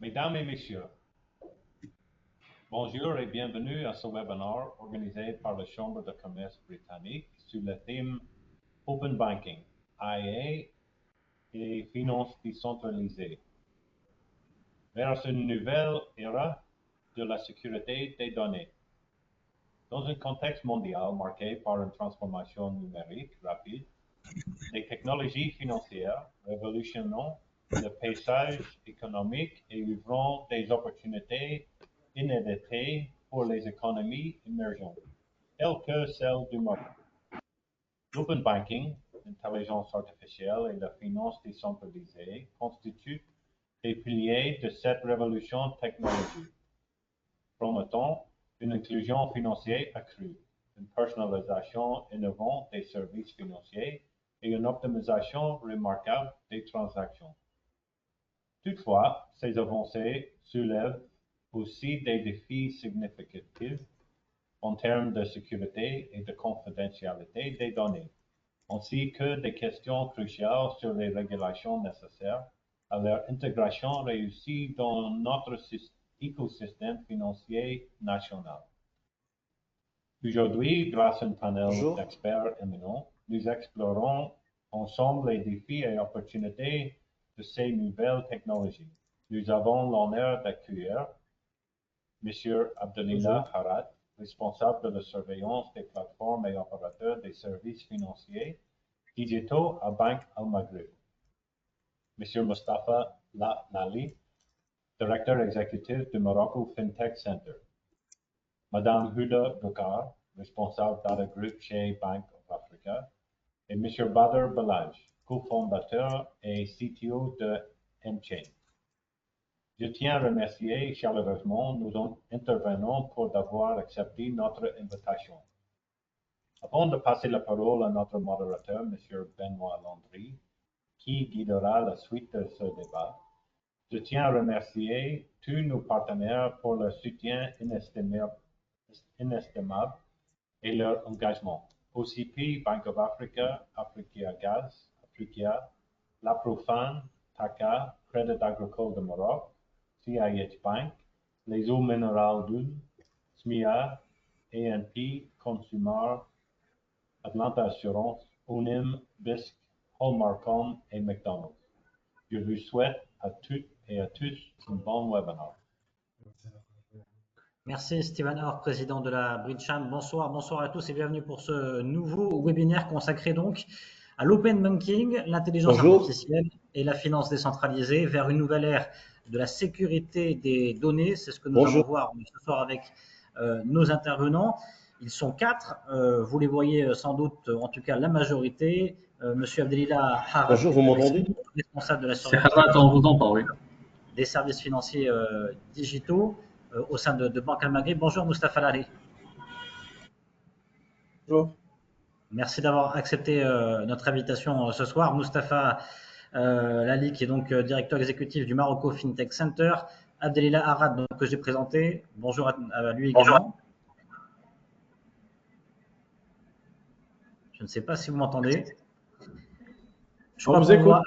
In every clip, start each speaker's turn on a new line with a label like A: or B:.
A: Mesdames et messieurs, bonjour et bienvenue à ce webinaire organisé par la Chambre de commerce britannique sur le thème Open Banking, IA et finances décentralisées, vers une nouvelle ère de la sécurité des données. Dans un contexte mondial marqué par une transformation numérique rapide, les technologies financières révolutionnent le paysage économique et ouvrant des opportunités inédites pour les économies émergentes, telles que celle du Maroc. L'open banking, l'intelligence artificielle et la finance décentralisée constituent des piliers de cette révolution technologique, promettant une inclusion financière accrue, une personnalisation innovante des services financiers et une optimisation remarquable des transactions. Toutefois, ces avancées soulèvent aussi des défis significatifs en termes de sécurité et de confidentialité des données, ainsi que des questions cruciales sur les régulations nécessaires à leur intégration réussie dans notre écosystème financier national. Aujourd'hui, grâce à un panel d'experts éminents, nous explorons ensemble les défis et opportunités de ces nouvelles technologies. Nous avons l'honneur d'accueillir M. Abdelillah Harad, responsable de la surveillance des plateformes et opérateurs des services financiers digitaux à Banque Al-Maghrib. M. Mustafa Nali, directeur exécutif du Morocco FinTech Center. Madame Huda Bukar, responsable Data Group chez Bank of Africa, et M. Badr Belaj, cofondateur et CTO de MChain. Je tiens à remercier chaleureusement nos intervenants pour avoir accepté notre invitation. Avant de passer la parole à notre modérateur, M. Benoît Landry, qui guidera la suite de ce débat, je tiens à remercier tous nos partenaires pour leur soutien inestimable et leur engagement. OCP, Bank of Africa, Africa Gaz, Africa, La Profane, TACA, Crédit Agricole de Maroc, CIH Bank, les eaux minérales d'Oun, SMIA, ANP, Consumer, Atlanta Assurance, ONIM, BISC, Hallmarcom et McDonald's. Je vous souhaite à toutes et à tous un bon webinaire.
B: Merci Steven Orr, président de la Bridgecham. Bonsoir à tous et bienvenue pour ce nouveau webinaire consacré donc à l'open banking, l'intelligence artificielle et la finance décentralisée vers une nouvelle ère de la sécurité des données. C'est ce que nous allons voir ce soir avec nos intervenants. Ils sont 4, vous les voyez sans doute, en tout cas la majorité. Monsieur Abdelillah Harad,
C: bonjour, vous m'entendez?
B: Responsable de la
D: surveillance on vous entend, oui.
B: Des services financiers digitaux au sein de Banque Al-Maghrib. Bonjour Mustafa Lali.
C: Bonjour.
B: Merci d'avoir accepté notre invitation ce soir. Mustafa Lali, qui est donc directeur exécutif du Morocco FinTech Center. Abdelillah Harad, donc, que j'ai présenté. Bonjour à lui également. Bonjour. Je ne sais pas si vous m'entendez. Je crois qu'on voit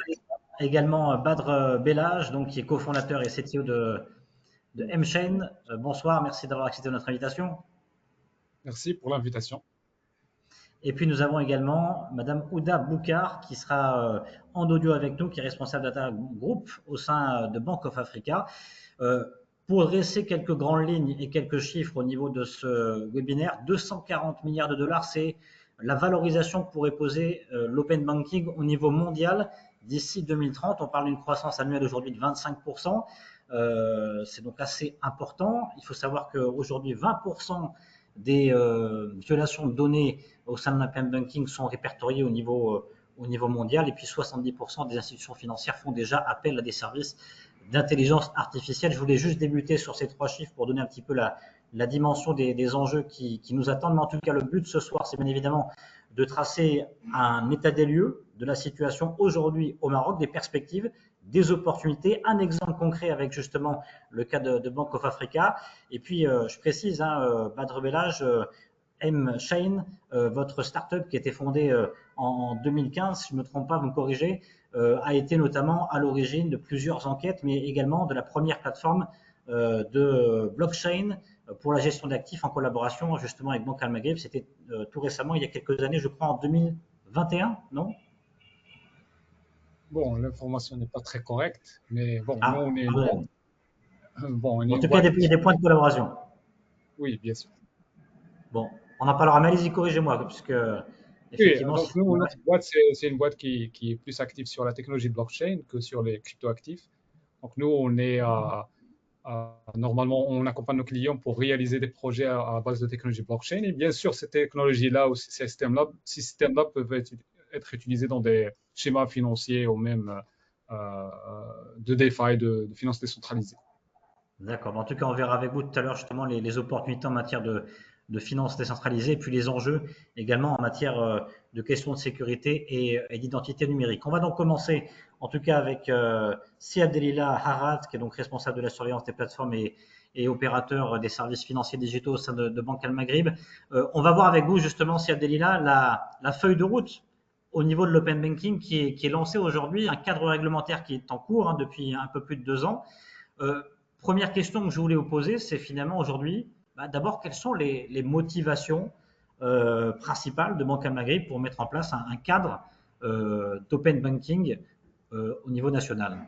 B: également Badr Belaj, donc, qui est cofondateur et CTO de MChain. Bonsoir, merci d'avoir accepté notre invitation.
D: Merci pour l'invitation.
B: Et puis nous avons également Madame Huda Bukar qui sera en audio avec nous, qui est responsable Data Group au sein de Bank of Africa. Pour dresser quelques grandes lignes et quelques chiffres au niveau de ce webinaire, 240 milliards de dollars, c'est la valorisation que pourrait poser l'open banking au niveau mondial d'ici 2030. On parle d'une croissance annuelle aujourd'hui de 25%. C'est donc assez important. Il faut savoir qu'aujourd'hui, 20% des violations de données au sein de l'open banking sont répertoriées au niveau mondial, et puis 70% des institutions financières font déjà appel à des services d'intelligence artificielle. Je voulais juste débuter sur ces 3 chiffres pour donner un petit peu la dimension des enjeux qui nous attendent. Mais en tout cas, le but ce soir, c'est bien évidemment de tracer un état des lieux de la situation aujourd'hui au Maroc, des perspectives, des opportunités, un exemple concret avec justement le cas de Bank of Africa. Et puis, je précise, Badr Belaj, M-Chain, votre startup qui a été fondée en 2015, si je ne me trompe pas, vous me corrigez, a été notamment à l'origine de plusieurs enquêtes, mais également de la première plateforme de blockchain pour la gestion d'actifs en collaboration justement avec Banque Al-Maghrib. C'était tout récemment, il y a quelques années, je crois en 2021, non?
D: Bon, l'information n'est pas très correcte, mais bon, nous,
B: Ah,
D: on est une boîte.
B: pardon.
D: Bon, on est
B: En
D: une
B: tout cas,
D: boîte.
B: il y a des points de collaboration.
D: Oui, bien sûr.
B: Bon, on en parlera, mais allez-y, corrigez-moi, puisque
D: Oui,
B: effectivement,
D: donc nous, notre boîte, c'est une boîte qui est plus active sur la technologie de blockchain que sur les cryptoactifs. Donc nous, on est normalement, on accompagne nos clients pour réaliser des projets à base de technologie blockchain. Et bien sûr, ces technologies-là ou ces systèmes-là peuvent être utilisés dans des schémas financiers ou même euh, de DeFi, de finances décentralisées.
B: d'accord. En tout cas, on verra avec vous tout à l'heure justement les opportunités en matière de finances décentralisées et puis les enjeux également en matière de questions de sécurité et d'identité numérique. On va donc commencer en tout cas avec Siad Delila Harad, qui est donc responsable de la surveillance des plateformes et opérateur des services financiers digitaux au sein de Banque Al-Maghrib. On va voir avec vous justement, Siad Delila, la feuille de route au niveau de l'open banking qui est lancée aujourd'hui, un cadre réglementaire qui est en cours depuis un peu plus de 2 ans. Première question que je voulais vous poser, c'est finalement aujourd'hui, d'abord, quelles sont les motivations principales de Banque Al-Maghrib pour mettre en place un cadre d'open banking au niveau national?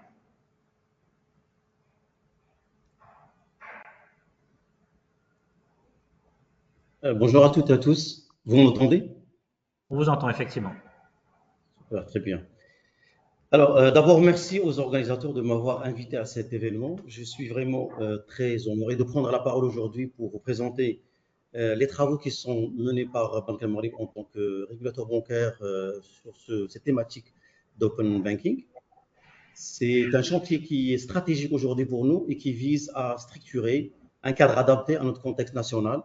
C: Bonjour à toutes et à tous. Vous m'entendez?
B: On vous entend effectivement.
C: Super, très bien. Alors, d'abord, merci aux organisateurs de m'avoir invité à cet événement. Je suis vraiment très honoré de prendre la parole aujourd'hui pour vous présenter les travaux qui sont menés par Banque Al-Maghrib en tant que régulateur bancaire sur cette thématique d'open banking. C'est un chantier qui est stratégique aujourd'hui pour nous et qui vise à structurer un cadre adapté à notre contexte national,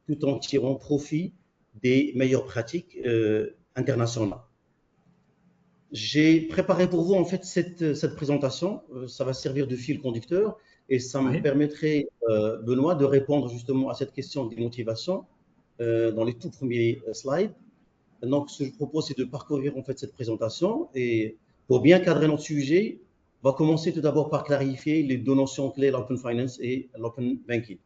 C: tout en tirant profit des meilleures pratiques internationales. J'ai préparé pour vous en fait cette présentation. Ça va servir de fil conducteur et ça me permettrait, Benoît, de répondre justement à cette question des motivations dans les tout premiers slides. Donc, ce que je propose, c'est de parcourir en fait cette présentation et pour bien cadrer notre sujet, on va commencer tout d'abord par clarifier les deux notions clés, l'open finance et l'open banking.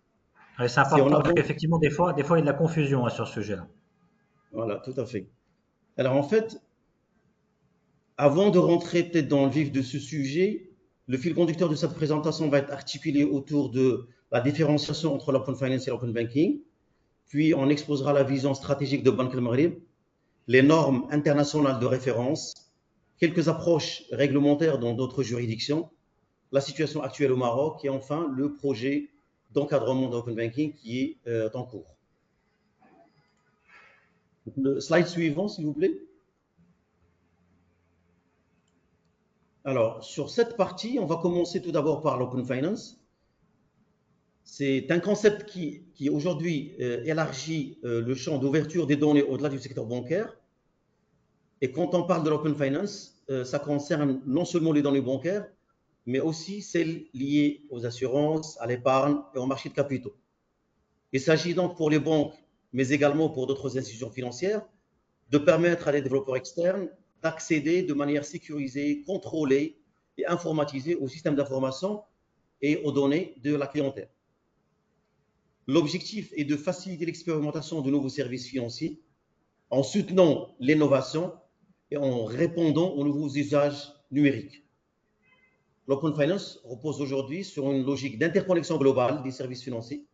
B: Ouais, c'est important parce qu'effectivement, des fois, il y a de la confusion sur ce sujet-là.
C: Voilà, tout à fait. Alors, en fait, avant de rentrer peut-être dans le vif de ce sujet, le fil conducteur de cette présentation va être articulé autour de la différenciation entre l'open finance et l'open banking. Puis, on exposera la vision stratégique de Banque Al-Maghrib, les normes internationales de référence, quelques approches réglementaires dans d'autres juridictions, la situation actuelle au Maroc et enfin le projet d'encadrement de l'open banking qui est en cours. Le slide suivant, s'il vous plaît. Alors, sur cette partie, on va commencer tout d'abord par l'open finance. C'est un concept qui aujourd'hui élargit le champ d'ouverture des données au-delà du secteur bancaire. Et quand on parle de l'open finance, ça concerne non seulement les données bancaires, mais aussi celles liées aux assurances, à l'épargne et au marché de capitaux. Il s'agit donc pour les banques, mais également pour d'autres institutions financières, de permettre à des développeurs externes d'accéder de manière sécurisée, contrôlée et informatisée au système d'information et aux données de la clientèle. L'objectif est de faciliter l'expérimentation de nouveaux services financiers en soutenant l'innovation et en répondant aux nouveaux usages numériques. L'open finance repose aujourd'hui sur une logique d'interconnexion globale des services financiers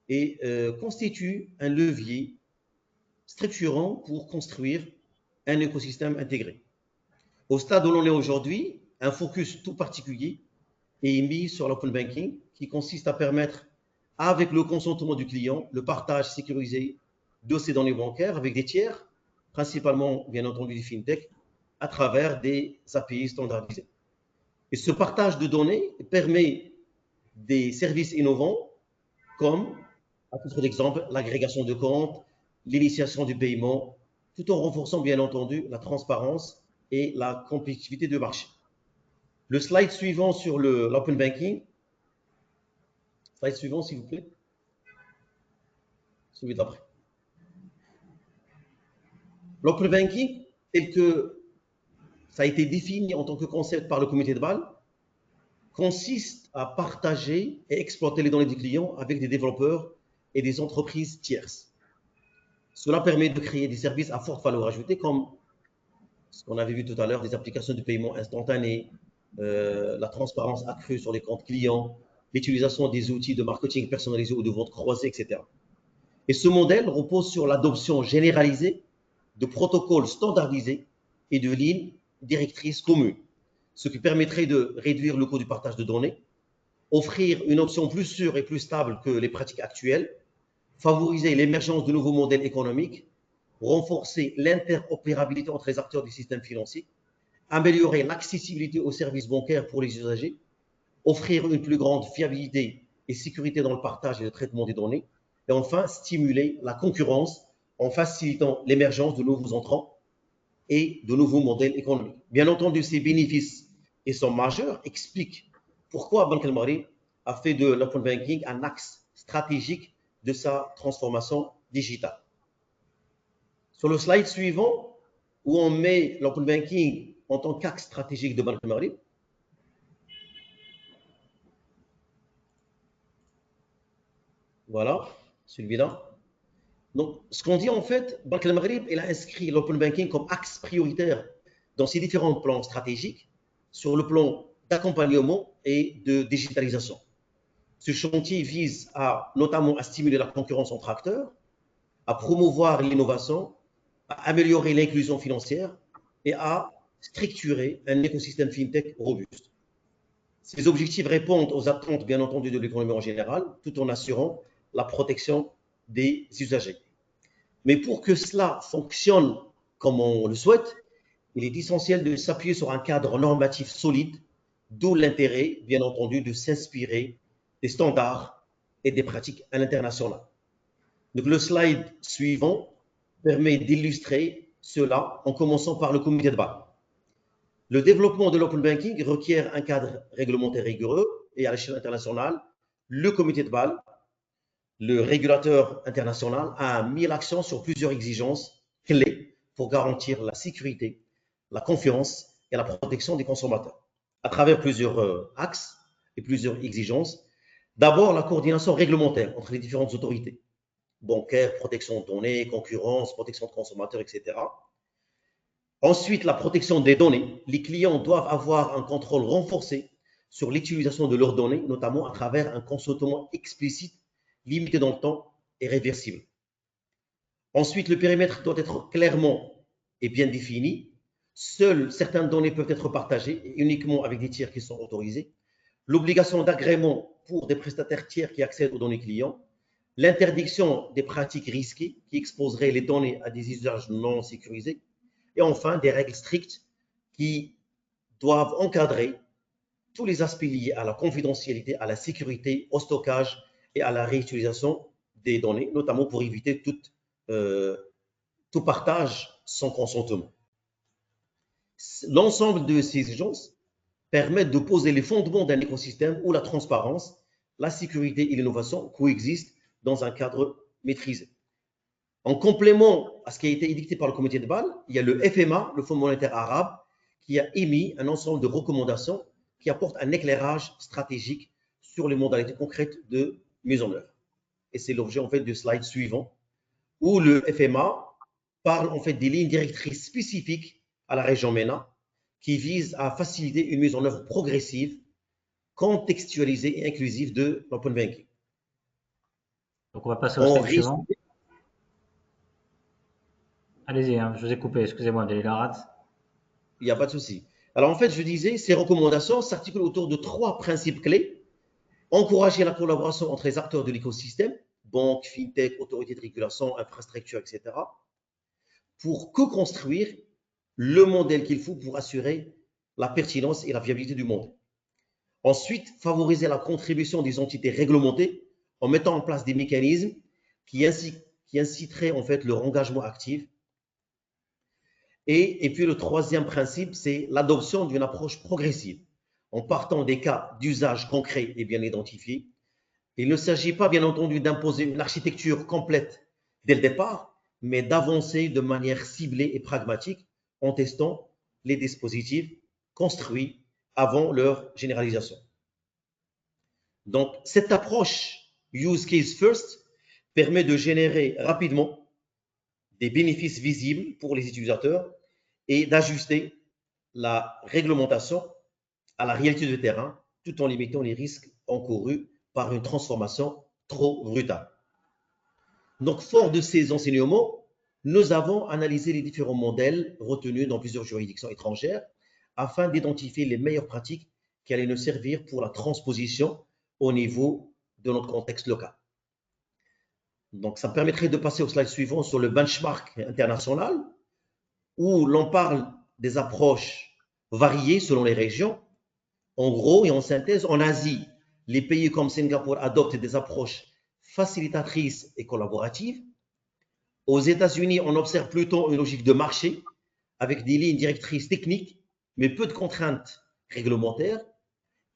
C: et constitue un levier structurant pour construire un écosystème intégré. Au stade où l'on est aujourd'hui, un focus tout particulier est mis sur l'open banking qui consiste à permettre, avec le consentement du client, le partage sécurisé de ses données bancaires avec des tiers, principalement bien entendu des fintech, à travers des API standardisés. Et ce partage de données permet des services innovants comme, à titre d'exemple, l'agrégation de comptes, l'initiation du paiement, tout en renforçant bien entendu la transparence et la compétitivité du marché. Le slide suivant sur l'open banking. Slide suivant, s'il vous plaît. Celui d'après. L'open banking, tel que ça a été défini en tant que concept par le comité de Bâle, consiste à partager et exploiter les données des clients avec des développeurs et des entreprises tierces. Cela permet de créer des services à forte valeur ajoutée, comme ce qu'on avait vu tout à l'heure, des applications de paiement instantané, la transparence accrue sur les comptes clients, l'utilisation des outils de marketing personnalisé ou de vente croisée, etc. Et ce modèle repose sur l'adoption généralisée de protocoles standardisés et de lignes directrices communes, ce qui permettrait de réduire le coût du partage de données, offrir une option plus sûre et plus stable que les pratiques actuelles, favoriser l'émergence de nouveaux modèles économiques, renforcer l'interopérabilité entre les acteurs du système financier, améliorer l'accessibilité aux services bancaires pour les usagers, offrir une plus grande fiabilité et sécurité dans le partage et le traitement des données, et enfin stimuler la concurrence en facilitant l'émergence de nouveaux entrants et de nouveaux modèles économiques. Bien entendu, ces bénéfices et sont majeurs expliquent pourquoi Banque El Maghrib a fait de l'open banking un axe stratégique de sa transformation digitale. Sur le slide suivant, où on met l'open banking en tant qu'axe stratégique de Banque El Maghrib, voilà, celui-là. Donc, ce qu'on dit en fait, Banque El Maghrib, elle a inscrit l'open banking comme axe prioritaire dans ses différents plans stratégiques sur le plan d'accompagnement et de digitalisation. Ce chantier vise notamment à stimuler la concurrence entre acteurs, à promouvoir l'innovation, à améliorer l'inclusion financière et à structurer un écosystème fintech robuste. Ces objectifs répondent aux attentes, bien entendu, de l'économie en général, tout en assurant la protection des usagers. Mais pour que cela fonctionne comme on le souhaite, il est essentiel de s'appuyer sur un cadre normatif solide, d'où l'intérêt, bien entendu, de s'inspirer des standards et des pratiques à l'international. Donc, le slide suivant permet d'illustrer cela en commençant par le comité de Bâle. Le développement de l'open banking requiert un cadre réglementaire rigoureux et à l'échelle internationale, le comité de Bâle, le régulateur international, a mis l'accent sur plusieurs exigences clés pour garantir la sécurité, la confiance et la protection des consommateurs. À travers plusieurs axes et plusieurs exigences, d'abord la coordination réglementaire entre les différentes autorités, bancaires, protection de données, concurrence, protection de consommateurs, etc. Ensuite, la protection des données. Les clients doivent avoir un contrôle renforcé sur l'utilisation de leurs données, notamment à travers un consentement explicite, limité dans le temps et réversible. Ensuite, le périmètre doit être clairement et bien défini. Seules certaines données peuvent être partagées et uniquement avec des tiers qui sont autorisés. L'obligation d'agrément pour des prestataires tiers qui accèdent aux données clients. L'interdiction des pratiques risquées qui exposeraient les données à des usages non sécurisés. Et enfin, des règles strictes qui doivent encadrer tous les aspects liés à la confidentialité, à la sécurité, au stockage et à la réutilisation des données, notamment pour éviter tout partage sans consentement. L'ensemble de ces exigences permettent de poser les fondements d'un écosystème où la transparence, la sécurité et l'innovation coexistent dans un cadre maîtrisé. En complément à ce qui a été édicté par le comité de Bâle, il y a le FMA, le Fonds monétaire arabe, qui a émis un ensemble de recommandations qui apportent un éclairage stratégique sur les modalités concrètes de mise en œuvre. Et c'est l'objet en fait du slide suivant, où le FMA parle en fait des lignes directrices spécifiques à la région MENA, qui visent à faciliter une mise en œuvre progressive, contextualisée et inclusive de l'open banking.
B: Donc on va passer au slide suivant. Allez-y, hein, je vous ai coupé, excusez-moi, Abdelilard.
C: Il n'y a pas de souci. Alors en fait, je disais, ces recommandations s'articulent autour de 3 principes clés. Encourager la collaboration entre les acteurs de l'écosystème, banques, fintech, autorités de régulation, infrastructures, etc., pour co-construire le modèle qu'il faut pour assurer la pertinence et la viabilité du monde. Ensuite, favoriser la contribution des entités réglementées en mettant en place des mécanismes qui inciteraient en fait leur engagement actif. Et puis le troisième principe, c'est l'adoption d'une approche progressive en partant des cas d'usage concrets et bien identifiés. Il ne s'agit pas, bien entendu, d'imposer une architecture complète dès le départ, mais d'avancer de manière ciblée et pragmatique en testant les dispositifs construits avant leur généralisation. Donc, cette approche Use Case First permet de générer rapidement des bénéfices visibles pour les utilisateurs et d'ajuster la réglementation à la réalité de terrain tout en limitant les risques encourus par une transformation trop brutale. Donc, fort de ces enseignements, nous avons analysé les différents modèles retenus dans plusieurs juridictions étrangères afin d'identifier les meilleures pratiques qui allaient nous servir pour la transposition au niveau de notre contexte local. Donc, ça me permettrait de passer au slide suivant sur le benchmark international où l'on parle des approches variées selon les régions. En gros et en synthèse, en Asie, les pays comme Singapour adoptent des approches facilitatrices et collaboratives. Aux États-Unis, on observe plutôt une logique de marché avec des lignes directrices techniques, mais peu de contraintes réglementaires.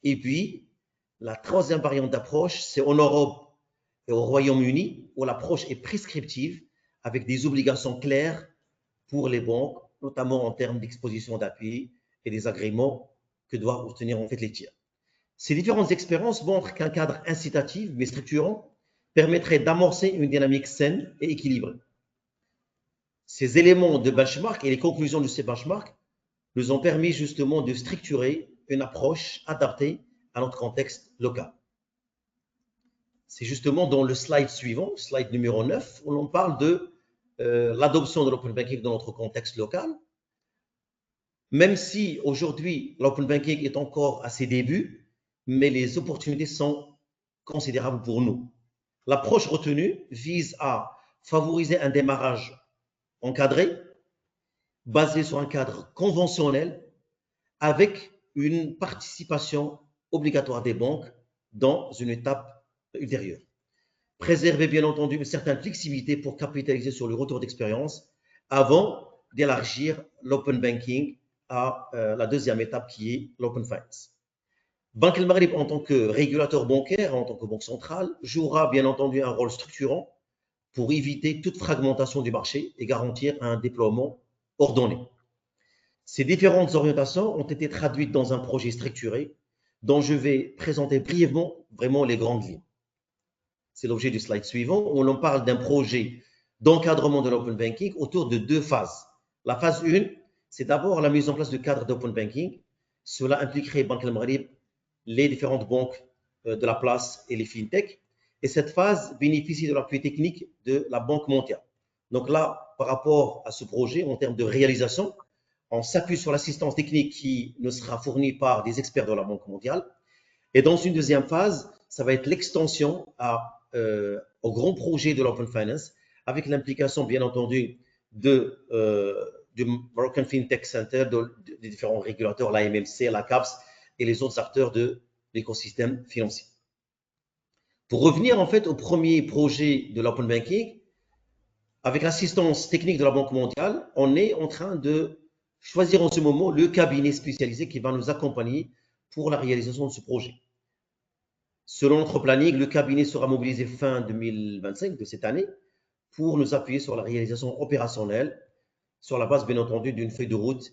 C: Et puis, la troisième variante d'approche, c'est en Europe et au Royaume-Uni, où l'approche est prescriptive avec des obligations claires pour les banques, notamment en termes d'exposition d'appui et des agréments que doivent obtenir en fait les tiers. Ces différentes expériences montrent qu'un cadre incitatif mais structurant permettrait d'amorcer une dynamique saine et équilibrée. Ces éléments de benchmark et les conclusions de ces benchmarks nous ont permis justement de structurer une approche adaptée à notre contexte local. C'est justement dans le slide suivant, slide numéro 9, où l'on parle de l'adoption de l'open banking dans notre contexte local. Même si aujourd'hui l'open banking est encore à ses débuts, mais les opportunités sont considérables pour nous. L'approche retenue vise à favoriser un démarrage encadré, basé sur un cadre conventionnel, avec une participation obligatoire des banques dans une étape ultérieure. Préserver bien entendu une certaine flexibilité pour capitaliser sur le retour d'expérience avant d'élargir l'open banking à la deuxième étape qui est l'open finance. Banque El Maghreb, en tant que régulateur bancaire, en tant que banque centrale, jouera bien entendu un rôle structurant pour éviter toute fragmentation du marché et garantir un déploiement ordonné. Ces différentes orientations ont été traduites dans un projet structuré dont je vais présenter brièvement vraiment les grandes lignes. C'est l'objet du slide suivant où l'on parle d'un projet d'encadrement de l'open banking autour de deux phases. La phase 1, c'est d'abord la mise en place du cadre d'open banking. Cela impliquerait Banque El Maghreb, les différentes banques de la place et les fintechs. Et cette phase bénéficie de l'appui technique de la Banque mondiale. Donc là, par rapport à ce projet, en termes de réalisation, on s'appuie sur l'assistance technique qui nous sera fournie par des experts de la Banque mondiale. Et dans une deuxième phase, ça va être l'extension au grand projet de l'Open Finance, avec l'implication, bien entendu, du Moroccan FinTech Center, des différents régulateurs, la MMC, la CAPS et les autres acteurs de l'écosystème financier. Pour revenir en fait au premier projet de l'Open Banking, avec l'assistance technique de la Banque mondiale, on est en train de choisir en ce moment le cabinet spécialisé qui va nous accompagner pour la réalisation de ce projet. Selon notre planning, le cabinet sera mobilisé fin 2025 de cette année pour nous appuyer sur la réalisation opérationnelle, sur la base bien entendu d'une feuille de route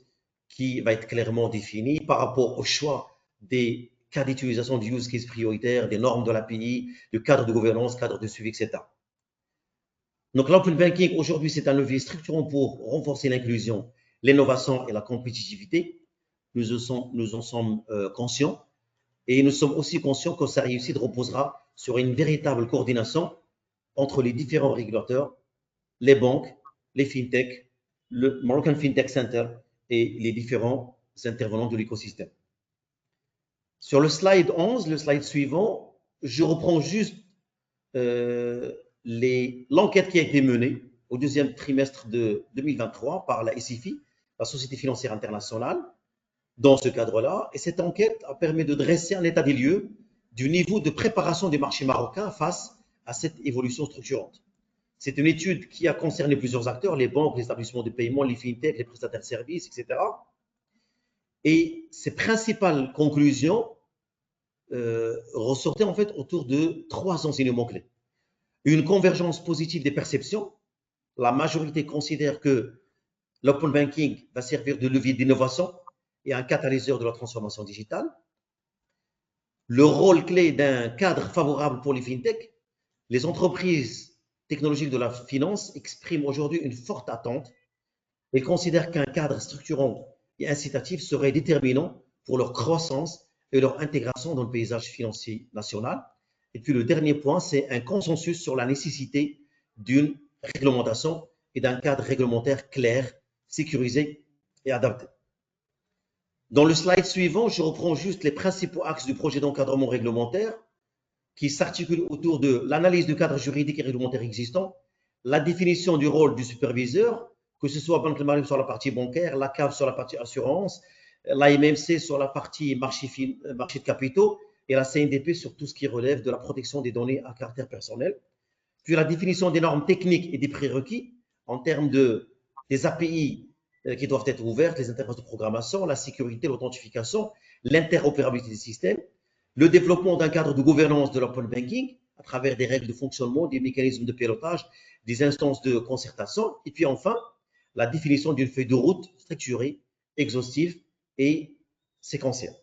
C: qui va être clairement définie par rapport au choix des cas d'utilisation du use case prioritaire, des normes de l'API, du cadre de gouvernance, cadre de suivi, etc. Donc l'open banking aujourd'hui c'est un levier structurant pour renforcer l'inclusion, l'innovation et la compétitivité. Nous en sommes conscients. Et nous sommes aussi conscients que sa réussite reposera sur une véritable coordination entre les différents régulateurs, les banques, les fintechs, le Moroccan FinTech Center et les différents intervenants de l'écosystème. Sur le slide 11, le slide suivant, je reprends juste l'enquête qui a été menée au deuxième trimestre de 2023 par la SIFI, la Société financière internationale, dans ce cadre-là. Et cette enquête a permis de dresser un état des lieux du niveau de préparation du marché marocain face à cette évolution structurante. C'est une étude qui a concerné plusieurs acteurs, les banques, les établissements de paiement, les fintechs, les prestataires de services, etc. Et ces principales conclusions ressortaient en fait autour de trois enseignements clés. Une convergence positive des perceptions la majorité considère que l'open banking va servir de levier d'innovation et un catalyseur de la transformation digitale. Le rôle clé d'un cadre favorable pour les fintechs, les entreprises technologiques de la finance expriment aujourd'hui une forte attente. Elles considèrent qu'un cadre structurant et incitatif serait déterminant pour leur croissance et leur intégration dans le paysage financier national. Et puis le dernier point, c'est un consensus sur la nécessité d'une réglementation et d'un cadre réglementaire clair, sécurisé et adapté. Dans le slide suivant, je reprends juste les principaux axes du projet d'encadrement réglementaire qui s'articulent autour de l'analyse du cadre juridique et réglementaire existant, la définition du rôle du superviseur, que ce soit Banque Maghreb sur la partie bancaire, la CAF sur la partie assurance, l'AMMC sur la partie marché de capitaux et la CNDP sur tout ce qui relève de la protection des données à caractère personnel. Puis la définition des normes techniques et des prérequis en termes des API qui doivent être ouvertes, les interfaces de programmation, la sécurité, l'authentification, l'interopérabilité des systèmes, le développement d'un cadre de gouvernance de l'open banking à travers des règles de fonctionnement, des mécanismes de pilotage, des instances de concertation, et puis enfin, la définition d'une feuille de route structurée, exhaustive et séquentielle.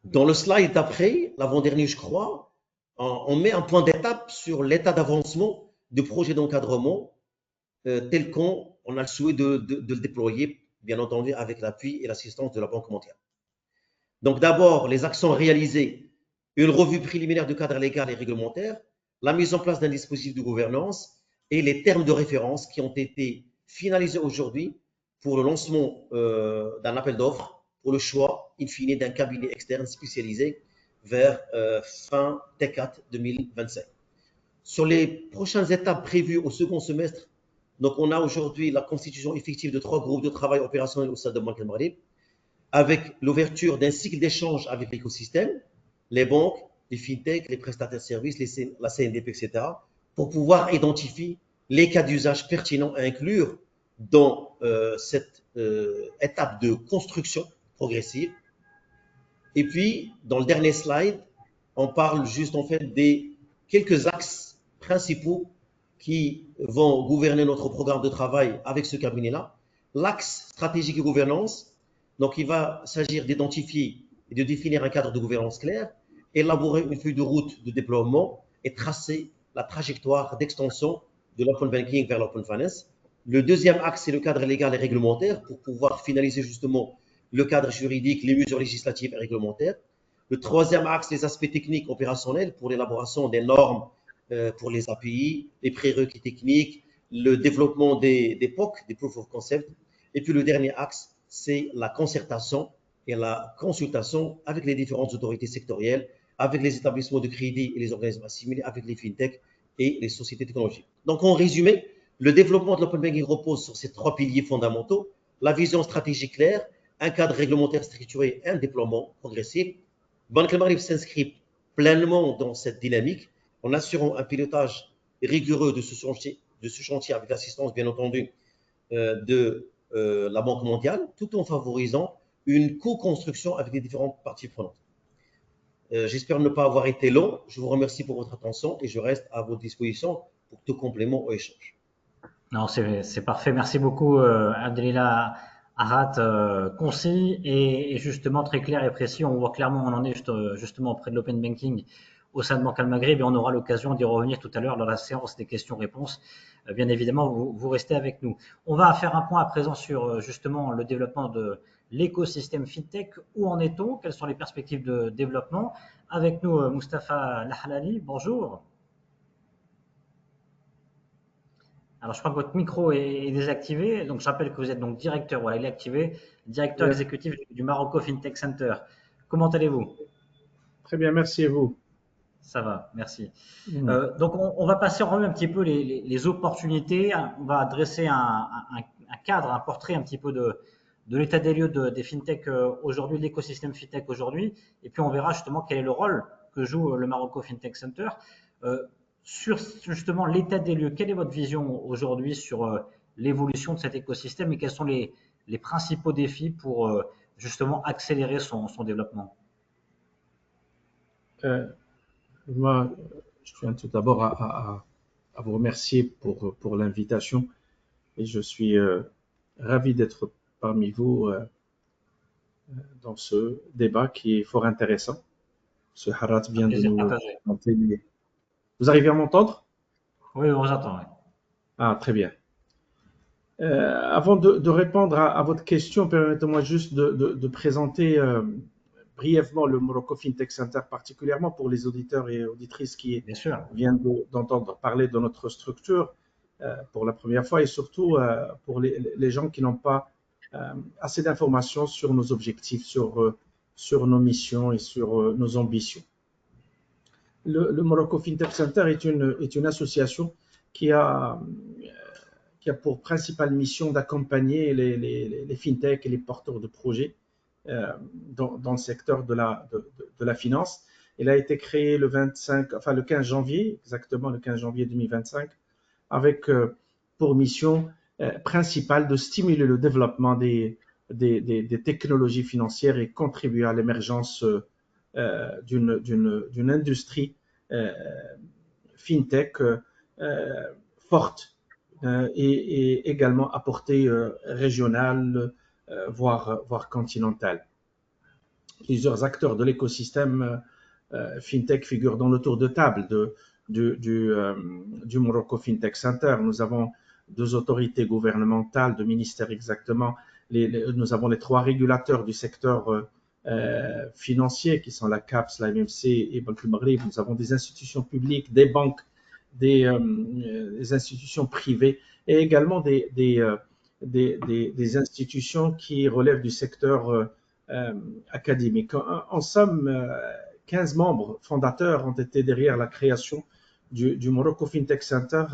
C: Dans le slide d'après, l'avant-dernier je crois, on met un point d'étape sur l'état d'avancement du projet d'encadrement tel qu'on a le souhait de le déployer, bien entendu, avec l'appui et l'assistance de la Banque mondiale. Donc d'abord, les actions réalisées, une revue préliminaire du cadre légal et réglementaire, la mise en place d'un dispositif de gouvernance et les termes de référence qui ont été finalisés aujourd'hui pour le lancement d'un appel d'offres pour le choix, in fine, d'un cabinet externe spécialisé vers fin T4 2025. Sur les prochaines étapes prévues au second semestre, donc on a aujourd'hui la constitution effective de 3 groupes de travail opérationnels au sein de Banque Maghreb, avec l'ouverture d'un cycle d'échange avec l'écosystème, les banques, les fintechs, les prestataires de services, la CNDP, etc., pour pouvoir identifier les cas d'usage pertinents à inclure dans cette étape de construction progressive. Et puis, dans le dernier slide, on parle juste en fait des quelques axes principaux qui vont gouverner notre programme de travail avec ce cabinet-là. L'axe stratégique et gouvernance, donc il va s'agir d'identifier et de définir un cadre de gouvernance clair, élaborer une feuille de route de déploiement et tracer la trajectoire d'extension de l'open banking vers l'open finance. Le deuxième axe, c'est le cadre légal et réglementaire pour pouvoir finaliser justement le cadre juridique, les mesures législatives et réglementaires. Le troisième axe, les aspects techniques opérationnels pour l'élaboration des normes pour les API, les prérequis techniques, le développement des POC, des Proof of Concept. Et puis le dernier axe, c'est la concertation et la consultation avec les différentes autorités sectorielles, avec les établissements de crédit et les organismes assimilés, avec les fintechs et les sociétés technologiques. Donc en résumé, le développement de l'open banking repose sur ces 3 piliers fondamentaux, la stratégique claire, un cadre réglementaire structuré et un déploiement progressif. Banque Maghreb s'inscrit pleinement dans cette dynamique en assurant un pilotage rigoureux de ce chantier avec l'assistance, bien entendu, de la Banque mondiale, tout en favorisant une co-construction avec les différentes parties prenantes. J'espère ne pas avoir été long. Je vous remercie pour votre attention et je reste à votre disposition pour tout complément au échange.
B: Non, c'est parfait. Merci beaucoup, Abdelila Arat, concis et justement très clair et précis. On voit clairement où on en est justement auprès de l'open banking au sein de Banque Al-Maghreb et on aura l'occasion d'y revenir tout à l'heure dans la séance des questions-réponses. Bien évidemment, vous restez avec nous. On va faire un point à présent sur justement le développement de l'écosystème FinTech. Où en est-on? Quelles sont les perspectives de développement? Avec nous, Mustapha Lahalali. Bonjour. Alors, je crois que votre micro est désactivé. Donc, je rappelle que vous êtes donc directeur, voilà, il est activé, directeur exécutif du Morocco FinTech Center. Comment allez-vous?
E: Très bien, merci et vous?
B: Ça va, merci. Donc, on va passer en revue un petit peu les opportunités. On va dresser un cadre, un portrait un petit peu de l'état des lieux des FinTech aujourd'hui, de l'écosystème FinTech aujourd'hui. Et puis, on verra justement quel est le rôle que joue le Morocco FinTech Center. Sur justement l'état des lieux, quelle est votre vision aujourd'hui sur l'évolution de cet écosystème et quels sont les principaux défis pour justement accélérer son développement?
E: Moi, je tiens tout d'abord à à vous remercier pour l'invitation et je suis ravi d'être parmi vous dans ce débat qui est fort intéressant. Ce Harat vient de
B: Plaisir
E: nous
B: partagé.
E: présenter. Vous arrivez à m'entendre?
B: Oui, on vous entend. Oui.
E: Ah, très bien. Avant de répondre à votre question, permettez-moi juste de présenter brièvement le Morocco FinTech Center, particulièrement pour les auditeurs et auditrices qui
B: Bien sûr.
E: viennent d'entendre parler de notre structure pour la première fois et surtout pour les gens qui n'ont pas assez d'informations sur nos objectifs, sur nos missions et sur nos ambitions. Le Morocco FinTech Center est une association qui a pour principale mission d'accompagner les fintechs et les porteurs de projets dans le secteur de la finance. Elle a été créée le 15 janvier, exactement le 15 janvier 2025, avec pour mission principale de stimuler le développement des technologies financières et contribuer à l'émergence d'une industrie fintech forte et également à portée régionale, voire continentale. Plusieurs acteurs de l'écosystème fintech figurent dans le tour de table du Morocco FinTech Center. Nous avons 2 autorités gouvernementales, 2 ministères exactement. Nous avons les 3 régulateurs du secteur financier qui sont la CAPS, la MMC et Banque Maghreb. Nous avons des institutions publiques, des banques, des institutions privées et également des institutions qui relèvent du secteur académique. En somme, 15 membres fondateurs ont été derrière la création du Morocco FinTech Center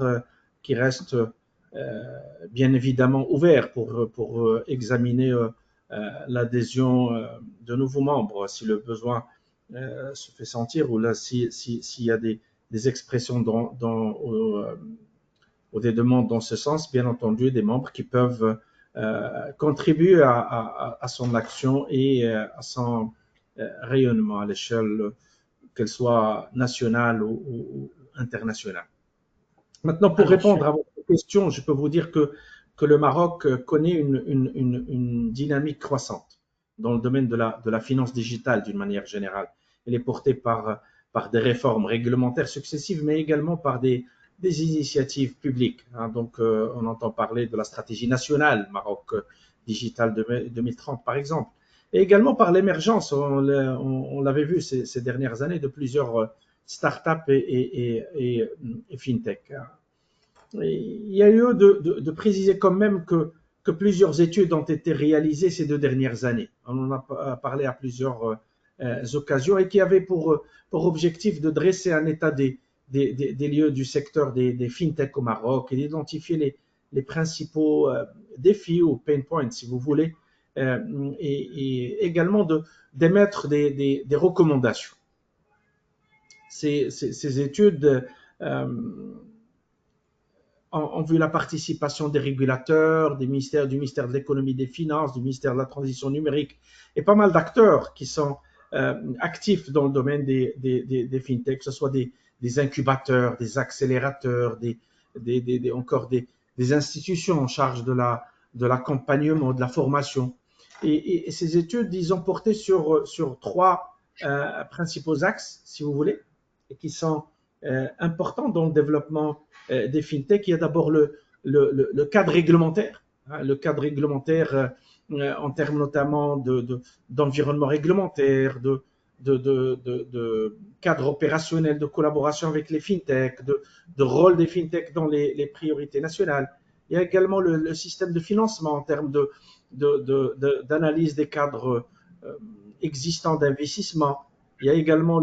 E: qui reste bien évidemment ouvert pour examiner l'adhésion de nouveaux membres si le besoin se fait sentir ou là s'il y a des expressions ou des demandes dans ce sens, bien entendu, des membres qui peuvent contribuer à son action et à son rayonnement à l'échelle, qu'elle soit nationale ou internationale. Maintenant, pour répondre à votre question, je peux vous dire que le Maroc connaît une dynamique croissante dans le domaine de la finance digitale d'une manière générale. Elle est portée par des réformes réglementaires successives, mais également par des initiatives publiques. Donc, on entend parler de la stratégie nationale Maroc Digital 2030, par exemple, et également par l'émergence, on l'avait vu ces dernières années, de plusieurs startups et fintech. Il y a lieu de préciser quand même que plusieurs études ont été réalisées ces 2 dernières années. On en a parlé à plusieurs occasions et qui avaient pour objectif de dresser un état des lieux du secteur des fintech au Maroc et d'identifier les principaux défis ou pain points, si vous voulez, et également d'émettre des recommandations. Ces études ont vu la participation des régulateurs, du ministère de l'économie et des finances, du ministère de la transition numérique et pas mal d'acteurs qui sont actifs dans le domaine des fintechs, que ce soit des incubateurs, des accélérateurs, encore des institutions en charge de l'accompagnement, de la formation. Et ces études, ils ont porté sur 3 principaux axes, si vous voulez, et qui sont importants dans le développement des fintechs. Il y a d'abord le cadre réglementaire, le cadre réglementaire en termes notamment d'environnement réglementaire, de cadre opérationnel, de collaboration avec les fintechs, de rôle des fintechs dans les priorités nationales. Il y a également le système de financement en termes d'analyse des cadres existants d'investissement. Il y a également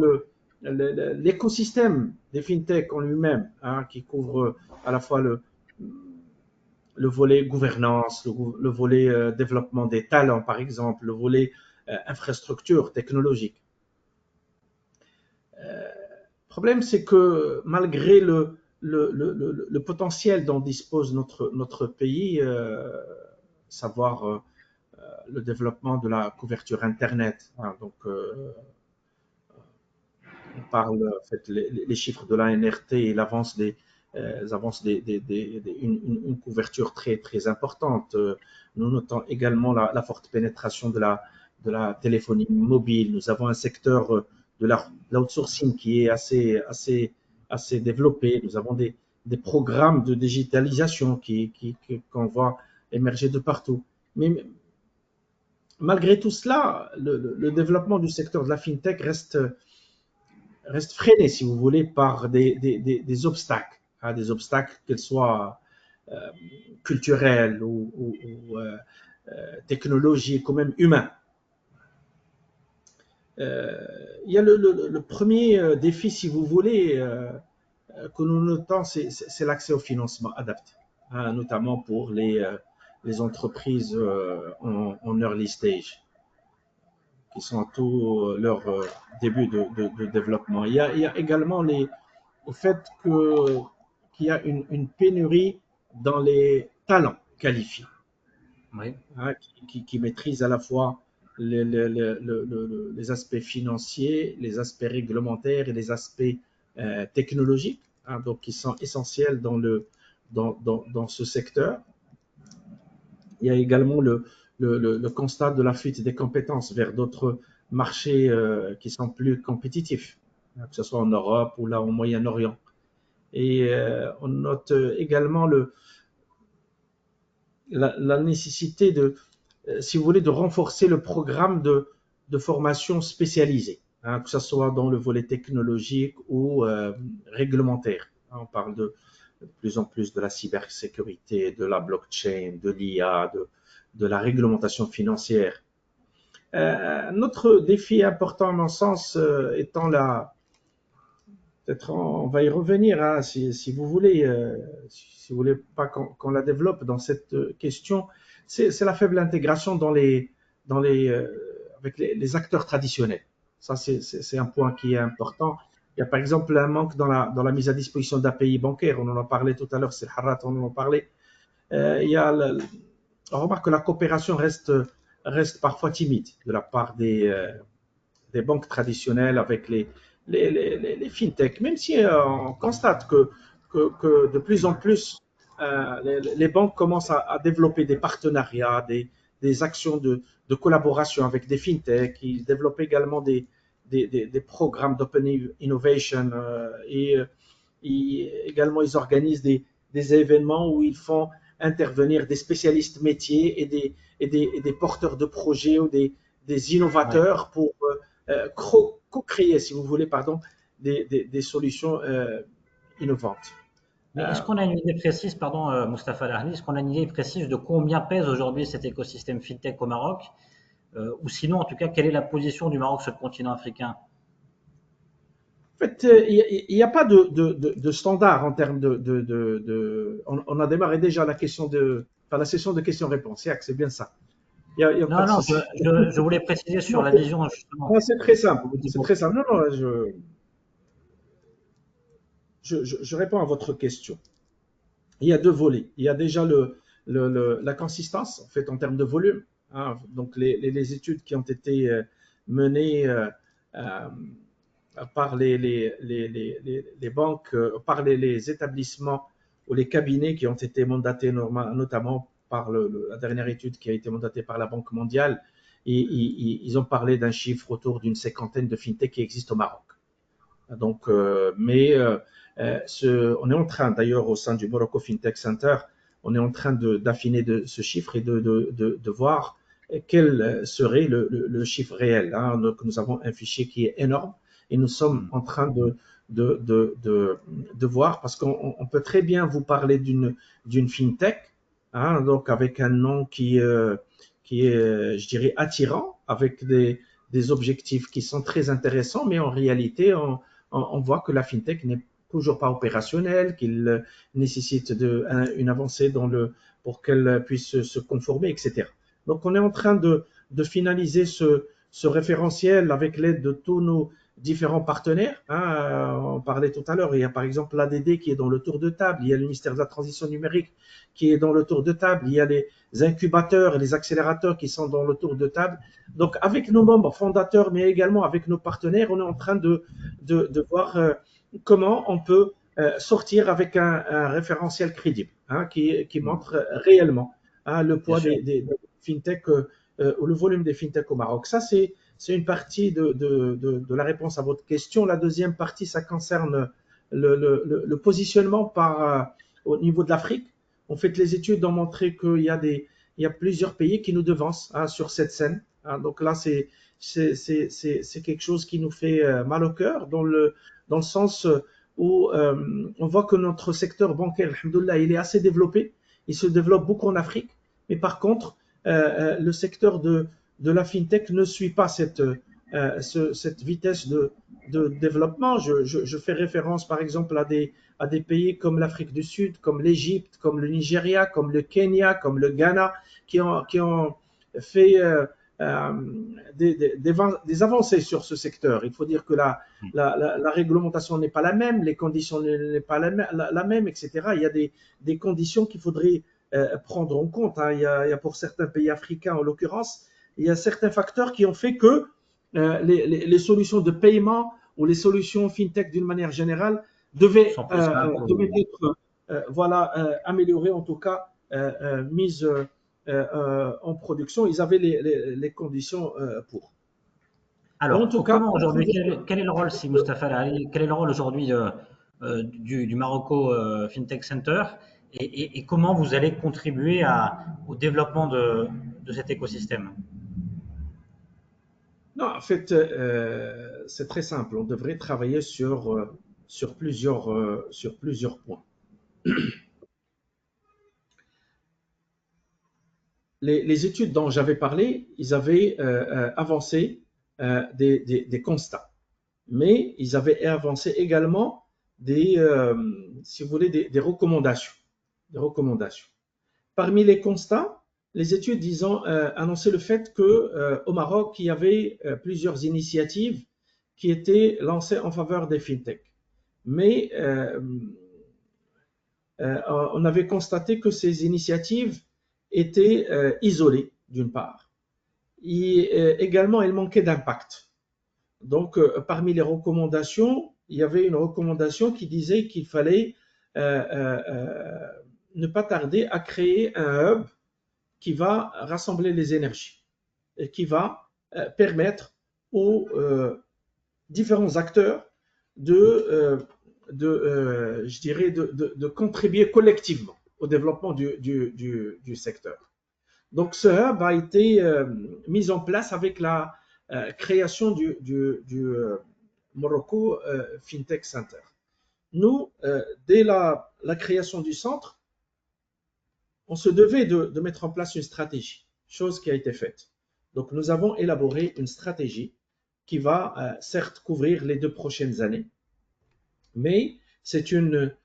E: l'écosystème des fintechs en lui-même, qui couvre à la fois le volet gouvernance, le volet développement des talents, par exemple, le volet infrastructure technologique. Le problème, c'est que malgré le potentiel dont dispose notre pays, savoir le développement de la couverture Internet. Donc, on parle, en fait, les chiffres de la NRT et l'avance des elles avancent une couverture très, très importante. Nous notons également la forte pénétration de la téléphonie mobile. Nous avons un secteur de l'outsourcing qui est assez développé. Nous avons des programmes de digitalisation qu'on voit émerger de partout. Mais malgré tout cela, le développement du secteur de la fintech reste freiné, si vous voulez, par des obstacles, hein, des obstacles qu'ils soient culturels ou technologiques ou même humains. Il y a le premier défi, si vous voulez, que nous notons, c'est l'accès au financement adapté, hein, notamment pour les entreprises en early stage, qui sont à tout leur début de développement. Il y a également le fait qu'il y a une pénurie dans les talents qualifiés,
B: Oui.
E: hein, qui maîtrisent à la fois les aspects financiers, les aspects réglementaires et les aspects technologiques, hein, donc qui sont essentiels dans ce secteur. Il y a également le constat de la fuite des compétences vers d'autres marchés qui sont plus compétitifs, que ce soit en Europe ou là au Moyen-Orient. Et on note également la nécessité si vous voulez, de renforcer le programme de formation spécialisée, hein, que ce soit dans le volet technologique ou réglementaire. On parle de plus en plus de la cybersécurité, de la blockchain, de l'IA, de la réglementation financière. Notre défi important, à mon sens, étant peut-être on va y revenir, hein, si vous voulez, si vous voulez pas qu'on la développe dans cette question, c'est la faible intégration avec les acteurs traditionnels. Ça, c'est un point qui est important. Il y a par exemple un manque dans la mise à disposition d'API bancaires. On en a parlé tout à l'heure, c'est Harrat, on en a parlé. On remarque que la coopération reste parfois timide de la part des banques traditionnelles avec les fintech, même si on constate que de plus en plus, les banques commencent à développer des partenariats, des actions de collaboration avec des fintech. Ils développent également des programmes d'open innovation et également ils organisent des événements où ils font intervenir des spécialistes métiers et des porteurs de projets ou des innovateurs pour co-créer, si vous voulez, des solutions innovantes.
B: Mais est-ce qu'on a une idée précise, pardon, Mustapha Lahni, est-ce qu'on a une idée précise de combien pèse aujourd'hui cet écosystème fintech au Maroc, ou sinon, en tout cas, quelle est la position du Maroc sur le continent africain?
E: En fait, il n'y a pas de standard en termes on a démarré déjà la session de questions-réponses. C'est bien ça.
B: Non, je voulais préciser sur la vision, justement.
E: Non, c'est très simple. C'est très simple. Non, je réponds à votre question. Il y a deux volets. Il y a déjà la consistance, en fait, en termes de volume. Hein. Donc, les études qui ont été menées par les banques, par les établissements ou les cabinets qui ont été mandatés notamment par la dernière étude qui a été mandatée par la Banque mondiale, ils ont parlé d'un chiffre autour d'une 50aine de fintech qui existent au Maroc. Donc, on est en train, d'ailleurs, au sein du Morocco Fintech Center, on est en train d'affiner ce chiffre et de voir quel serait le chiffre réel. Hein. Donc, nous avons un fichier qui est énorme et nous sommes en train de voir, parce qu'on peut très bien vous parler d'une fintech, hein, donc avec un nom qui est, je dirais, attirant, avec des objectifs qui sont très intéressants, mais en réalité, on voit que la fintech n'est toujours pas opérationnelle, qu'il nécessite une avancée pour qu'elle puisse se conformer, etc. Donc, on est en train de finaliser ce référentiel avec l'aide de tous nos différents partenaires. Hein. On parlait tout à l'heure, il y a par exemple l'ADD qui est dans le tour de table, il y a le ministère de la Transition numérique qui est dans le tour de table, il y a les incubateurs et les accélérateurs qui sont dans le tour de table. Donc, avec nos membres fondateurs, mais également avec nos partenaires, on est en train de voir comment on peut sortir avec un référentiel crédible, hein, qui montre réellement, hein, le poids des fintech ou le volume des fintech au Maroc. Ça, c'est une partie de la réponse à votre question. La deuxième partie, ça concerne le positionnement au niveau de l'Afrique. En fait, les études ont montré qu'il y a plusieurs pays qui nous devancent, hein, sur cette scène. Hein. Donc là, c'est quelque chose qui nous fait mal au cœur, dans le sens où on voit que notre secteur bancaire, alhamdoulilah, il est assez développé. Il se développe beaucoup en Afrique. Mais par contre, le secteur de la fintech ne suit pas cette vitesse de développement. Je fais référence par exemple à des pays comme l'Afrique du Sud, comme l'Égypte, comme le Nigeria, comme le Kenya, comme le Ghana, qui ont fait des avancées sur ce secteur. Il faut dire que la réglementation n'est pas la même, les conditions n'est pas la même, etc. Il y a des conditions qu'il faudrait prendre en compte. Hein. Il y a pour certains pays africains, en l'occurrence, il y a certains facteurs qui ont fait que les solutions de paiement ou les solutions fintech d'une manière générale devaient être améliorées, en tout cas mises en production. Ils avaient les conditions pour.
B: Alors, en tout cas, aujourd'hui, quel est le rôle, si Moustapha Ali, quel est le rôle aujourd'hui du Marocco FinTech Center et comment vous allez contribuer au développement de cet écosystème?
E: Non, en fait, c'est très simple. On devrait travailler sur plusieurs points. Les études dont j'avais parlé, ils avaient avancé des constats, mais ils avaient avancé également si vous voulez, des recommandations. Parmi les constats, les études, ils ont annoncé le fait qu'au Maroc, il y avait plusieurs initiatives qui étaient lancées en faveur des fintech. Mais on avait constaté que ces initiatives étaient isolées, d'une part. Et également, elles manquaient d'impact. Donc, parmi les recommandations, il y avait une recommandation qui disait qu'il fallait ne pas tarder à créer un hub qui va rassembler les énergies et qui va permettre aux différents acteurs de contribuer collectivement au développement du secteur. Donc, ce hub a été mis en place avec la création du Morocco FinTech Center. Nous, dès la création du centre, on se devait de mettre en place une stratégie, chose qui a été faite. Donc, nous avons élaboré une stratégie qui va certes couvrir les 2 prochaines années, mais c'est une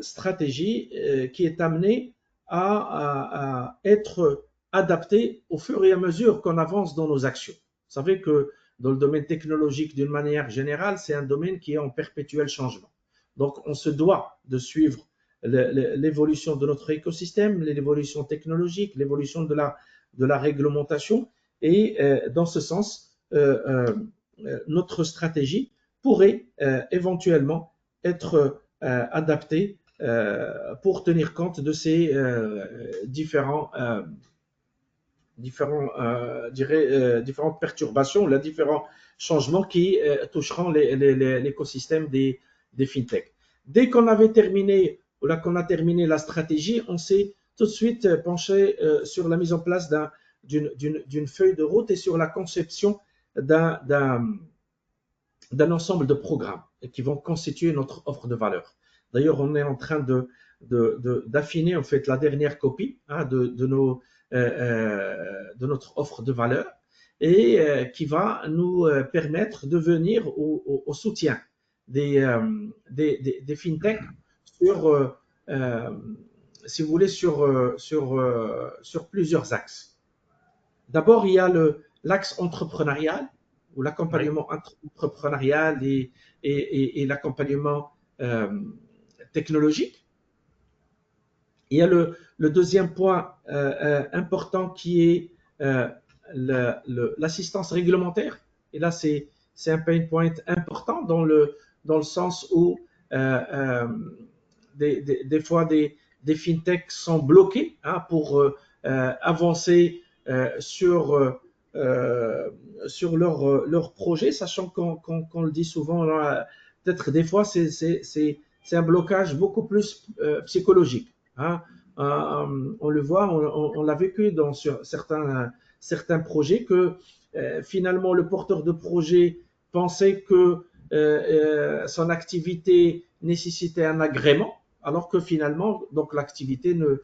E: stratégie qui est amenée à être adaptée au fur et à mesure qu'on avance dans nos actions. Vous savez que dans le domaine technologique, d'une manière générale, c'est un domaine qui est en perpétuel changement. Donc, on se doit de suivre l'évolution de notre écosystème, l'évolution technologique, l'évolution de la réglementation. Et dans ce sens, notre stratégie pourrait éventuellement être adaptée pour tenir compte de ces différentes perturbations, les différents changements qui toucheront l'écosystème des fintech. Dès qu'on a terminé la stratégie, on s'est tout de suite penché sur la mise en place d'une feuille de route et sur la conception d'un ensemble de programmes qui vont constituer notre offre de valeur. D'ailleurs, on est en train d'affiner en fait la dernière copie de notre offre de valeur et qui va nous permettre de venir au soutien des fintech si vous voulez, sur plusieurs axes. D'abord, il y a l'axe entrepreneurial, ou l'accompagnement entrepreneurial et l'accompagnement technologique. Il y a le deuxième point important qui est l'assistance réglementaire. Et là, c'est un pain point important dans le sens où des fois des fintechs sont bloqués pour avancer sur leur projet, sachant qu'on le dit souvent, peut-être des fois c'est un blocage beaucoup plus psychologique. On le voit, on l'a vécu sur certains projets que finalement le porteur de projet pensait que son activité nécessitait un agrément, alors que finalement, donc l'activité ne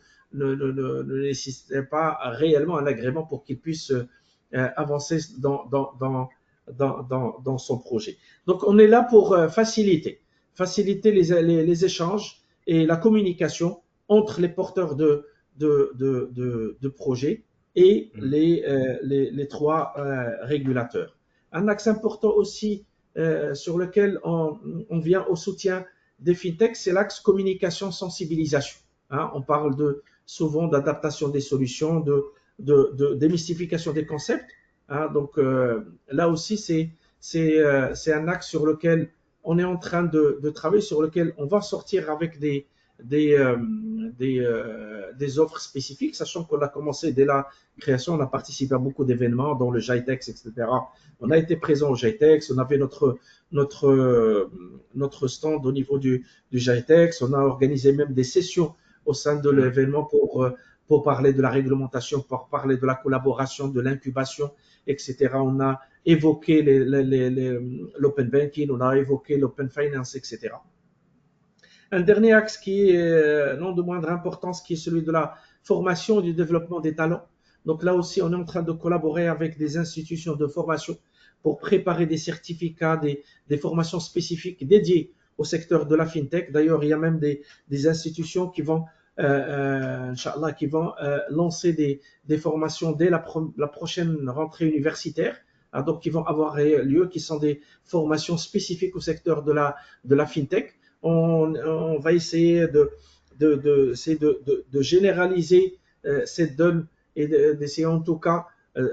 E: nécessitait pas réellement un agrément pour qu'il puisse avancer dans son projet. Donc, on est là pour faciliter les échanges et la communication entre les porteurs de projets et les trois régulateurs. Un axe important aussi sur lequel on vient au soutien des fintechs, c'est l'axe communication-sensibilisation. On parle souvent d'adaptation des solutions, de démystification des concepts. Donc là aussi, c'est un axe sur lequel on est en train de travailler, sur lequel on va sortir avec des offres spécifiques, sachant qu'on a commencé dès la création, on a participé à beaucoup d'événements, dont le GITEX, etc. On a été présent au GITEX, on avait notre stand au niveau du GITEX, on a organisé même des sessions au sein de l'événement pour parler de la réglementation, pour parler de la collaboration, de l'incubation, etc. On a évoqué l'open banking, on a évoqué l'open finance, etc. Un dernier axe qui est non de moindre importance, qui est celui de la formation et du développement des talents. Donc là aussi, on est en train de collaborer avec des institutions de formation pour préparer des certificats, des formations spécifiques dédiées au secteur de la fintech. D'ailleurs, il y a même des institutions qui vont, Inch'Allah, lancer des formations dès la prochaine rentrée universitaire. Donc, qui vont avoir lieu, qui sont des formations spécifiques au secteur de la fintech. On va essayer de généraliser cette donne et d'essayer en tout cas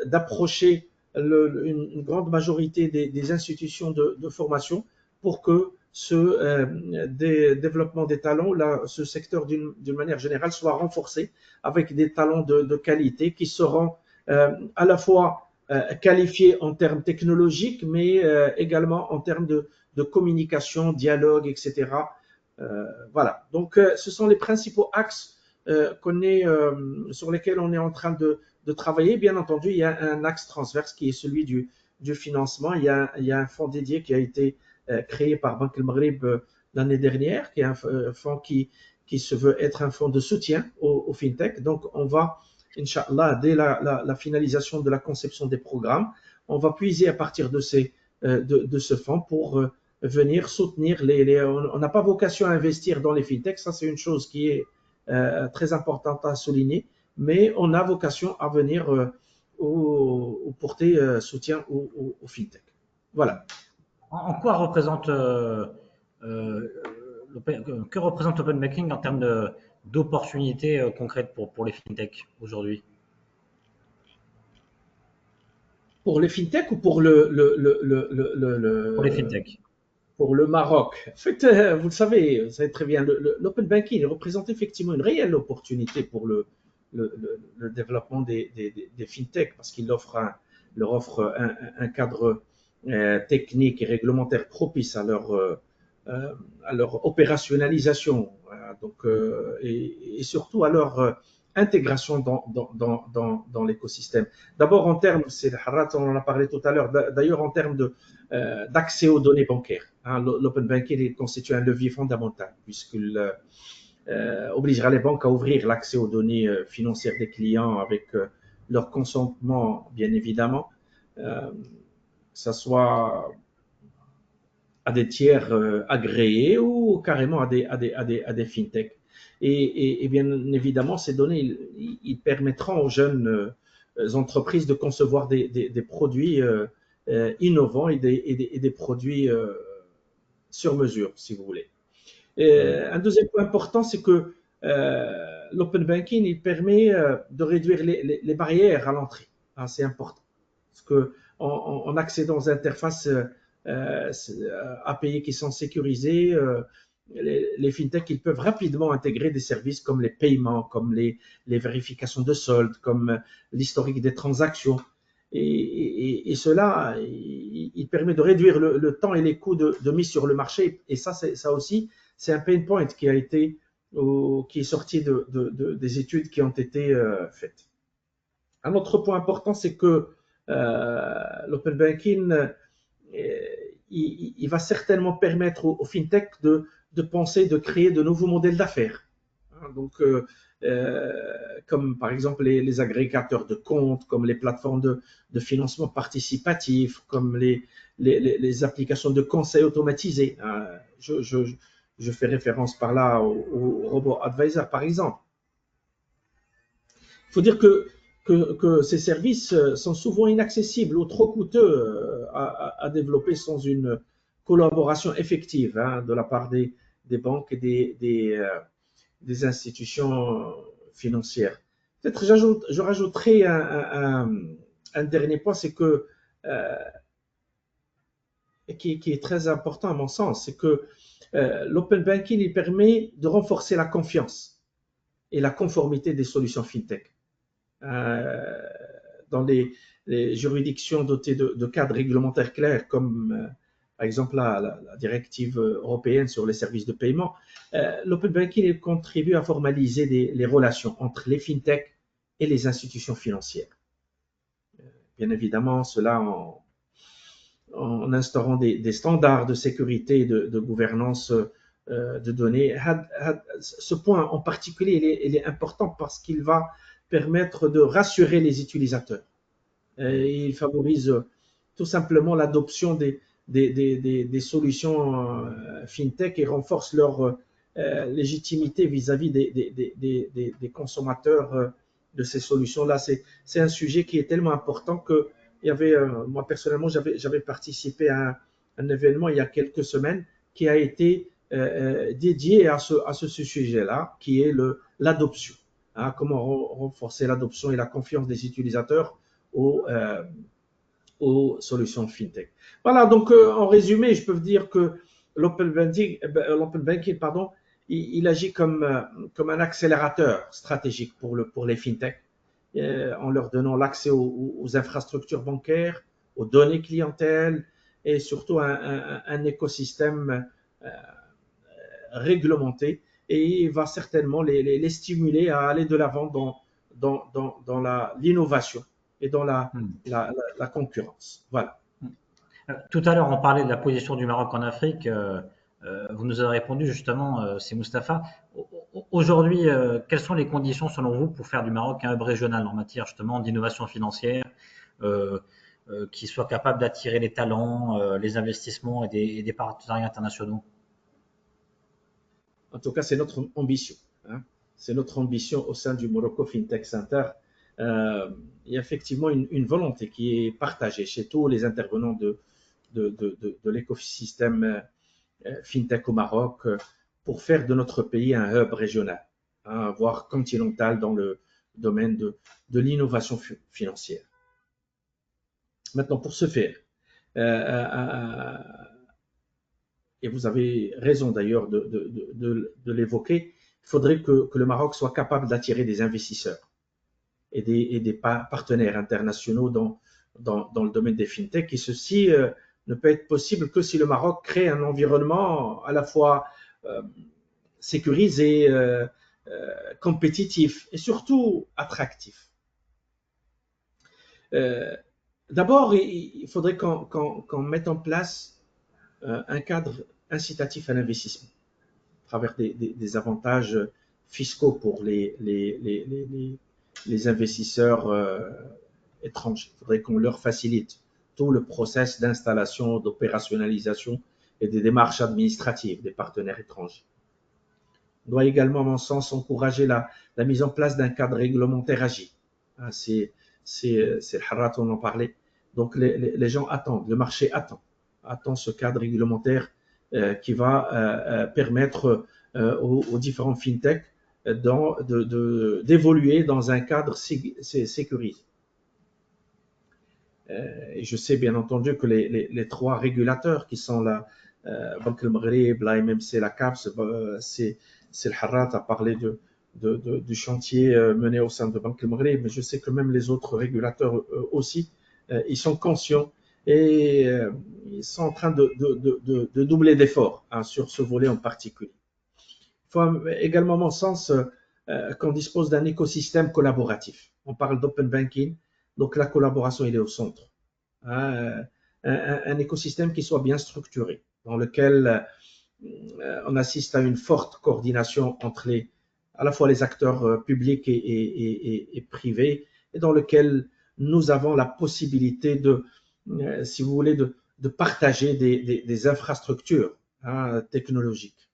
E: d'approcher une grande majorité des institutions de formation pour que ce développement des talents, ce secteur d'une manière générale soit renforcé avec des talents de qualité qui seront à la fois qualifiés en termes technologiques, mais également en termes de communication, dialogue, etc. Voilà. Donc, ce sont les principaux axes sur lesquels on est en train de travailler. Bien entendu, il y a un axe transverse qui est celui du financement. Il y a un fonds dédié qui a été créé par Banque El Maghrib l'année dernière, qui est un fonds qui se veut être un fonds de soutien aux fintech. Donc, on va, Inch'Allah, dès la finalisation de la conception des programmes, on va puiser à partir de ce fonds pour venir soutenir on n'a pas vocation à investir dans les fintechs, ça c'est une chose qui est très importante à souligner, mais on a vocation à venir porter soutien aux fintechs. Voilà.
B: En quoi représente que représente l'open banking en termes d'opportunités concrètes pour les fintechs aujourd'hui?
E: Pour les fintechs ou pour
B: pour les fintechs?
E: Pour le Maroc. En fait, vous savez très bien, l'open banking représente effectivement une réelle opportunité pour le développement des fintechs parce qu'il leur offre un cadre technique et réglementaire propice à leur opérationnalisation, donc, et surtout à leur intégration dans l'écosystème. D'abord en termes, c'est Harrat, on en a parlé tout à l'heure, d'ailleurs en termes d'accès aux données bancaires. L'open banking constitue un levier fondamental puisqu'il obligera les banques à ouvrir l'accès aux données financières des clients avec leur consentement, bien évidemment, que ce soit à des tiers agréés ou carrément à des fintechs. Et bien évidemment, ces données, ils permettront aux jeunes entreprises de concevoir des produits innovants et des produits sur mesure, si vous voulez. Un deuxième point important, c'est que l'open banking, il permet de réduire les barrières à l'entrée. C'est important. Parce qu'en accédant aux interfaces API qui sont sécurisées, les fintechs, ils peuvent rapidement intégrer des services comme les paiements, comme les vérifications de soldes, comme l'historique des transactions. Et cela, il permet de réduire le temps et les coûts de mise sur le marché. Et ça aussi, c'est un pain point qui est sorti des études qui ont été faites. Un autre point important, c'est que l'open banking, il va certainement permettre aux fintech de penser, de créer de nouveaux modèles d'affaires. Donc, comme par exemple les agrégateurs de comptes, comme les plateformes de financement participatif, comme les applications de conseil automatisés. Je fais référence par là au robot advisor, par exemple. Il faut dire que ces services sont souvent inaccessibles ou trop coûteux à développer sans une collaboration effective de la part des banques et des institutions financières. Peut-être je rajouterai un dernier point, c'est que qui est très important à mon sens, c'est que l'open banking il permet de renforcer la confiance et la conformité des solutions fintech. Dans les juridictions dotées de cadres réglementaires clairs, comme par exemple la directive européenne sur les services de paiement, l'open banking contribue à formaliser les relations entre les fintechs et les institutions financières. Bien évidemment, cela en instaurant des standards de sécurité et de gouvernance de données. Ce point en particulier, il est important parce qu'il va permettre de rassurer les utilisateurs. Il favorise tout simplement l'adoption des solutions fintech et renforce leur légitimité vis-à-vis des consommateurs de ces solutions-là. C'est un sujet qui est tellement important que moi personnellement, j'avais participé à un événement il y a quelques semaines qui a été dédié à ce sujet-là, qui est l'adoption. Comment renforcer l'adoption et la confiance des utilisateurs aux solutions fintech. Voilà, donc en résumé, je peux vous dire que l'open banking, il agit comme un accélérateur stratégique pour les fintech, en leur donnant l'accès aux infrastructures bancaires, aux données clientèle et surtout un écosystème réglementé, et il va certainement les stimuler à aller de l'avant dans l'innovation et dans la concurrence. Voilà.
B: Tout à l'heure, on parlait de la position du Maroc en Afrique. Vous nous avez répondu justement, c'est Mustapha. Aujourd'hui, quelles sont les conditions selon vous pour faire du Maroc un hub régional en matière justement d'innovation financière, qui soit capable d'attirer les talents, les investissements et des partenariats internationaux?
E: En tout cas, c'est notre ambition. C'est notre ambition au sein du Morocco FinTech Center. Il y a effectivement une volonté qui est partagée chez tous les intervenants de l'écosystème FinTech au Maroc pour faire de notre pays un hub régional, voire continental dans le domaine de l'innovation financière. Maintenant, pour ce faire, et vous avez raison d'ailleurs de l'évoquer, il faudrait que le Maroc soit capable d'attirer des investisseurs et des partenaires internationaux dans le domaine des fintech. Et ceci ne peut être possible que si le Maroc crée un environnement à la fois sécurisé, compétitif et surtout attractif. D'abord, il faudrait qu'on mette en place un cadre incitatif à l'investissement à travers des avantages fiscaux pour les investisseurs étrangers. Il faudrait qu'on leur facilite tout le process d'installation, d'opérationnalisation et des démarches administratives des partenaires étrangers. On doit également, à mon sens, encourager la mise en place d'un cadre réglementaire agile. C'est le Harrat, on en parlait. Donc les gens attendent, le marché attend ce cadre réglementaire qui va permettre aux différents fintech d'évoluer dans un cadre sécurisé. Et je sais bien entendu que les trois régulateurs qui sont Banque le Maghreb, l'AMMC, la CAPS, c'est le Harrat a parlé du chantier mené au sein de Banque le Maghreb, mais je sais que même les autres régulateurs aussi, ils sont conscients et ils sont en train de doubler d'efforts sur ce volet en particulier. Il faut également, à mon sens, qu'on dispose d'un écosystème collaboratif. On parle d'open banking, donc la collaboration il est au centre. Un écosystème qui soit bien structuré, dans lequel on assiste à une forte coordination entre à la fois les acteurs publics et privés, et dans lequel nous avons la possibilité si vous voulez, de partager des infrastructures technologiques.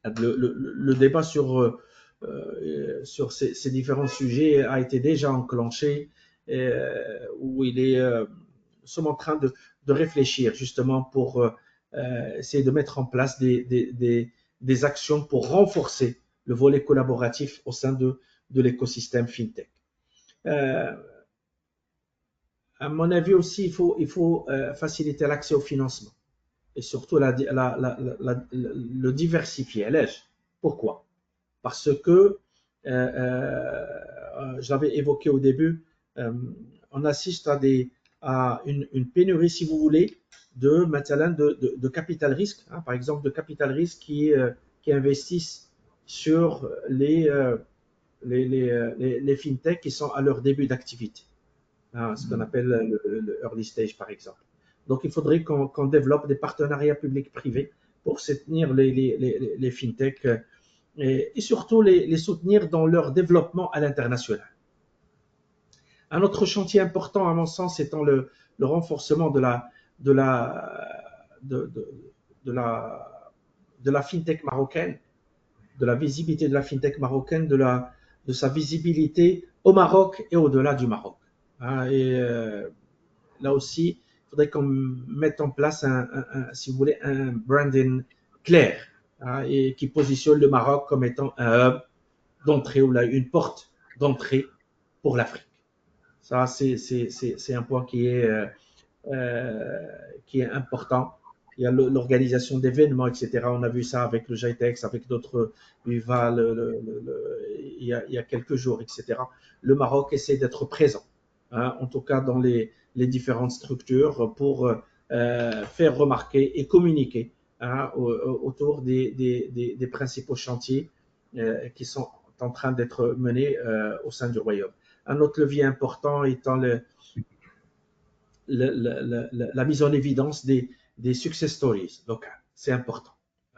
E: Le débat sur ces différents sujets a été déjà enclenché, où nous sommes en train de réfléchir justement pour essayer de mettre en place des actions pour renforcer le volet collaboratif au sein de l'écosystème FinTech. À mon avis aussi, il faut faciliter l'accès au financement et surtout le diversifier. Pourquoi? Parce que, je l'avais évoqué au début, on assiste à une pénurie, si vous voulez, de capital risque, par exemple de capital risque qui investissent sur les fintechs qui sont à leur début d'activité, ce qu'on appelle le early stage par exemple. Donc il faudrait qu'on développe des partenariats publics-privés pour soutenir les fintechs et surtout les soutenir dans leur développement à l'international. Un autre chantier important à mon sens étant le renforcement de la fintech marocaine, de la visibilité de la fintech marocaine, de sa visibilité au Maroc et au-delà du Maroc. Là aussi, il faudrait qu'on mette en place si vous voulez, un branding clair et qui positionne le Maroc comme étant un hub d'entrée ou une porte d'entrée pour l'Afrique. Ça, c'est un point qui est important. Il y a l'organisation d'événements, etc. On a vu ça avec le GITEX, avec d'autres UVA il y a quelques jours, etc. Le Maroc essaie d'être présent, en tout cas dans les différentes structures pour faire remarquer et communiquer autour des principaux chantiers qui sont en train d'être menés au sein du Royaume. Un autre levier important étant la mise en évidence des success stories locales. C'est important.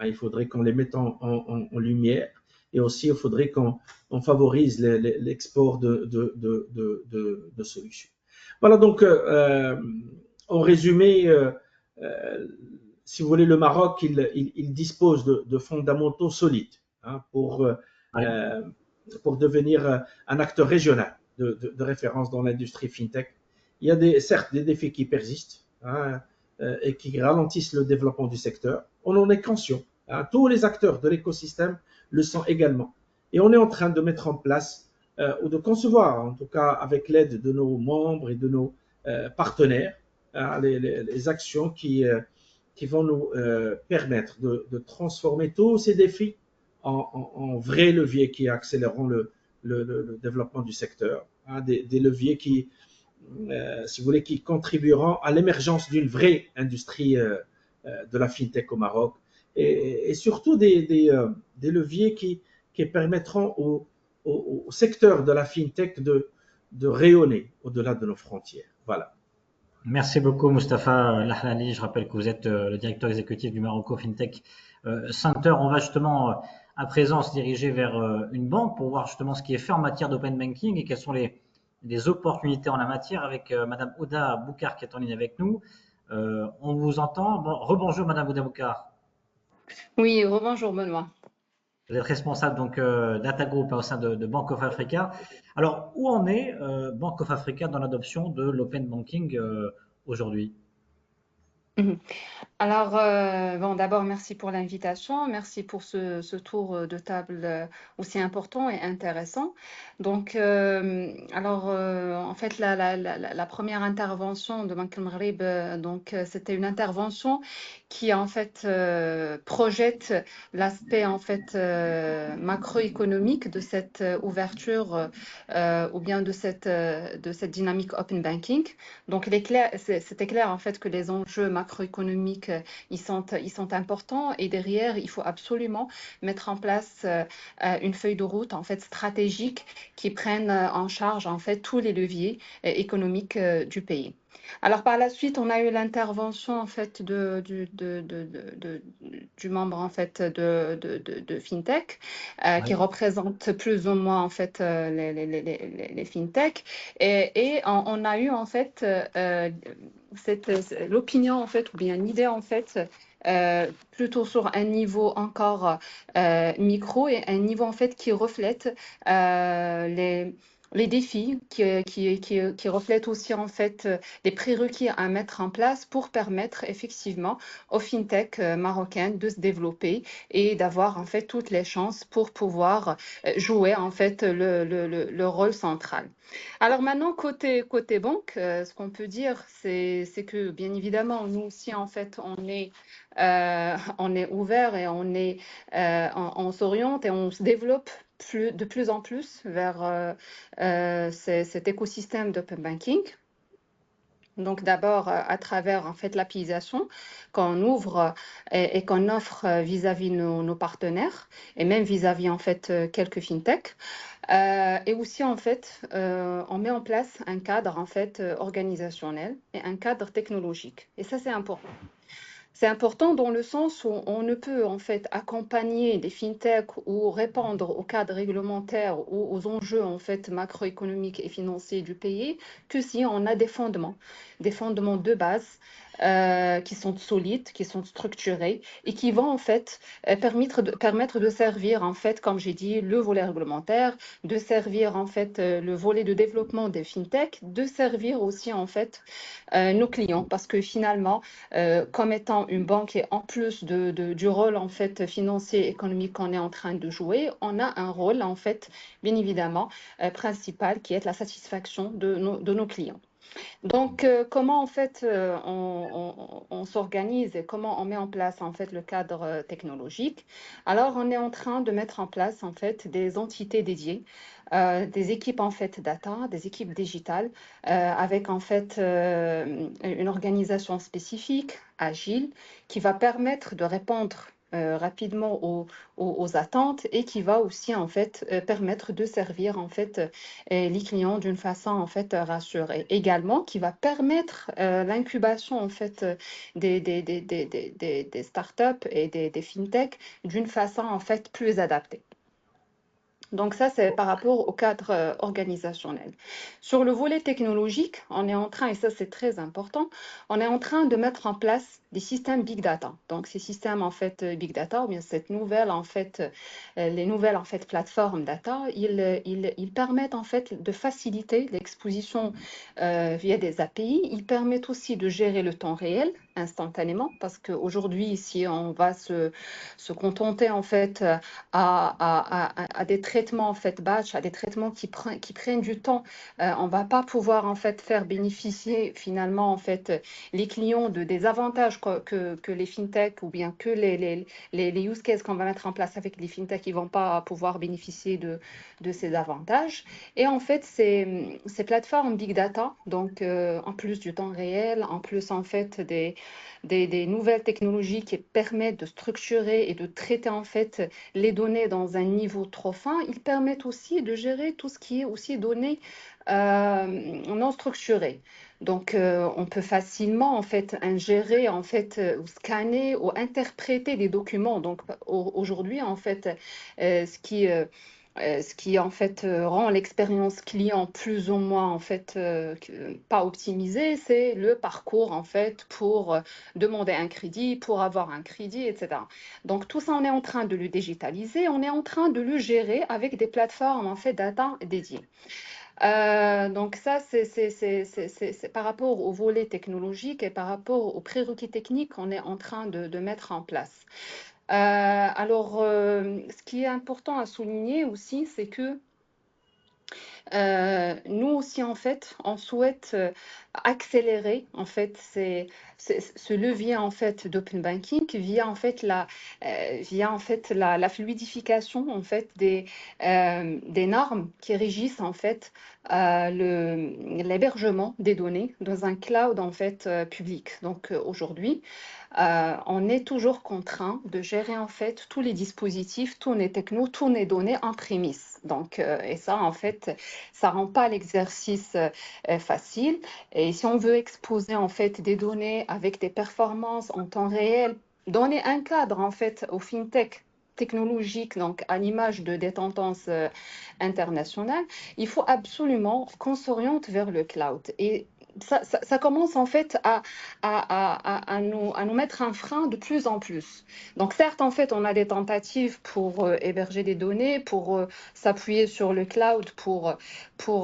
E: Il faudrait qu'on les mette en lumière et aussi il faudrait qu'on favorise l'export de solutions. Voilà donc, en résumé, si vous voulez, le Maroc, il dispose de fondamentaux solides pour devenir un acteur régional de référence dans l'industrie FinTech. Il y a certes des défis qui persistent et qui ralentissent le développement du secteur. On en est conscient. Tous les acteurs de l'écosystème le sont également. Et on est en train de mettre en place ou de concevoir, en tout cas avec l'aide de nos membres et de nos partenaires, les actions qui vont nous permettre de transformer tous ces défis en vrais leviers qui accéléreront le développement du secteur, des leviers qui, si vous voulez, qui contribueront à l'émergence d'une vraie industrie de la FinTech au Maroc et surtout des leviers qui permettront au secteur de la FinTech de rayonner au-delà de nos frontières. Voilà.
B: Merci beaucoup, Mustapha Lahlali. Je rappelle que vous êtes le directeur exécutif du Morocco FinTech Center. On va justement à présent se diriger vers une banque pour voir justement ce qui est fait en matière d'open banking et quelles sont les opportunités en la matière avec Madame Ouda Boukar qui est en ligne avec nous. On vous entend. Rebonjour Madame Ouda Boukar.
F: Oui, rebonjour Benoît.
B: Vous êtes responsable donc Data Group au sein de Bank of Africa. Alors, où en est Bank of Africa dans l'adoption de l'open banking aujourd'hui?
F: Mhm. Alors, bon, d'abord, merci pour l'invitation, merci pour ce tour de table aussi important et intéressant. Donc, en fait, la première intervention de Banque Maghreb, c'était une intervention qui, en fait, projette l'aspect, en fait, macroéconomique de cette ouverture ou bien de cette dynamique open banking. Donc, c'était clair en fait que les enjeux macroéconomiques, ils sont importants et derrière, il faut absolument mettre en place une feuille de route en fait stratégique qui prenne en charge en fait tous les leviers économiques du pays. Alors par la suite, on a eu l'intervention en fait du membre en fait de FinTech qui
B: Oui.
F: représente plus ou moins en fait les FinTech et on a eu en fait l'opinion en fait ou bien l'idée en fait plutôt sur un niveau encore micro et un niveau en fait qui reflète les défis qui reflètent aussi en fait les prérequis à mettre en place pour permettre effectivement aux fintech marocaines de se développer et d'avoir en fait toutes les chances pour pouvoir jouer en fait le rôle central. Alors maintenant, côté banque, ce qu'on peut dire, c'est que bien évidemment, nous aussi, en fait, on est ouvert et on s'oriente et on se développe de plus en plus vers cet écosystème d'open banking. Donc d'abord à travers en fait l'application qu'on ouvre et qu'on offre vis-à-vis nos partenaires et même vis-à-vis en fait quelques fintech. Et aussi en fait on met en place un cadre en fait organisationnel et un cadre technologique. Et ça c'est important. C'est important dans le sens où on ne peut en fait accompagner des fintechs ou répondre au cadre réglementaire ou aux enjeux en fait macroéconomiques et financiers du pays que si on a des fondements de base qui sont solides, qui sont structurés et qui vont en fait permettre de servir en fait, comme j'ai dit, le volet réglementaire, de servir en fait le volet de développement des fintechs, de servir aussi en fait nos clients parce que finalement comme étant une banque et en plus du rôle en fait financier et économique qu'on est en train de jouer, on a un rôle en fait bien évidemment principal qui est la satisfaction de nos clients. Donc, comment en fait on s'organise et comment on met en place en fait le cadre technologique? Alors, on est en train de mettre en place en fait des entités dédiées, des équipes en fait data, des équipes digitales, avec en fait une organisation spécifique, agile, qui va permettre de répondre rapidement aux attentes et qui va aussi en fait permettre de servir en fait les clients d'une façon en fait rassurée. Également, qui va permettre l'incubation en fait des startups et des fintech d'une façon en fait plus adaptée. Donc ça, c'est par rapport au cadre organisationnel. Sur le volet technologique, on est en train, et ça c'est très important, on est en train de mettre en place des systèmes big data. Donc ces systèmes en fait big data, ou bien cette nouvelle en fait, les nouvelles en fait plateformes data, ils permettent en fait de faciliter l'exposition via des API. Ils permettent aussi de gérer le temps réel instantanément, parce qu'aujourd'hui, si on va se contenter en fait à des traitements en fait batch, à des traitements qui prennent du temps, on va pas pouvoir en fait faire bénéficier finalement en fait les clients des avantages que les fintech ou bien que les use cases qu'on va mettre en place avec les fintech, ils vont pas pouvoir bénéficier de ces avantages. Et en fait, ces plateformes big data, donc en plus du temps réel, en plus en fait des nouvelles technologies qui permettent de structurer et de traiter en fait les données dans un niveau trop fin, ils permettent aussi de gérer tout ce qui est aussi données non structurées. Donc, on peut facilement en fait ingérer en fait ou scanner ou interpréter des documents. Donc, aujourd'hui en fait, ce qui en fait rend l'expérience client plus ou moins en fait pas optimisée, c'est le parcours en fait pour demander un crédit, pour avoir un crédit, etc. Donc tout ça, on est en train de le digitaliser, on est en train de le gérer avec des plateformes en fait data dédiées. Donc ça, c'est par rapport au volet technologique et par rapport aux prérequis techniques qu'on est en train de mettre en place. Alors, ce qui est important à souligner aussi, c'est que nous aussi, en fait, on souhaite accélérer en fait ce levier en fait d'open banking via en fait la fluidification en fait des normes qui régissent en fait l'hébergement des données dans un cloud en fait public. Donc aujourd'hui, on est toujours contraint de gérer en fait tous les dispositifs, tous les technos, tous les données en prémisse. Donc, et ça, en fait, ça rend pas l'exercice facile. Et si on veut exposer en fait des données avec des performances en temps réel, donner un cadre en fait au fintech technologique, donc à l'image des tendances internationales, il faut absolument qu'on s'oriente vers le cloud. Et ça commence en fait à nous mettre un frein de plus en plus. Donc certes, en fait, on a des tentatives pour héberger des données, pour s'appuyer sur le cloud, pour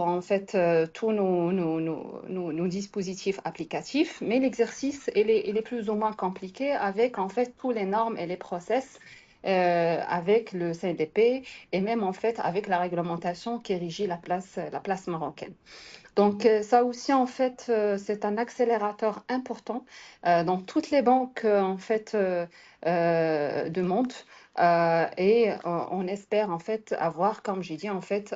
F: en fait tous nos dispositifs applicatifs, mais l'exercice, il est plus ou moins compliqué avec en fait tous les normes et les process. Avec le CNDP et même en fait avec la réglementation qui régit la place marocaine. Donc ça aussi en fait c'est un accélérateur important dans toutes les banques en fait de monde. Et on espère en fait avoir, comme j'ai dit en fait,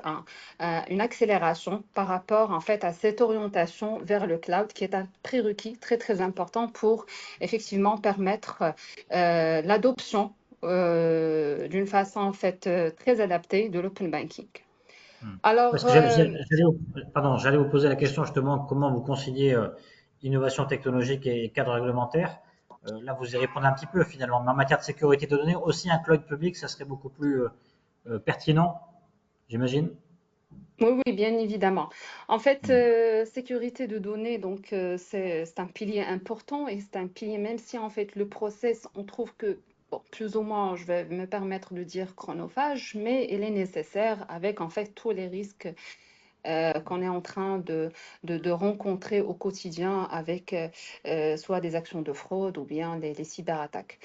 F: une accélération par rapport en fait à cette orientation vers le cloud qui est un prérequis très très important pour effectivement permettre l'adoption d'une façon en fait très adaptée de l'open banking.
B: Parce
F: Alors,
B: que j'allais vous poser la question justement comment vous conciliez innovation technologique et cadre réglementaire. Là, vous y répondez un petit peu finalement. Mais en matière de sécurité de données, aussi un cloud public, ça serait beaucoup plus pertinent, j'imagine.
F: oui, oui, bien évidemment. En fait,
B: Hmm.
F: sécurité de données, donc c'est un pilier important et c'est un pilier, même si en fait le process, on trouve que, bon, plus ou moins, je vais me permettre de dire chronophage, mais il est nécessaire avec en fait tous les risques qu'on est en train de rencontrer au quotidien avec soit des actions de fraude ou bien les cyberattaques.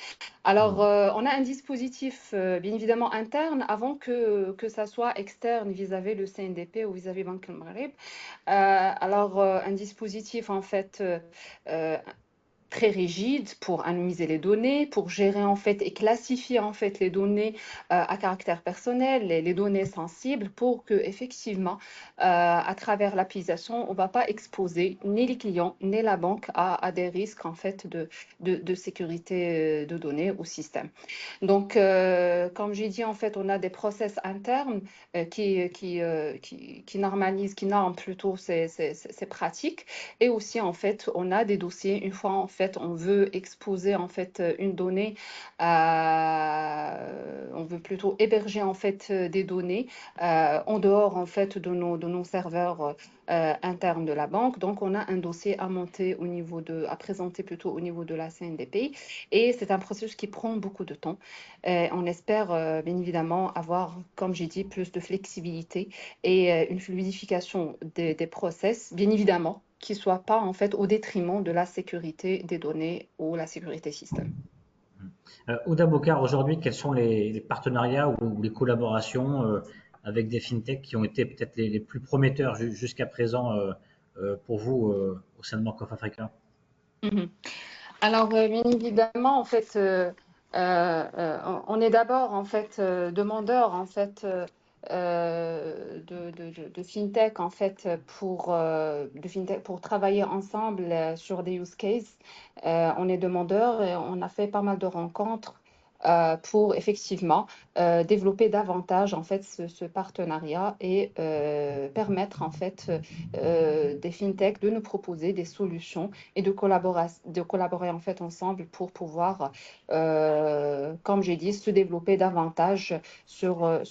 F: Alors, on a un dispositif bien évidemment interne avant que ça soit externe vis-à-vis le CNDP ou vis-à-vis Banque El Maghreb. Alors, un dispositif en fait euh, très rigide pour anonymiser les données, pour gérer en fait et classifier en fait les données à caractère personnel, les données sensibles, pour que effectivement, à travers l'application, on va pas exposer ni les clients ni la banque à des risques en fait de sécurité de données au système. Donc, comme j'ai dit, en fait, on a des process internes qui normalisent, qui norment plutôt ces pratiques. Et aussi, en fait, on a des dossiers. Une fois, en fait, on veut exposer en fait une donnée, on veut plutôt héberger en fait des données en dehors en fait de nos serveurs internes de la banque. Donc, on a un dossier à monter à présenter plutôt au niveau de la CNDP. Et c'est un processus qui prend beaucoup de temps. On espère bien évidemment avoir, comme j'ai dit, plus de flexibilité et une fluidification des process, bien évidemment, qui ne soit pas en fait au détriment de la sécurité des données ou la sécurité système.
B: Ouda Bokar, aujourd'hui, quels sont les partenariats ou les collaborations avec des fintechs qui ont été peut-être les plus prometteurs jusqu'à présent pour vous au sein de Bank of Africa?
F: Mhm. Alors, bien évidemment, en fait, on est d'abord en fait demandeur en fait de fintech en fait de fintech pour travailler ensemble sur des use cases. On est demandeur et on a fait pas mal de rencontres. Pour effectivement développer davantage en fait ce partenariat et permettre en fait des fintechs de nous proposer des solutions et de collaborer en fait ensemble pour pouvoir, comme j'ai dit, se développer davantage sur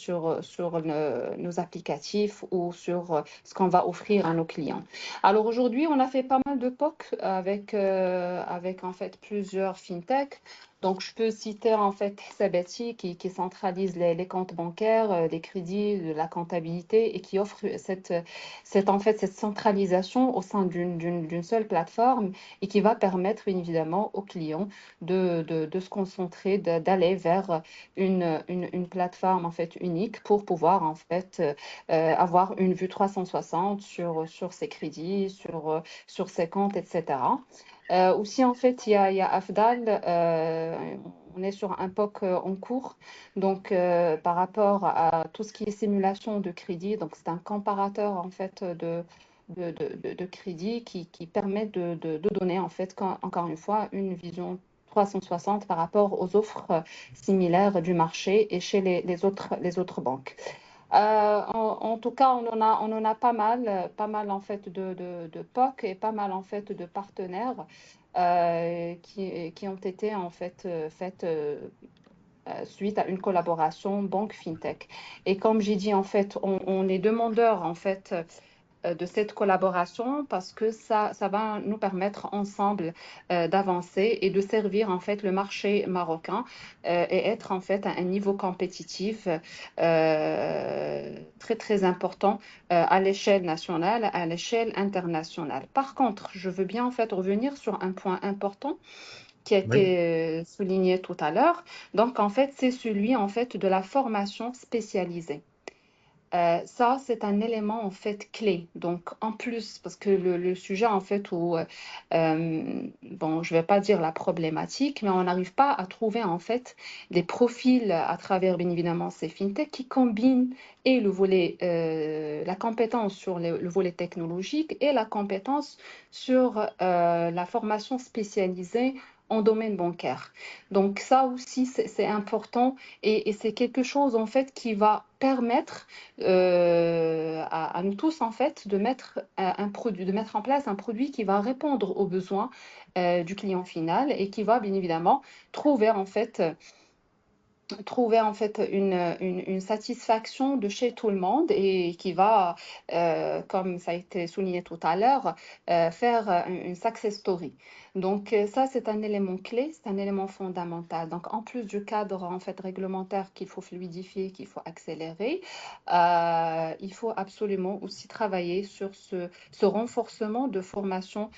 F: nos applicatifs ou sur ce qu'on va offrir à nos clients. Alors aujourd'hui, on a fait pas mal de POC avec en fait plusieurs fintechs. Donc, je peux citer en fait Sabati qui centralise les comptes bancaires, les crédits, la comptabilité et qui offre en fait, cette centralisation au sein d'une seule plateforme et qui va permettre bien évidemment aux clients de se concentrer, d'aller vers une plateforme en fait unique pour pouvoir en fait avoir une vue 360 sur ses crédits, sur ses comptes, etc. Aussi, en fait, il y a Afdal. On est sur un POC en cours. Donc, par rapport à tout ce qui est simulation de crédit, donc c'est un comparateur en fait de crédit qui permet de donner en fait, encore une fois, une vision 360 par rapport aux offres similaires du marché et chez les autres banques. En tout cas, on en a pas mal en fait de POC et pas mal en fait de partenaires qui ont été en fait faites suite à une collaboration banque fintech. Et comme j'ai dit en fait, on est demandeur en fait de cette collaboration parce que ça va nous permettre ensemble d'avancer et de servir en fait le marché marocain et être en fait à un niveau compétitif très très important à l'échelle nationale, à l'échelle internationale. Par contre, je veux bien en fait revenir sur un point important qui a
B: Oui.
F: été souligné tout à l'heure. Donc en fait, c'est celui en fait de la formation spécialisée. Ça, c'est un élément en fait clé. Donc, en plus, parce que le sujet en fait où, bon, je vais pas dire la problématique, mais on n'arrive pas à trouver en fait des profils à travers, bien évidemment, ces fintechs qui combinent et le volet, la compétence sur le volet technologique et la compétence sur la formation spécialisée en domaine bancaire. Donc, ça aussi, c'est important et c'est quelque chose en fait qui va permettre à nous tous en fait de mettre un produit, de mettre en place un produit qui va répondre aux besoins du client final et qui va bien évidemment trouver en fait une satisfaction de chez tout le monde et qui va, comme ça a été souligné tout à l'heure, faire une success story. Donc ça, c'est un élément clé, c'est un élément fondamental. Donc en plus du cadre en fait réglementaire qu'il faut fluidifier, qu'il faut accélérer, il faut absolument aussi travailler sur ce renforcement de formation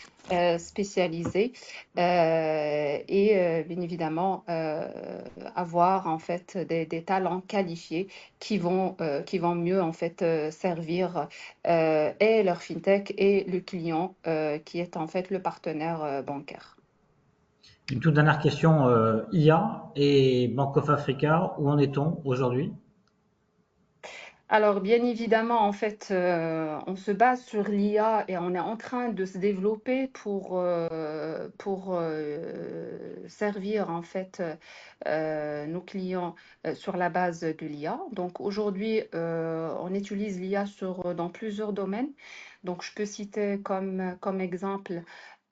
F: spécialisée et bien évidemment avoir en fait des talents qualifiés qui vont mieux en fait servir et leur fintech et le client qui est en fait le partenaire bancaire.
B: Une toute dernière question, IA et Bank of Africa, où en est-on aujourd'hui?
F: Alors, bien évidemment, en fait, on se base sur l'IA et on est en train de se développer pour servir en fait nos clients sur la base de l'IA. Donc aujourd'hui, on utilise l'IA dans plusieurs domaines. Donc je peux citer comme exemple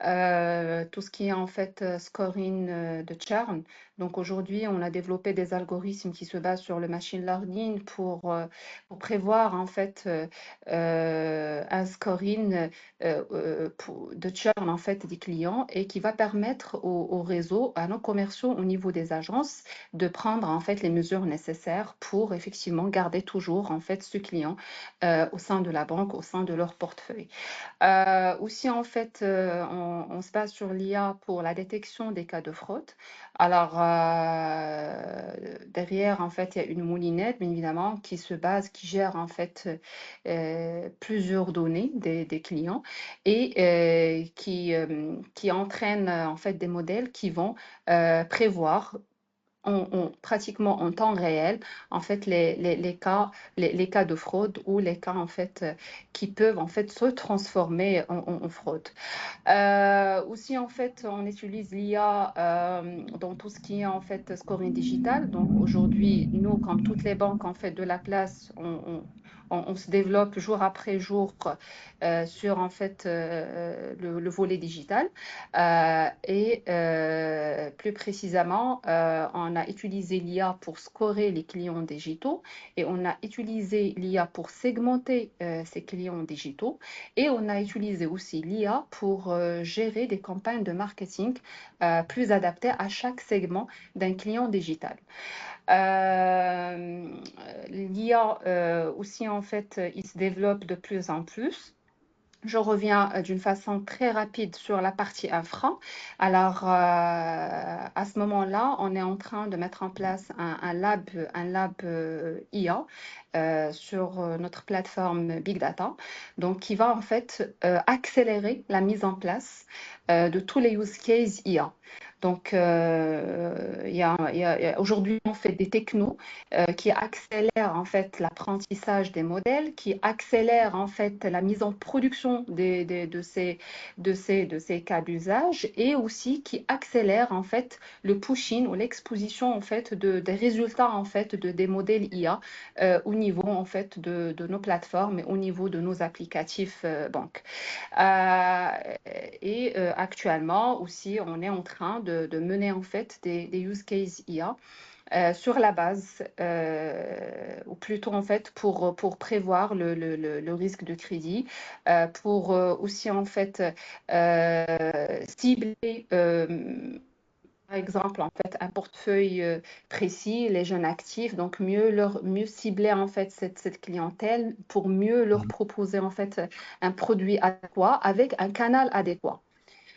F: tout ce qui est en fait scoring de churn. Donc aujourd'hui, on a développé des algorithmes qui se basent sur le machine learning pour prévoir en fait un scoring de churn en fait des clients et qui va permettre au réseau, à nos commerciaux au niveau des agences de prendre en fait les mesures nécessaires pour effectivement garder toujours en fait ce client au sein de la banque, au sein de leur portefeuille. Aussi en fait, on se base sur l'IA pour la détection des cas de fraude. Alors, derrière, en fait, il y a une moulinette, bien évidemment, qui gère, en fait, plusieurs données des clients et qui entraîne, en fait, des modèles qui vont prévoir pratiquement en temps réel, en fait, les cas de fraude ou les cas, en fait, qui peuvent, en fait, se transformer en fraude. Aussi, en fait, on utilise l'IA dans tout ce qui est en fait scoring digital. Donc aujourd'hui, nous, comme toutes les banques en fait de la place, on se développe jour après jour sur en fait le volet digital. Et plus précisément, on a utilisé l'IA pour scorer les clients digitaux et on a utilisé l'IA pour segmenter ces clients digitaux et on a utilisé aussi l'IA pour gérer des campagnes de marketing plus adaptées à chaque segment d'un client digital. L'IA aussi, en fait, il se développe de plus en plus. Je reviens d'une façon très rapide sur la partie infra. Alors, à ce moment-là, on est en train de mettre en place un lab IA sur notre plateforme Big Data, donc qui va en fait accélérer la mise en place de tous les use cases IA. Donc, aujourd'hui, on fait des technos qui accélèrent en fait l'apprentissage des modèles, qui accélèrent en fait la mise en production de ces cas d'usage et aussi qui accélèrent en fait le pushing ou l'exposition en fait des résultats en fait des modèles IA au niveau en fait de nos plateformes et au niveau de nos applicatifs banques. Actuellement aussi, on est en train de mener en fait des use cases IA sur la base, ou plutôt en fait pour prévoir le risque de crédit, pour aussi en fait cibler par exemple, en fait, un portefeuille précis, les jeunes actifs, donc mieux cibler en fait cette clientèle pour mieux leur proposer en fait un produit adéquat avec un canal adéquat.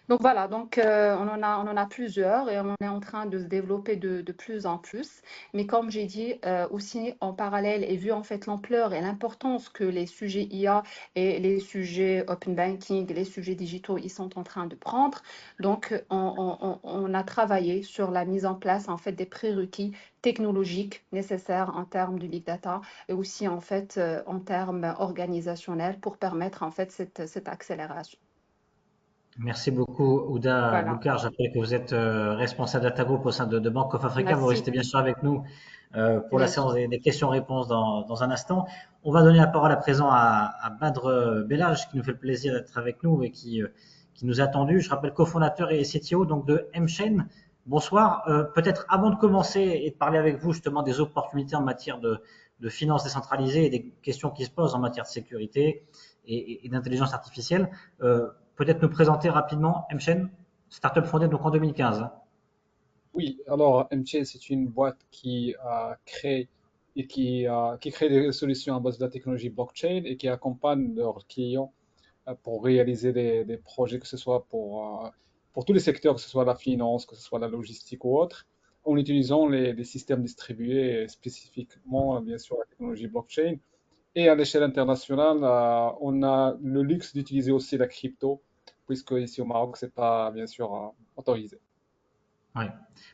F: Donc voilà, donc on en a plusieurs et on est en train de se développer de plus en plus. Mais comme j'ai dit aussi en parallèle et vu en fait l'ampleur et l'importance que les sujets IA et les sujets open banking, les sujets digitaux, ils sont en train de prendre. Donc on a travaillé sur la mise en place en fait des prérequis technologiques nécessaires en termes de big data et aussi en fait en termes organisationnels pour permettre en fait cette accélération.
B: Merci beaucoup, Ouda
F: Voilà.
B: Boukar. J'appelle que vous êtes responsable Data Group au sein de Bank of Africa. Vous
F: Merci.
B: restez bien sûr avec nous pour la
F: Bien sûr.
B: séance des questions-réponses dans un instant. On va donner la parole à présent à Badr Belhaj, qui nous fait le plaisir d'être avec nous et qui nous a attendu. Je rappelle cofondateur et CTO donc de MChain. Bonsoir. Peut-être avant de commencer et de parler avec vous justement des opportunités en matière de finances décentralisées et des questions qui se posent en matière de sécurité et d'intelligence artificielle, peut-être nous présenter rapidement MChain, startup fondée donc en 2015.
D: Oui, alors MChain, c'est une boîte qui crée et qui crée des solutions à base de la technologie blockchain et qui accompagne leurs clients pour réaliser des projets, que ce soit pour tous les secteurs, que ce soit la finance, que ce soit la logistique ou autre, en utilisant les systèmes distribués, et spécifiquement, bien sûr, la technologie blockchain. Et à l'échelle internationale, on a le luxe d'utiliser aussi la crypto, puisque ici au Maroc, c'est pas, bien sûr, autorisé.
B: Ouais.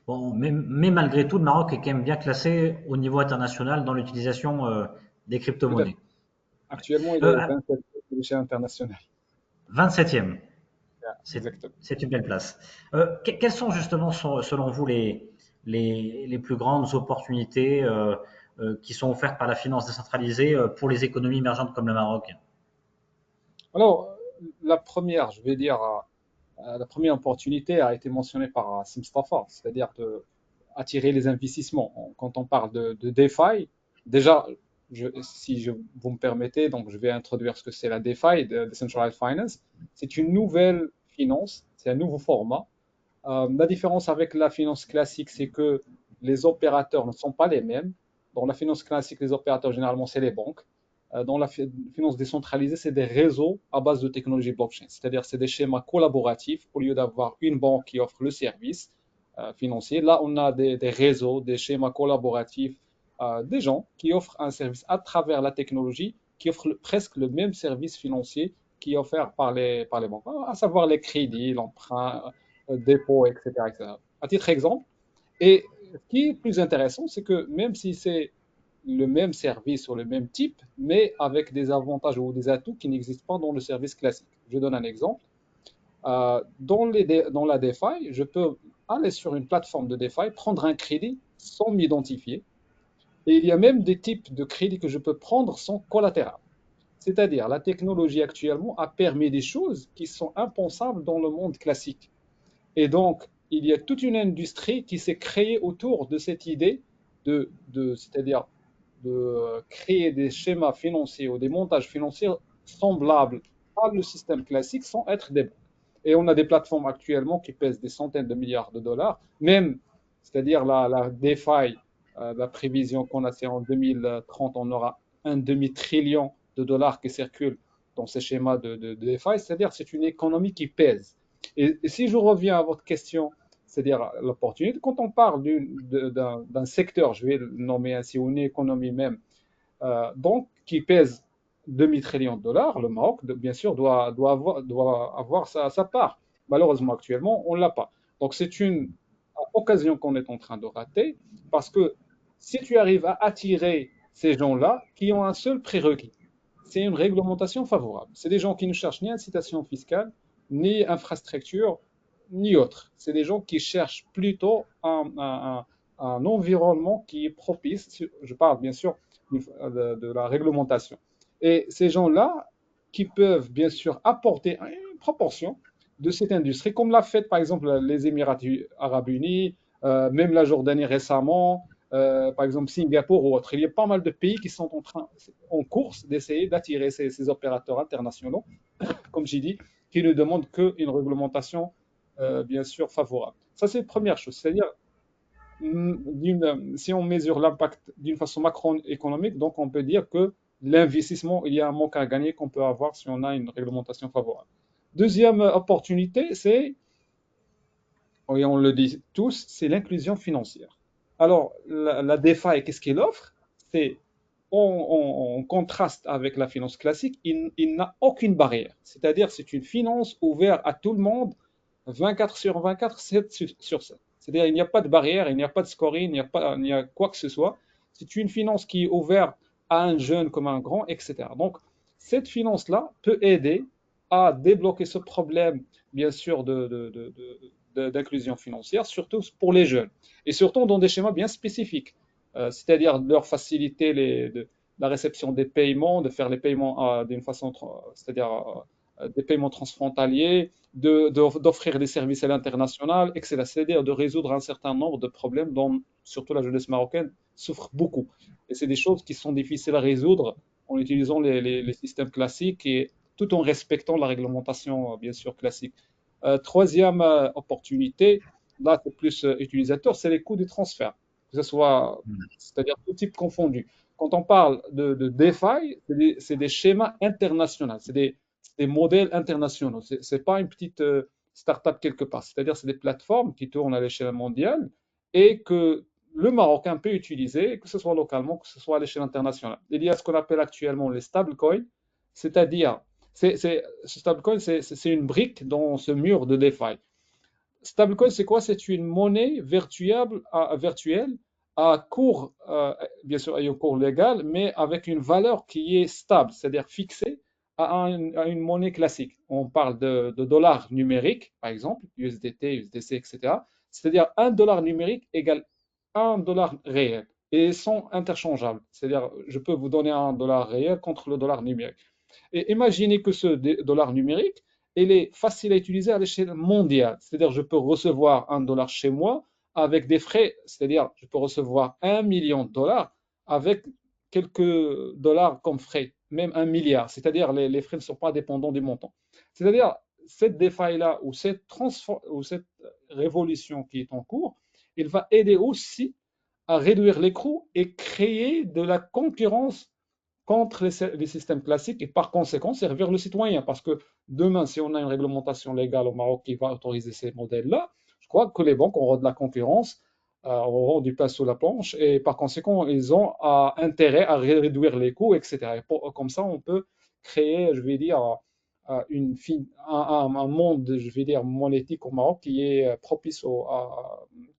B: Bon, mais malgré tout, le Maroc est quand même bien classé au niveau international dans l'utilisation des
D: Tout à fait.
B: crypto-monnaies.
D: Actuellement, il est
B: Euh,
D: 27 à l'échelle internationale.
B: 27e,
D: Exactement.
B: c'est une belle place. Quelles sont justement, selon vous, les plus grandes opportunités qui sont offertes par la finance décentralisée pour les économies émergentes comme le Maroc?
D: Alors, la première, je vais dire, la première opportunité a été mentionnée par Sim Staffar, c'est-à-dire de attirer les investissements. Quand on parle de DeFi, déjà, vous me permettez, donc je vais introduire ce que c'est la DeFi, Decentralized Finance. C'est une nouvelle finance, c'est un nouveau format. La différence avec la finance classique, c'est que les opérateurs ne sont pas les mêmes. Dans la finance classique, les opérateurs, généralement, c'est les banques. Dans la finance décentralisée, c'est des réseaux à base de technologie blockchain. C'est-à-dire, c'est des schémas collaboratifs. Au lieu d'avoir une banque qui offre le service financier, là, on a des réseaux, des schémas collaboratifs, des gens qui offrent un service à travers la technologie, qui offrent presque le même service financier qui est offert par les banques, à savoir les crédits, l'emprunt, dépôt, etc., etc. À titre exemple, et ce qui est plus intéressant, c'est que même si c'est le même service ou le même type, mais avec des avantages ou des atouts qui n'existent pas dans le service classique. Je donne un exemple. Dans la DeFi, je peux aller sur une plateforme de DeFi, prendre un crédit sans m'identifier. Et il y a même des types de crédits que je peux prendre sans collatéral. C'est-à-dire, la technologie actuellement a permis des choses qui sont impensables dans le monde classique. Et donc, il y a toute une industrie qui s'est créée autour de cette idée c'est-à-dire de créer des schémas financiers ou des montages financiers semblables à le système classique sans être des banques. Et on a des plateformes actuellement qui pèsent des centaines de milliards de dollars, même, c'est-à-dire la DeFi, la prévision qu'on a, c'est en 2030, on aura un demi-trillion de dollars qui circulent dans ces schémas de DeFi, c'est-à-dire c'est une économie qui pèse. Et si je reviens à votre question, c'est-à-dire l'opportunité, quand on parle d'un secteur, je vais le nommer ainsi, ou une économie même, donc qui pèse demi-trillion de dollars, le Maroc, bien sûr, doit avoir sa part. Malheureusement, actuellement, on ne l'a pas. Donc, c'est une occasion qu'on est en train de rater, parce que si tu arrives à attirer ces gens-là qui ont un seul prérequis, c'est une réglementation favorable. C'est des gens qui ne cherchent ni incitation fiscale, ni infrastructure, ni autre. C'est des gens qui cherchent plutôt un environnement qui est propice, je parle bien sûr de la réglementation. Et ces gens-là qui peuvent bien sûr apporter une proportion de cette industrie, comme l'a fait par exemple les Émirats arabes unis, même la Jordanie récemment, par exemple Singapour ou autres. Il y a pas mal de pays qui sont en course d'essayer d'attirer ces opérateurs internationaux, comme j'ai dit, qui ne demandent qu'une réglementation bien sûr favorable. Ça, c'est la première chose. C'est-à-dire, si on mesure l'impact d'une façon macroéconomique, donc on peut dire que l'investissement, il y a un manque à gagner qu'on peut avoir si on a une réglementation favorable. Deuxième opportunité, c'est, et on le dit tous, c'est l'inclusion financière. Alors, la DeFi, qu'est-ce qu'elle offre? C'est, en contraste avec la finance classique, il n'a aucune barrière. C'est-à-dire, c'est une finance ouverte à tout le monde, 24 sur 24, 7 sur 7. C'est-à-dire, il n'y a pas de barrière, il n'y a pas de scoring, il n'y a quoi que ce soit. C'est une finance qui est ouverte à un jeune comme à un grand, etc. Donc, cette finance-là peut aider à débloquer ce problème, bien sûr, d'inclusion financière, surtout pour les jeunes, et surtout dans des schémas bien spécifiques, c'est-à-dire de leur faciliter la réception des paiements, de faire les paiements d'une façon, c'est-à-dire des paiements transfrontaliers, d'offrir des services à l'international, etc. C'est-à-dire de résoudre un certain nombre de problèmes dont surtout la jeunesse marocaine souffre beaucoup. Et c'est des choses qui sont difficiles à résoudre en utilisant les systèmes classiques et tout en respectant la réglementation, bien sûr, classique. Troisième opportunité, là c'est plus utilisateur, c'est les coûts de transfert, que ce soit, c'est-à-dire tout type confondu. Quand on parle de DeFi, c'est des schémas internationaux, c'est des modèles internationaux. Ce n'est pas une petite start-up quelque part. C'est-à-dire c'est des plateformes qui tournent à l'échelle mondiale et que le Marocain peut utiliser, que ce soit localement, que ce soit à l'échelle internationale. Il y a ce qu'on appelle actuellement les stablecoins, c'est-à-dire ce stablecoin, c'est une brique dans ce mur de DeFi. Stablecoin, c'est quoi? C'est une monnaie virtuelle à cours, bien sûr, ayant cours légal, mais avec une valeur qui est stable, c'est-à-dire fixée à une monnaie classique. On parle de dollars numériques, par exemple, USDT, USDC, etc. C'est-à-dire un dollar numérique égale un dollar réel et sont interchangeables. C'est-à-dire, je peux vous donner un dollar réel contre le dollar numérique. Et imaginez que ce dollar numérique, il est facile à utiliser à l'échelle mondiale. C'est-à-dire, je peux recevoir un dollar chez moi avec des frais, c'est-à-dire, je peux recevoir 1 million de dollars avec quelques dollars comme frais, même 1 milliard. C'est-à-dire, les frais ne sont pas dépendants du montant. C'est-à-dire, cette DeFi-là ou cette révolution qui est en cours, il va aider aussi à réduire les coûts et créer de la concurrence contre les systèmes classiques et par conséquent servir le citoyen. Parce que demain, si on a une réglementation légale au Maroc qui va autoriser ces modèles-là, je crois que les banques auront de la concurrence, auront du pain sous la planche et par conséquent, ils ont intérêt à réduire les coûts, etc. Et comme ça, on peut créer, je vais dire, un monde, je vais dire, monétique au Maroc qui est propice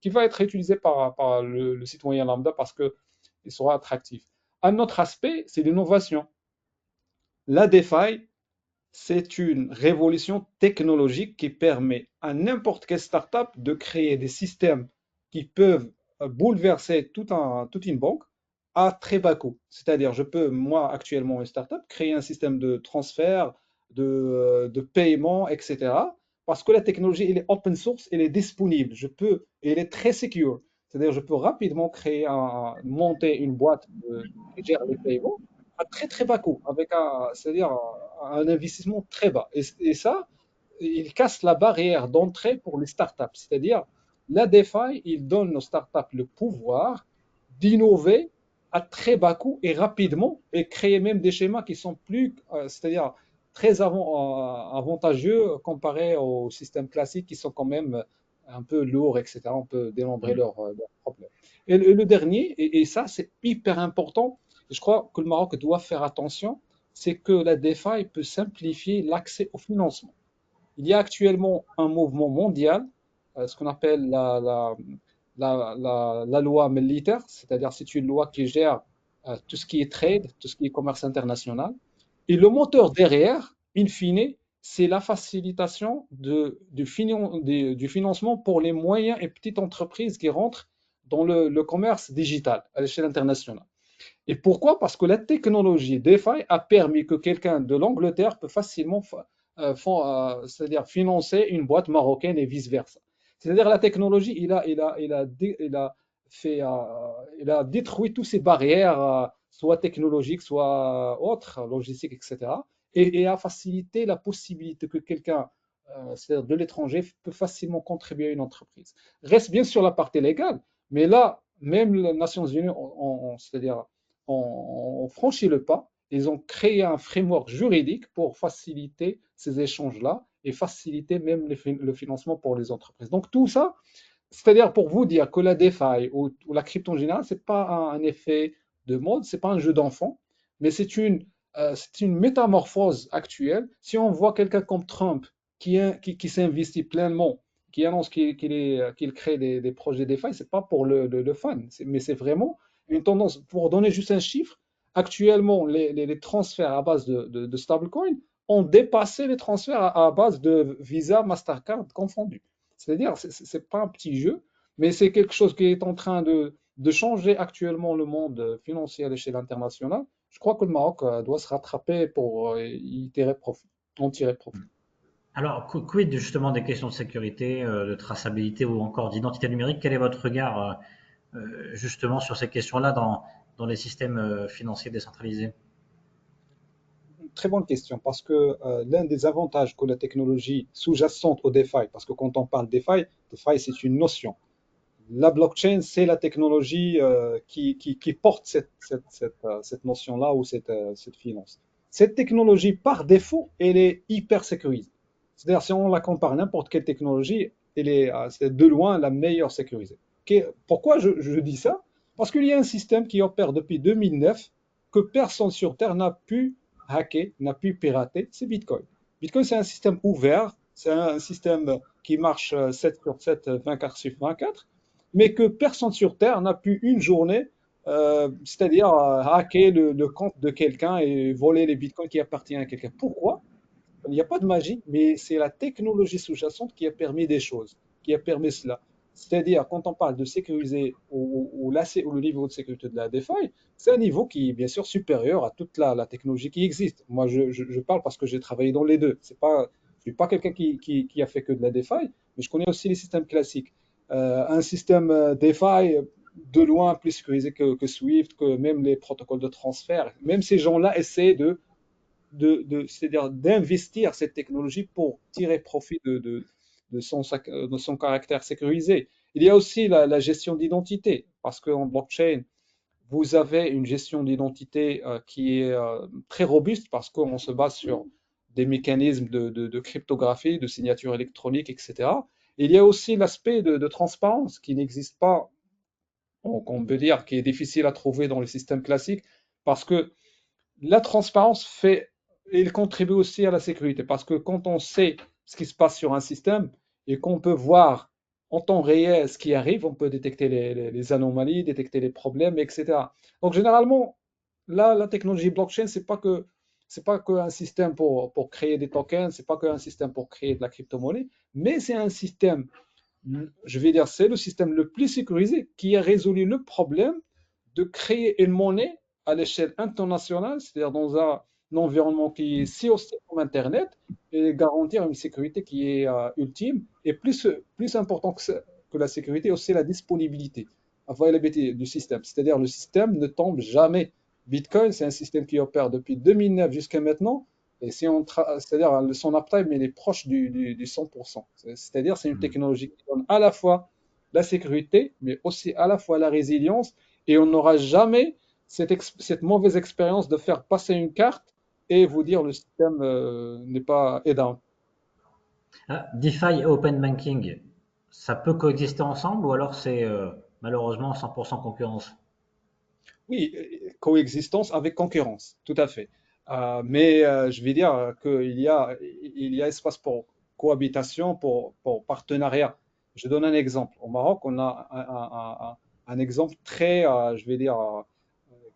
D: qui va être utilisé par le citoyen lambda parce qu'il sera attractif. Un autre aspect, c'est l'innovation. La DeFi, c'est une révolution technologique qui permet à n'importe quelle startup de créer des systèmes qui peuvent bouleverser toute une banque
G: à très bas coût. C'est-à-dire, je peux, moi, actuellement, une startup, créer un système de transfert, de paiement, etc. Parce que la technologie, elle est open source, elle est disponible. Elle est très secure. C'est-à-dire, je peux rapidement monter une boîte qui gère les paiements à très très bas coût, c'est-à-dire un investissement très bas. Et ça, il casse la barrière d'entrée pour les startups. C'est-à-dire, la DeFi, il donne aux startups le pouvoir d'innover à très bas coût et rapidement et créer même des schémas qui sont c'est-à-dire très avantageux comparé aux systèmes classiques qui sont quand même un peu lourds, etc. On peut dénombrer leurs problèmes. Et le dernier, et ça c'est hyper important, je crois que le Maroc doit faire attention, c'est que la DeFi peut simplifier l'accès au financement. Il y a actuellement un mouvement mondial, ce qu'on appelle la loi militaire, c'est-à-dire c'est une loi qui gère tout ce qui est trade, tout ce qui est commerce international. Et le moteur derrière, in fine, c'est la facilitation du financement pour les moyennes et petites entreprises qui rentrent dans le commerce digital à l'échelle internationale. Et pourquoi? Parce que la technologie DeFi a permis que quelqu'un de l'Angleterre peut facilement c'est-à-dire financer une boîte marocaine et vice-versa. C'est-à-dire la technologie, il a détruit toutes ces barrières, soit technologiques, soit autres, logistiques, etc. Et a facilité la possibilité que quelqu'un, c'est-à-dire de l'étranger, peut facilement contribuer à une entreprise. Reste bien sûr la partie légale, mais là, même les Nations Unies, c'est-à-dire ont franchi le pas. Ils ont créé un framework juridique pour faciliter ces échanges-là et faciliter même le financement pour les entreprises. Donc tout ça, c'est-à-dire pour vous dire que la DeFi ou la crypto en général, c'est pas un effet de mode, c'est pas un jeu d'enfant, mais c'est une métamorphose actuelle. Si on voit quelqu'un comme Trump qui s'investit pleinement, qui annonce qu'il crée des projets DeFi, c'est pas pour le fun, mais c'est vraiment une tendance. Pour donner juste un chiffre, actuellement, les transferts à base de stablecoin ont dépassé les transferts à base de Visa, Mastercard confondus. C'est-à-dire, ce n'est pas un petit jeu, mais c'est quelque chose qui est en train de changer actuellement le monde financier à l'échelle internationale. Je crois que le Maroc doit se rattraper pour en tirer profit.
B: Alors, quid justement des questions de sécurité, de traçabilité ou encore d'identité numérique? Quel est votre regard justement sur ces questions-là dans les systèmes financiers décentralisés?
G: Très bonne question, parce que l'un des avantages que la technologie sous-jacente au DeFi, parce que quand on parle DeFi c'est une notion. La blockchain, c'est la technologie qui porte cette notion-là ou cette finance. Cette technologie, par défaut, elle est hyper sécurisée. C'est-à-dire, si on la compare à n'importe quelle technologie, c'est de loin la meilleure sécurisée. Pourquoi je dis ça? Parce qu'il y a un système qui opère depuis 2009 que personne sur Terre n'a pu hacker, n'a pu pirater, c'est Bitcoin. Bitcoin, c'est un système ouvert, c'est un système qui marche 7 sur 7, 24 sur 24, mais que personne sur Terre n'a pu une journée, c'est-à-dire hacker le compte de quelqu'un et voler les bitcoins qui appartiennent à quelqu'un. Pourquoi? Il n'y a pas de magie, mais c'est la technologie sous-jacente qui a permis des choses, qui a permis cela. C'est-à-dire, quand on parle de sécuriser ou le niveau de sécurité de la DeFi, c'est un niveau qui est bien sûr supérieur à toute la technologie qui existe. Moi, je parle parce que j'ai travaillé dans les deux. Je ne suis pas quelqu'un qui a fait que de la DeFi, mais je connais aussi les systèmes classiques. Un système DeFi de loin plus sécurisé que Swift, que même les protocoles de transfert. Même ces gens-là essaient c'est-à-dire d'investir cette technologie pour tirer profit de son caractère sécurisé. Il y a aussi la gestion d'identité, parce qu'en blockchain, vous avez une gestion d'identité qui est très robuste, parce qu'on se base sur des mécanismes de cryptographie, de signature électronique, etc. Il y a aussi l'aspect de transparence qui n'existe pas, on peut dire, qui est difficile à trouver dans le système classique, parce que la transparence il contribue aussi à la sécurité, parce que quand on sait ce qui se passe sur un système et qu'on peut voir en temps réel ce qui arrive, on peut détecter les anomalies, détecter les problèmes, etc. Donc généralement, là, la technologie blockchain, c'est pas qu'un système pour créer des tokens, c'est pas qu'un système pour créer de la crypto-monnaie, mais c'est un système, je vais dire, c'est le système le plus sécurisé qui a résolu le problème de créer une monnaie à l'échelle internationale, c'est-à-dire dans un environnement qui est si hostile comme Internet, et garantir une sécurité qui est ultime. Et plus important que la sécurité, aussi la disponibilité, availability du système. C'est-à-dire le système ne tombe jamais. Bitcoin, c'est un système qui opère depuis 2009 jusqu'à maintenant. Et si c'est-à-dire son uptime, il est proche du 100%. C'est-à-dire c'est une technologie qui donne à la fois la sécurité, mais aussi à la fois la résilience. Et on n'aura jamais cette mauvaise expérience de faire passer une carte et vous dire le système n'est pas aidant.
B: DeFi et Open Banking, ça peut coexister ensemble ou alors c'est malheureusement 100% concurrence?
G: Oui, coexistence avec concurrence, tout à fait. Mais je vais dire il y a espace pour cohabitation, pour partenariat. Je donne un exemple. Au Maroc, on a un exemple très, je vais dire,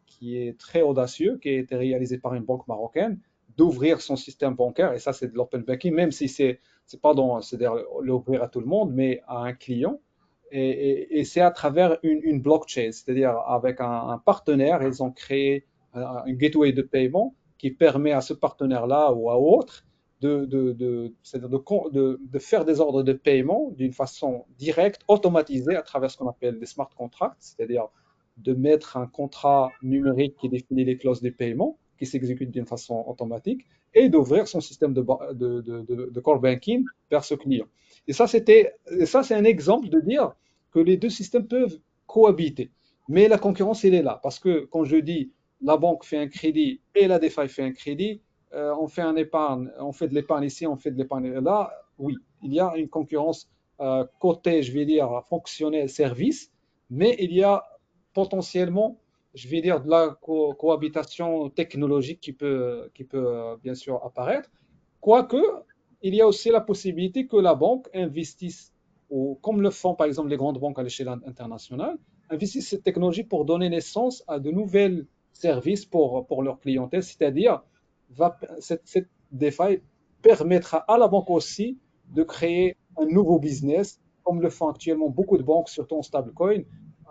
G: qui est très audacieux, qui a été réalisé par une banque marocaine, d'ouvrir son système bancaire, et ça c'est de l'open banking, même si c'est pas c'est-à-dire l'ouvrir à tout le monde, mais à un client. Et c'est à travers une blockchain, c'est-à-dire avec un partenaire, ils ont créé un gateway de paiement qui permet à ce partenaire-là ou à autre c'est-à-dire de faire des ordres de paiement d'une façon directe, automatisée à travers ce qu'on appelle des smart contracts, c'est-à-dire de mettre un contrat numérique qui définit les clauses des paiements, qui s'exécute d'une façon automatique, et d'ouvrir son système de core banking vers ce client. Et ça, c'est un exemple de dire que les deux systèmes peuvent cohabiter. Mais la concurrence, elle est là. Parce que quand je dis la banque fait un crédit et la DeFi fait un crédit, on fait un épargne, on fait de l'épargne ici, on fait de l'épargne là. Oui, il y a une concurrence côté, je vais dire, fonctionnel, service, mais il y a potentiellement, je vais dire, de la cohabitation technologique qui peut bien sûr apparaître. Quoique, il y a aussi la possibilité que la banque investisse, ou comme le font par exemple les grandes banques à l'échelle internationale, investissent cette technologie pour donner naissance à de nouveaux services pour leur clientèle, c'est-à-dire cette DeFi permettra à la banque aussi de créer un nouveau business, comme le font actuellement beaucoup de banques, surtout en stablecoin.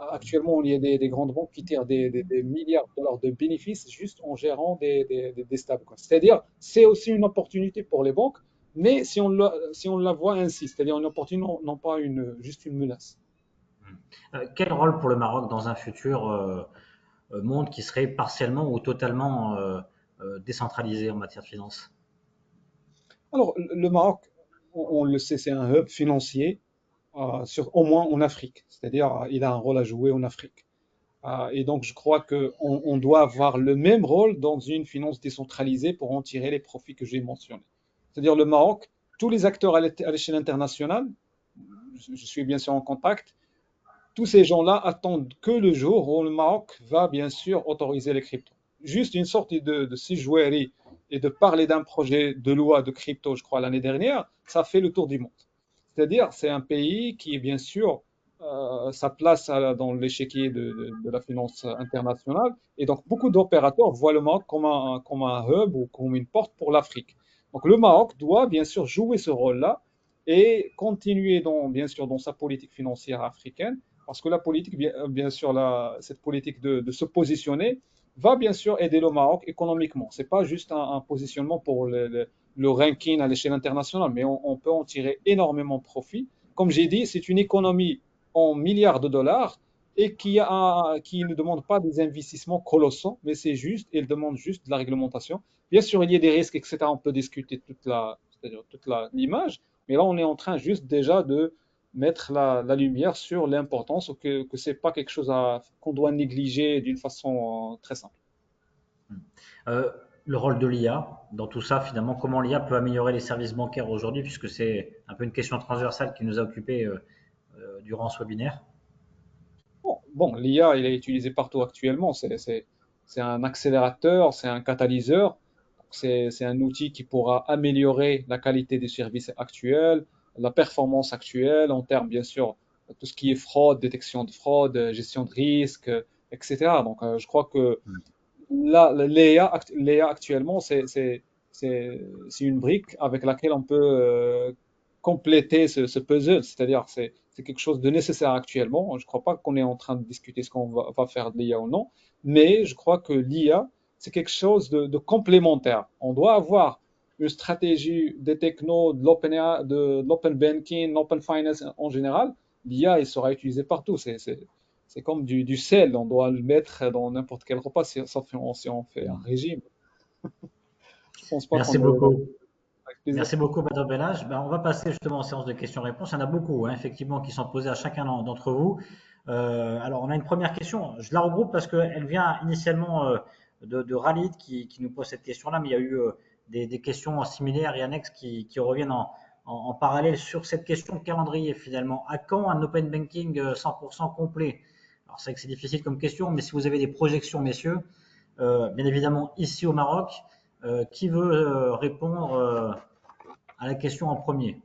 G: Actuellement, il y a des grandes banques qui tirent des milliards de dollars de bénéfices juste en gérant des stablecoins. C'est-à-dire, c'est aussi une opportunité pour les banques, mais si on la voit ainsi, c'est-à-dire une opportunité, non pas juste une menace.
B: Quel rôle pour le Maroc dans un futur monde qui serait partiellement ou totalement décentralisé en matière de finance?
G: Alors, le Maroc, on le sait, c'est un hub financier, au moins en Afrique. C'est-à-dire, il a un rôle à jouer en Afrique. Et donc, je crois qu'on doit avoir le même rôle dans une finance décentralisée pour en tirer les profits que j'ai mentionnés. C'est-à-dire, le Maroc, tous les acteurs à l'échelle internationale, je suis bien sûr en contact, tous ces gens-là attendent que le jour où le Maroc va bien sûr autoriser les cryptos. Juste une sorte de sijouerie et de parler d'un projet de loi de crypto, je crois, l'année dernière, ça fait le tour du monde. C'est-à-dire, c'est un pays qui est bien sûr sa place dans l'échiquier de la finance internationale. Et donc, beaucoup d'opérateurs voient le Maroc comme un hub ou comme une porte pour l'Afrique. Donc, le Maroc doit bien sûr jouer ce rôle-là et continuer bien sûr dans sa politique financière africaine, parce que la politique, bien sûr, cette politique de se positionner va bien sûr aider le Maroc économiquement. Ce n'est pas juste un positionnement pour le ranking à l'échelle internationale, mais on peut en tirer énormément de profit. Comme j'ai dit, c'est une économie en milliards de dollars et qui ne demande pas des investissements colossaux, mais elle demande juste de la réglementation. Bien sûr, il y a des risques, etc. On peut discuter toute l'image, mais là, on est en train juste déjà de mettre la lumière sur l'importance que ce n'est pas quelque chose qu'on doit négliger d'une façon très simple.
B: Le rôle de l'IA dans tout ça, finalement, comment l'IA peut améliorer les services bancaires aujourd'hui, puisque c'est un peu une question transversale qui nous a occupé durant ce webinaire.
G: Bon, l'IA, il est utilisé partout actuellement. C'est un accélérateur, c'est un catalyseur. C'est un outil qui pourra améliorer la qualité des services actuels, la performance actuelle en termes, bien sûr, de tout ce qui est fraude, détection de fraude, gestion de risque, etc. Donc, je crois que là, l'IA actuellement, c'est une brique avec laquelle on peut compléter ce puzzle. C'est-à-dire, c'est c'est quelque chose de nécessaire actuellement. Je ne crois pas qu'on est en train de discuter ce qu'on va faire de l'IA ou non, mais je crois que l'IA, c'est quelque chose de complémentaire. On doit avoir une stratégie des technos, de l'open banking, l'open finance en général. L'IA, il sera utilisé partout. C'est comme du sel, on doit le mettre dans n'importe quel repas si on fait un régime. Je pense pas
B: Merci
G: qu'on
B: beaucoup.
G: avec plaisir.
B: Merci beaucoup, Badr Belhaj. Ben, on va passer justement en séance de questions-réponses. Il y en a beaucoup, hein, effectivement, qui sont posées à chacun d'entre vous. Alors, on a une première question. Je la regroupe parce qu'elle vient initialement de Khalid qui nous pose cette question-là, mais il y a eu des questions similaires et annexes qui reviennent en parallèle sur cette question de calendrier, finalement. À quand un open banking 100% complet? Alors, c'est vrai que c'est difficile comme question, mais si vous avez des projections, messieurs, bien évidemment, ici au Maroc, qui veut répondre à la question en premier?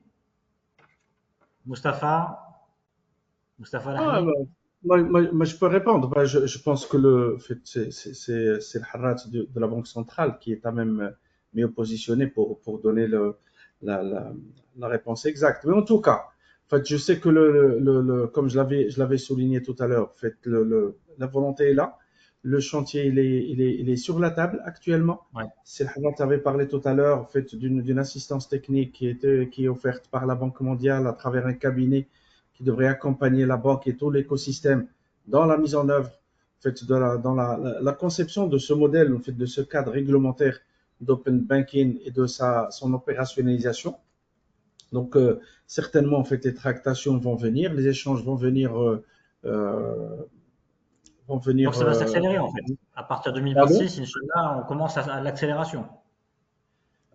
B: Mustapha
E: Ah,
B: Lahmi?
E: je peux répondre. Je pense que c'est le Harrat de la Banque centrale qui est quand même mieux positionné pour donner la réponse exacte. Mais en tout cas, en fait, je sais que comme je l'avais souligné tout à l'heure, en fait, la volonté est là. Le chantier, il est sur la table actuellement.
B: Ouais.
E: C'est le Harrat avait parlé tout à l'heure, en fait, d'une assistance technique qui est offerte par la Banque mondiale à travers un cabinet qui devrait accompagner la banque et tout l'écosystème dans la mise en œuvre, en fait, dans la conception de ce modèle, en fait, de ce cadre réglementaire d'open banking et de son opérationnalisation. Donc, certainement, en fait, les tractations vont venir, les échanges vont venir.
B: Donc ça va s'accélérer en fait. À partir de 2026, Inch'Allah, on commence à l'accélération.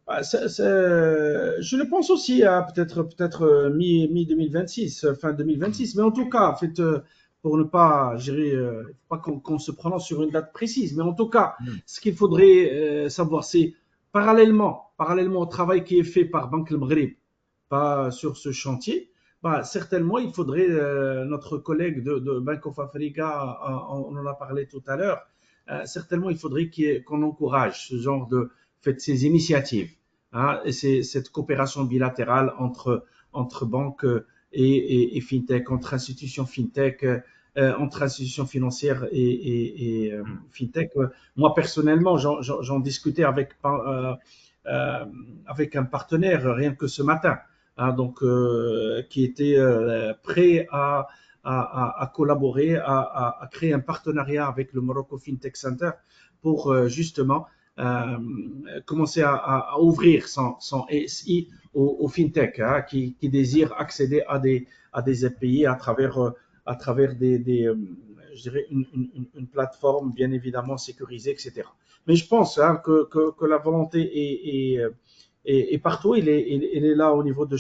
E: Je le pense aussi à peut-être mi-2026, fin 2026. Mais en tout cas, en fait, pour ne pas pas qu'on se prononce sur une date précise, mais en tout cas, ce qu'il faudrait savoir, c'est parallèlement au travail qui est fait par Banque El Maghreb, pas sur ce chantier, certainement, il faudrait, notre collègue de Bank of Africa, on en a parlé tout à l'heure, certainement, il faudrait qu'on encourage ce genre ces initiatives, hein, et cette coopération bilatérale entre banques et fintech, entre institutions fintech, entre institutions financières et fintech. Moi, personnellement, j'en discutais avec un partenaire rien que ce matin, hein, donc qui était prêt à collaborer, à créer un partenariat avec le Morocco FinTech Center pour justement commencer à ouvrir son SI au FinTech, hein, qui désire accéder à des API à travers je dirais une plateforme bien évidemment sécurisée, etc. Mais je pense, hein, que la volonté est partout. Il est là au niveau de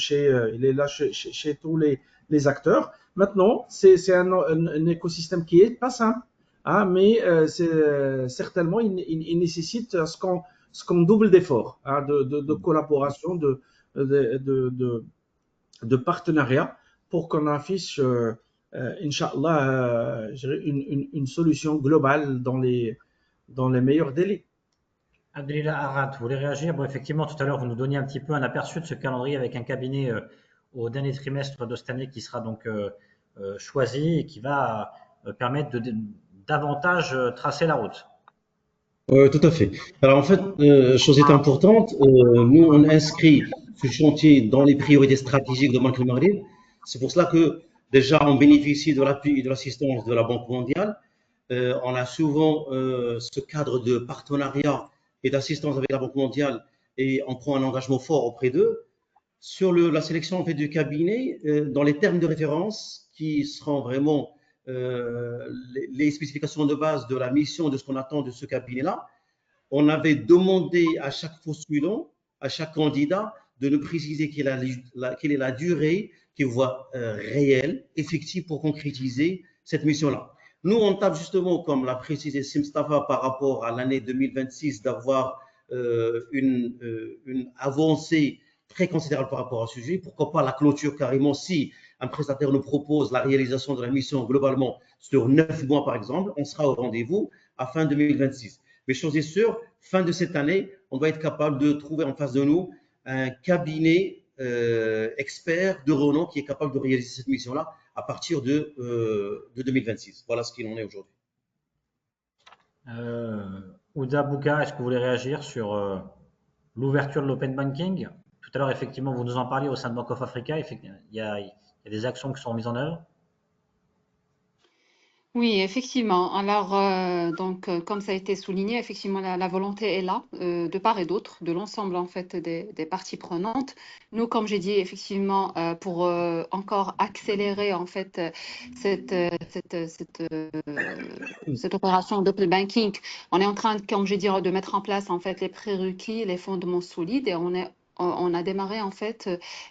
E: il est là chez tous les acteurs. Maintenant, c'est un écosystème qui est pas simple. Ah, mais certainement, il nécessite ce qu'on double d'efforts, hein, de collaboration, de partenariat pour qu'on affiche, Inch'Allah, une solution globale dans les meilleurs délais.
B: Abdelillah Arad, vous voulez réagir? Bon, effectivement, tout à l'heure, vous nous donniez un petit peu un aperçu de ce calendrier avec un cabinet au dernier trimestre de cette année qui sera donc choisi et qui va permettre de davantage tracer la route.
C: Tout à fait. Alors en fait, chose est importante, nous on inscrit ce chantier dans les priorités stratégiques de Banque El Maghreb. C'est pour cela que déjà on bénéficie de l'appui et de l'assistance de la Banque mondiale. On a souvent ce cadre de partenariat et d'assistance avec la Banque mondiale et on prend un engagement fort auprès d'eux. Sur la sélection en fait, du cabinet, dans les termes de référence qui seront vraiment les spécifications de base de la mission, de ce qu'on attend de ce cabinet-là, on avait demandé à chaque postulant, à chaque candidat, de nous préciser quelle est la durée qu'il voit réelle, effective pour concrétiser cette mission-là. Nous, on tape justement, comme l'a précisé Mustafa, par rapport à l'année 2026, d'avoir une avancée très considérable par rapport à ce sujet. Pourquoi pas la clôture carrément si un prestataire nous propose la réalisation de la mission globalement sur 9 mois par exemple, on sera au rendez-vous à fin 2026. Mais chose est sûre, fin de cette année, on doit être capable de trouver en face de nous un cabinet expert de renom qui est capable de réaliser cette mission-là à partir de 2026. Voilà ce qu'il en est aujourd'hui.
B: Ouda Bouka, est-ce que vous voulez réagir sur l'ouverture de l'open banking? Tout à l'heure, effectivement, vous nous en parliez au sein de Bank of Africa. Il y a des actions qui sont mises en œuvre.
F: Oui, effectivement. Alors, comme ça a été souligné, effectivement, la volonté est là, de part et d'autre, de l'ensemble en fait des parties prenantes. Nous, comme j'ai dit, effectivement, pour encore accélérer en fait cette opération d'open banking, on est en train, comme j'ai dit, de mettre en place en fait les prérequis, les fondements solides, et on a démarré en fait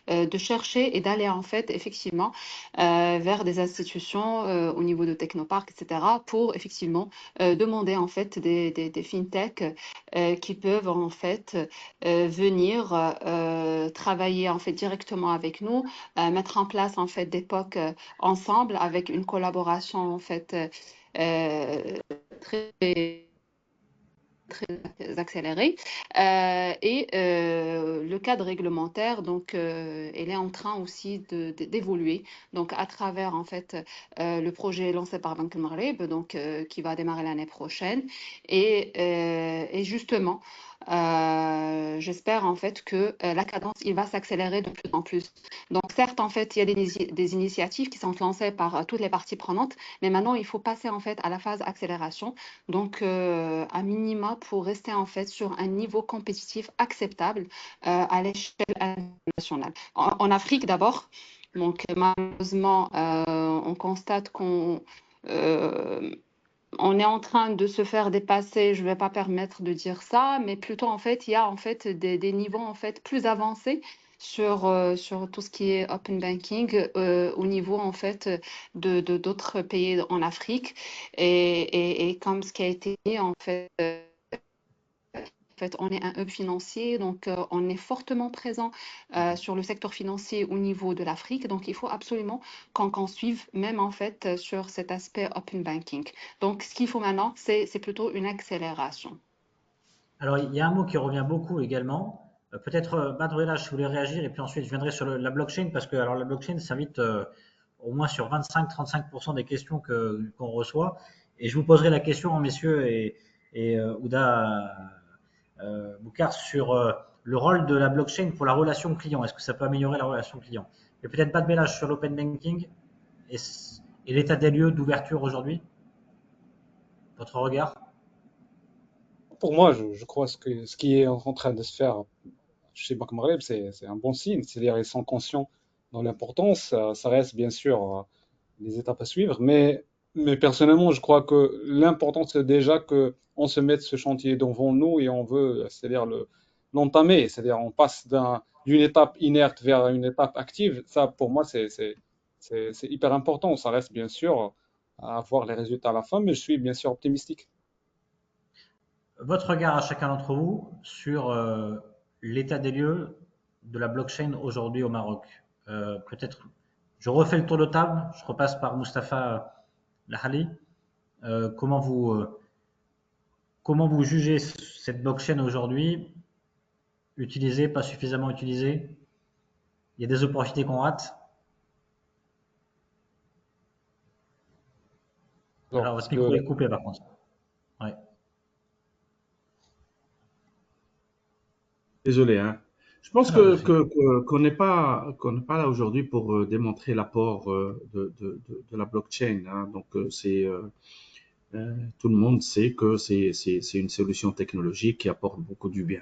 F: de chercher et d'aller en fait effectivement vers des institutions au niveau de technoparcs, etc., pour effectivement demander en fait des fintechs qui peuvent en fait venir travailler en fait directement avec nous, mettre en place en fait des POC ensemble avec une collaboration en fait très très accéléré. Le cadre réglementaire, donc, il est en train aussi d'évoluer. Donc, à travers en fait le projet lancé par Banque Maghreb, donc qui va démarrer l'année prochaine, et justement. J'espère en fait que la cadence il va s'accélérer de plus en plus. Donc certes en fait il y a des initiatives qui sont lancées par toutes les parties prenantes, mais maintenant il faut passer en fait à la phase accélération. Donc, à minima pour rester en fait sur un niveau compétitif acceptable à l'échelle internationale. En Afrique d'abord, donc malheureusement, on constate euh, on est en train de se faire dépasser. Je ne vais pas permettre de dire ça, mais plutôt en fait, il y a en fait des niveaux en fait plus avancés sur tout ce qui est open banking au niveau en fait d'autres pays en Afrique et comme ce qui a été dit en fait, on est un hub financier, donc on est fortement présent sur le secteur financier au niveau de l'Afrique. Donc, il faut absolument qu'on suive même en fait sur cet aspect open banking. Donc, ce qu'il faut maintenant, c'est plutôt une accélération.
B: Alors, il y a un mot qui revient beaucoup également. Peut-être, Badrullah, je voulais réagir et puis ensuite je viendrai sur la blockchain parce que alors, la blockchain s'invite au moins sur 25-35% des questions qu'on reçoit. Et je vous poserai la question, messieurs et Ouda Boukar, sur le rôle de la blockchain pour la relation client. Est-ce que ça peut améliorer la relation client? Et peut-être Badrullah sur l'open banking et, et l'état des lieux d'ouverture aujourd'hui. Votre regard?
G: Pour moi, je crois ce qui est en train de se faire chez Banque Maghreb, c'est un bon signe. C'est-à-dire ils sont conscients dans l'importance. Ça reste bien sûr les étapes à suivre, mais personnellement, je crois que l'important, c'est déjà que on se mette ce chantier devant nous et on veut, c'est-à-dire l'entamer. C'est-à-dire on passe d'une étape inerte vers une étape active. Ça, pour moi, c'est hyper important. Ça reste bien sûr à voir les résultats à la fin, mais je suis bien sûr optimistique.
B: Votre regard à chacun d'entre vous sur l'état des lieux de la blockchain aujourd'hui au Maroc. Peut-être, je refais le tour de table, je repasse par Mustapha Lahali. Comment vous jugez cette blockchain aujourd'hui? Utilisée, pas suffisamment utilisée? Il y a des opportunités qu'on rate? Alors, votre micro est coupé par contre. Ouais.
E: Désolé, hein. Je pense qu'on n'est pas là aujourd'hui pour démontrer l'apport de la blockchain, hein. Donc tout le monde sait que c'est une solution technologique qui apporte beaucoup du bien,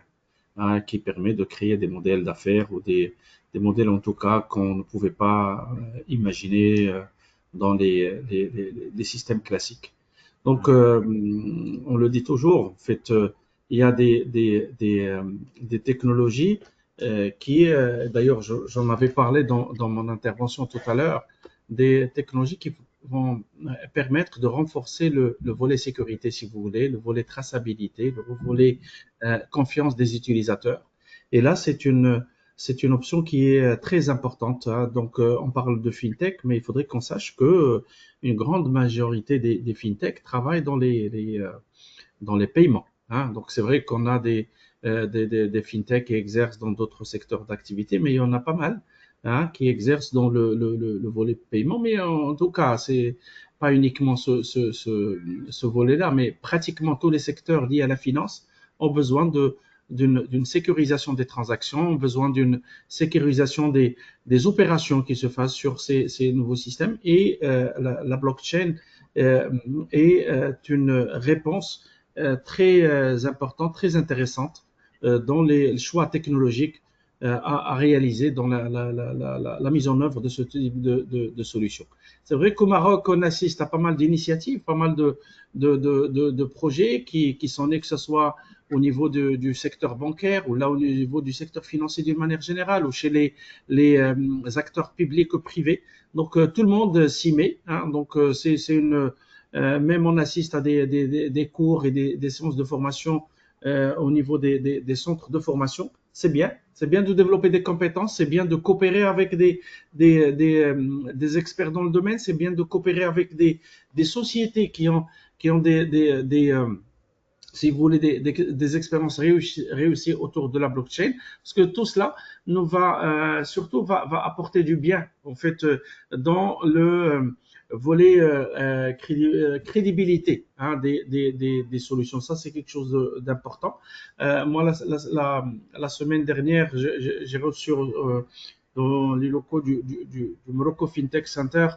E: hein, qui permet de créer des modèles d'affaires ou des modèles en tout cas qu'on ne pouvait pas imaginer dans les systèmes classiques. Donc on le dit toujours, en fait, il y a des technologies qui, d'ailleurs, j'en avais parlé dans mon intervention tout à l'heure, des technologies qui vont permettre de renforcer le volet sécurité, si vous voulez, le volet traçabilité, le volet confiance des utilisateurs. Et là, c'est une option qui est très importante, hein. Donc, on parle de fintech, mais il faudrait qu'on sache que une grande majorité des fintech travaillent dans les paiements, hein. Donc, c'est vrai qu'on a des fintech qui exercent dans d'autres secteurs d'activité, mais il y en a pas mal hein, qui exercent dans le volet de paiement. Mais en tout cas, c'est pas uniquement ce volet-là, mais pratiquement tous les secteurs liés à la finance ont besoin d'une sécurisation des transactions, ont besoin d'une sécurisation des opérations qui se fassent sur ces nouveaux systèmes. Et la blockchain est une réponse très importante, très intéressante dans les choix technologiques à réaliser dans la mise en œuvre de ce type de solution. C'est vrai qu'au Maroc, on assiste à pas mal d'initiatives, pas mal de projets qui sont nés, que ce soit au niveau du secteur bancaire ou là au niveau du secteur financier d'une manière générale ou chez les acteurs publics ou privés. Donc tout le monde s'y met. Hein, donc c'est une même on assiste à des cours et des séances de formation au niveau des centres de formation. C'est bien de développer des compétences, c'est bien de coopérer avec des experts dans le domaine, c'est bien de coopérer avec des sociétés qui ont si vous voulez, des expériences réussies autour de la blockchain, parce que tout cela nous surtout va apporter du bien, en fait, dans le volet crédibilité hein, des solutions. Ça, c'est quelque chose d'important. Moi, la semaine dernière, j'ai reçu dans les locaux du Morocco FinTech Center,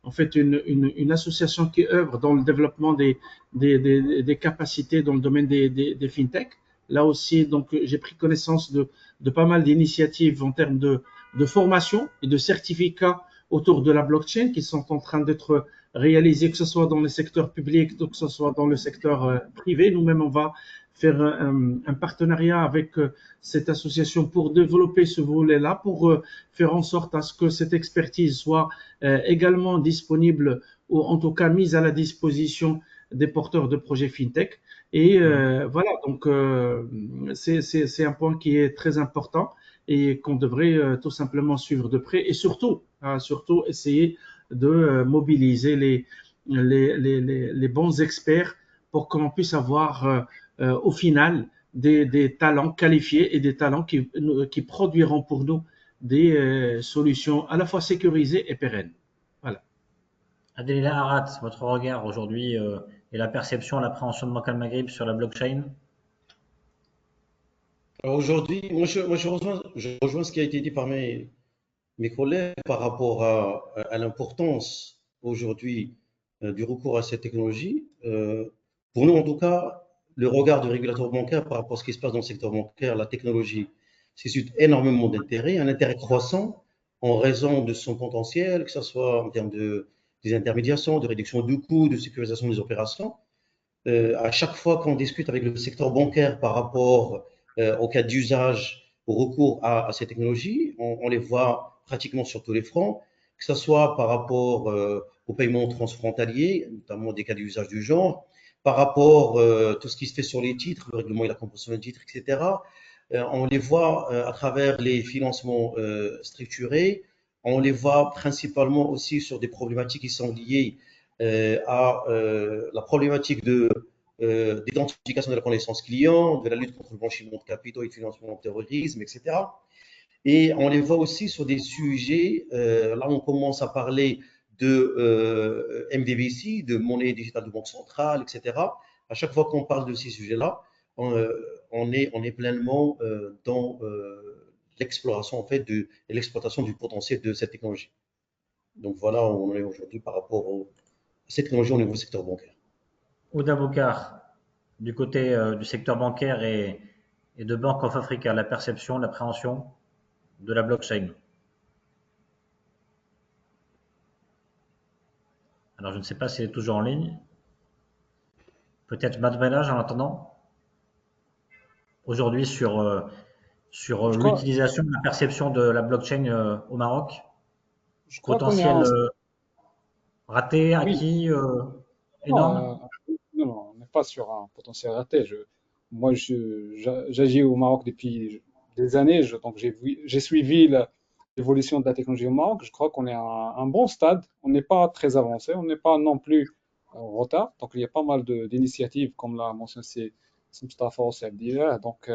E: en fait, une association qui œuvre dans le développement des capacités dans le domaine des fintech. Là aussi, donc, j'ai pris connaissance de pas mal d'initiatives en termes de formation et de certificats autour de la blockchain qui sont en train d'être réalisés, que ce soit dans le secteur public, que ce soit dans le secteur privé. Nous-mêmes, on va faire un partenariat avec cette association pour développer ce volet-là, pour faire en sorte à ce que cette expertise soit également disponible ou en tout cas mise à la disposition des porteurs de projets fintech. Et voilà, donc c'est un point qui est très important et qu'on devrait tout simplement suivre de près et surtout essayer de mobiliser les bons experts pour qu'on puisse avoir au final des talents qualifiés et des talents qui produiront pour nous des solutions à la fois sécurisées et pérennes. Voilà.
B: Adelila Arat, votre regard aujourd'hui et la perception, l'appréhension de Banque Al-Maghrib sur la blockchain?
C: Alors aujourd'hui, moi, je rejoins ce qui a été dit par mes collègues par rapport à l'importance aujourd'hui du recours à cette technologie. Pour nous, en tout cas, le regard du régulateur bancaire par rapport à ce qui se passe dans le secteur bancaire, la technologie suscite énormément d'intérêt, un intérêt croissant en raison de son potentiel, que ce soit en termes des intermédiations, de réduction de coûts, de sécurisation des opérations. À chaque fois qu'on discute avec le secteur bancaire par rapport au cas d'usage, au recours à ces technologies, on les voit pratiquement sur tous les fronts, que ce soit par rapport aux paiements transfrontaliers, notamment des cas d'usage du genre, par rapport à tout ce qui se fait sur les titres, le règlement et la composition des titres, etc. On les voit à travers les financements structurés, on les voit principalement aussi sur des problématiques qui sont liées à la problématique d'identification de la connaissance client, de la lutte contre le blanchiment de capitaux et le financement du terrorisme, etc. Et on les voit aussi sur des sujets, là on commence à parler de MDBC, de monnaie digitale de banque centrale, etc. À chaque fois qu'on parle de ces sujets-là, on est pleinement dans l'exploration en fait et l'exploitation du potentiel de cette technologie. Donc voilà où on est aujourd'hui par rapport à cette technologie au niveau du secteur bancaire.
B: Ouda Boukar, du côté du secteur bancaire et de Bank of Africa, la perception, l'appréhension de la blockchain. Alors, je ne sais pas si elle est toujours en ligne. Peut-être Madvelage en attendant. Aujourd'hui, sur l'utilisation, la perception de la blockchain au Maroc.
G: Je crois qu'on est
B: Potentiel raté, acquis, énorme.
G: Non, on n'est pas sur un potentiel raté. Moi, j'agis au Maroc depuis des années, donc j'ai suivi l'évolution de la technologie au Maroc. Je crois qu'on est à un bon stade. On n'est pas très avancé, on n'est pas non plus en retard. Donc, il y a pas mal d'initiatives, comme l'a mentionné Mustafa Ossebdia. Donc,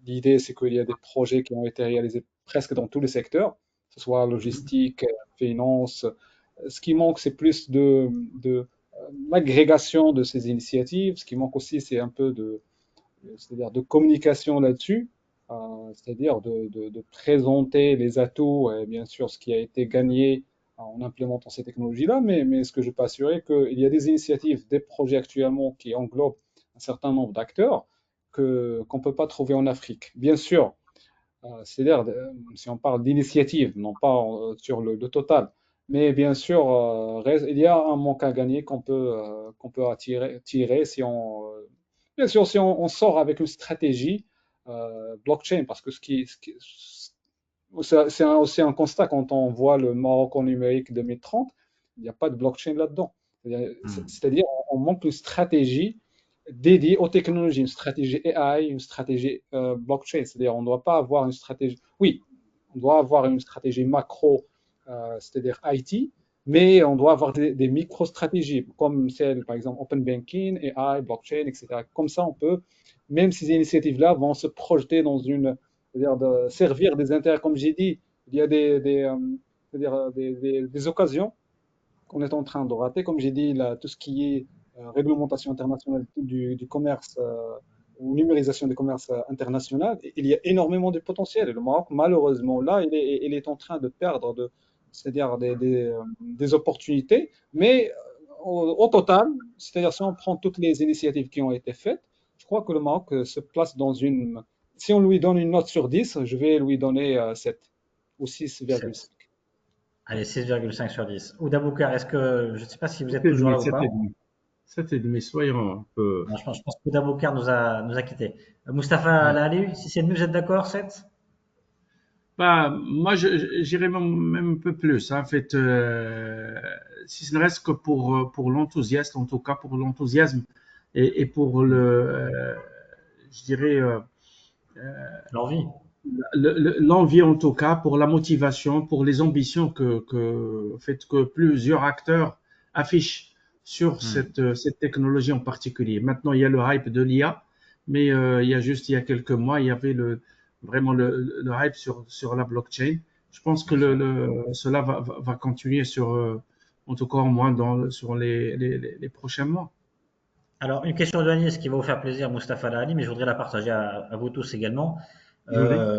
G: l'idée, c'est qu'il y a des projets qui ont été réalisés presque dans tous les secteurs. ce soit logistique, finance. Ce qui manque, c'est plus de l'agrégation de ces initiatives. Ce qui manque aussi, c'est un peu c'est-à-dire de communication là-dessus, c'est-à-dire de présenter les atouts et bien sûr ce qui a été gagné en implémentant ces technologies-là, mais ce que je peux assurer, qu'il y a des initiatives, des projets actuellement qui englobent un certain nombre d'acteurs qu'on ne peut pas trouver en Afrique. Bien sûr, c'est-à-dire, si on parle d'initiative, non pas sur le total, mais bien sûr, il y a un manque à gagner qu'on peut tirer si bien sûr, si on sort avec une stratégie blockchain, parce que c'est aussi un constat quand on voit le Maroc en numérique 2030, il n'y a pas de blockchain là-dedans. C'est-à-dire, on manque une stratégie dédiée aux technologies, une stratégie AI, une stratégie blockchain. C'est-à-dire, on ne doit pas avoir une stratégie. Oui, on doit avoir une stratégie macro, c'est-à-dire IT, mais on doit avoir des micro-stratégies, comme celle, par exemple, Open Banking, AI, blockchain, etc. Comme ça, on peut, même ces initiatives-là vont se projeter dans c'est-à-dire de servir des intérêts, comme j'ai dit, il y a c'est-à-dire des occasions qu'on est en train de rater. Comme j'ai dit, là, tout ce qui est réglementation internationale du commerce ou numérisation du commerce international, il y a énormément de potentiel. Et le Maroc, malheureusement, là, il est en train de perdre c'est-à-dire des opportunités. Mais au total, c'est-à-dire si on prend toutes les initiatives qui ont été faites, je crois que le Maroc se place dans une. Si on lui donne une note sur 10, je vais lui donner 7 ou 6,5.
B: Allez, 6,5 sur 10. Ouda Boukar, est-ce que, je ne sais pas si vous êtes toujours
E: 7,5,
B: là ou pas.
E: 7,5. 7,5, soyons un peu.
B: Non, je pense qu'Ouda Boukar nous a quittés. Moustapha
E: Ouais.
B: Lali, si c'est mieux, vous êtes d'accord, 7?
E: Bah, moi, j'irais même un peu plus, hein. En fait, si ce ne reste que pour l'enthousiasme, en tout cas pour l'enthousiasme et pour je dirais,
B: L'envie.
E: l'envie en tout cas, pour la motivation, pour les ambitions en fait, que plusieurs acteurs affichent sur cette technologie en particulier. Maintenant, il y a le hype de l'IA, mais il y a quelques mois, il y avait vraiment le hype sur la blockchain. Je pense que cela va continuer en tout cas au moins sur les prochains mois.
B: Alors, une question de Agnès qui va vous faire plaisir, Moustapha Lali, mais je voudrais la partager à vous tous également.
E: Oui.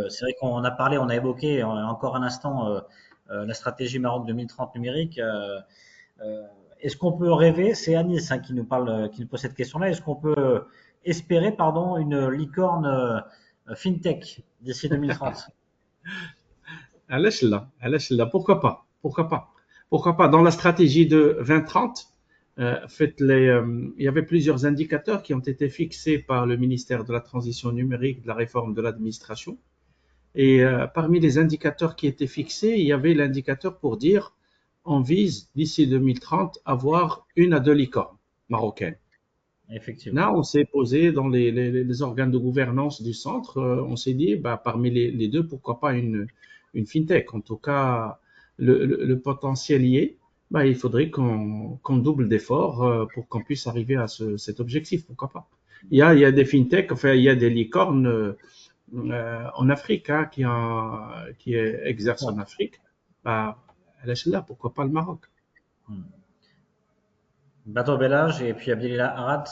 B: C'est vrai qu'on a parlé, on a évoqué encore un instant la stratégie Maroc 2030 numérique. Euh, Est-ce qu'on peut rêver, c'est Anis qui nous parle, qui nous pose cette question-là, est-ce qu'on peut espérer, pardon, une licorne fintech d'ici 2030?
E: علاش لا, pourquoi pas dans la stratégie de 2030. Il y avait plusieurs indicateurs qui ont été fixés par le ministère de la Transition numérique, de la réforme de l'administration. Et parmi les indicateurs qui étaient fixés, il y avait l'indicateur pour dire on vise d'ici 2030 avoir 1 à 2 licornes marocaines.
B: Effectivement.
E: Là, on s'est posé dans les organes de gouvernance du centre, on s'est dit, bah, parmi les deux, pourquoi pas une fintech. En tout cas, le potentiel y est. Bah, il faudrait qu'on double d'efforts pour qu'on puisse arriver à cet objectif. Pourquoi pas. Il y a des fintechs, enfin, il y a des licornes en Afrique qui exercent en Afrique. Bah, là, pourquoi pas le Maroc.
B: Bateau Bellage et puis Abdelila Arad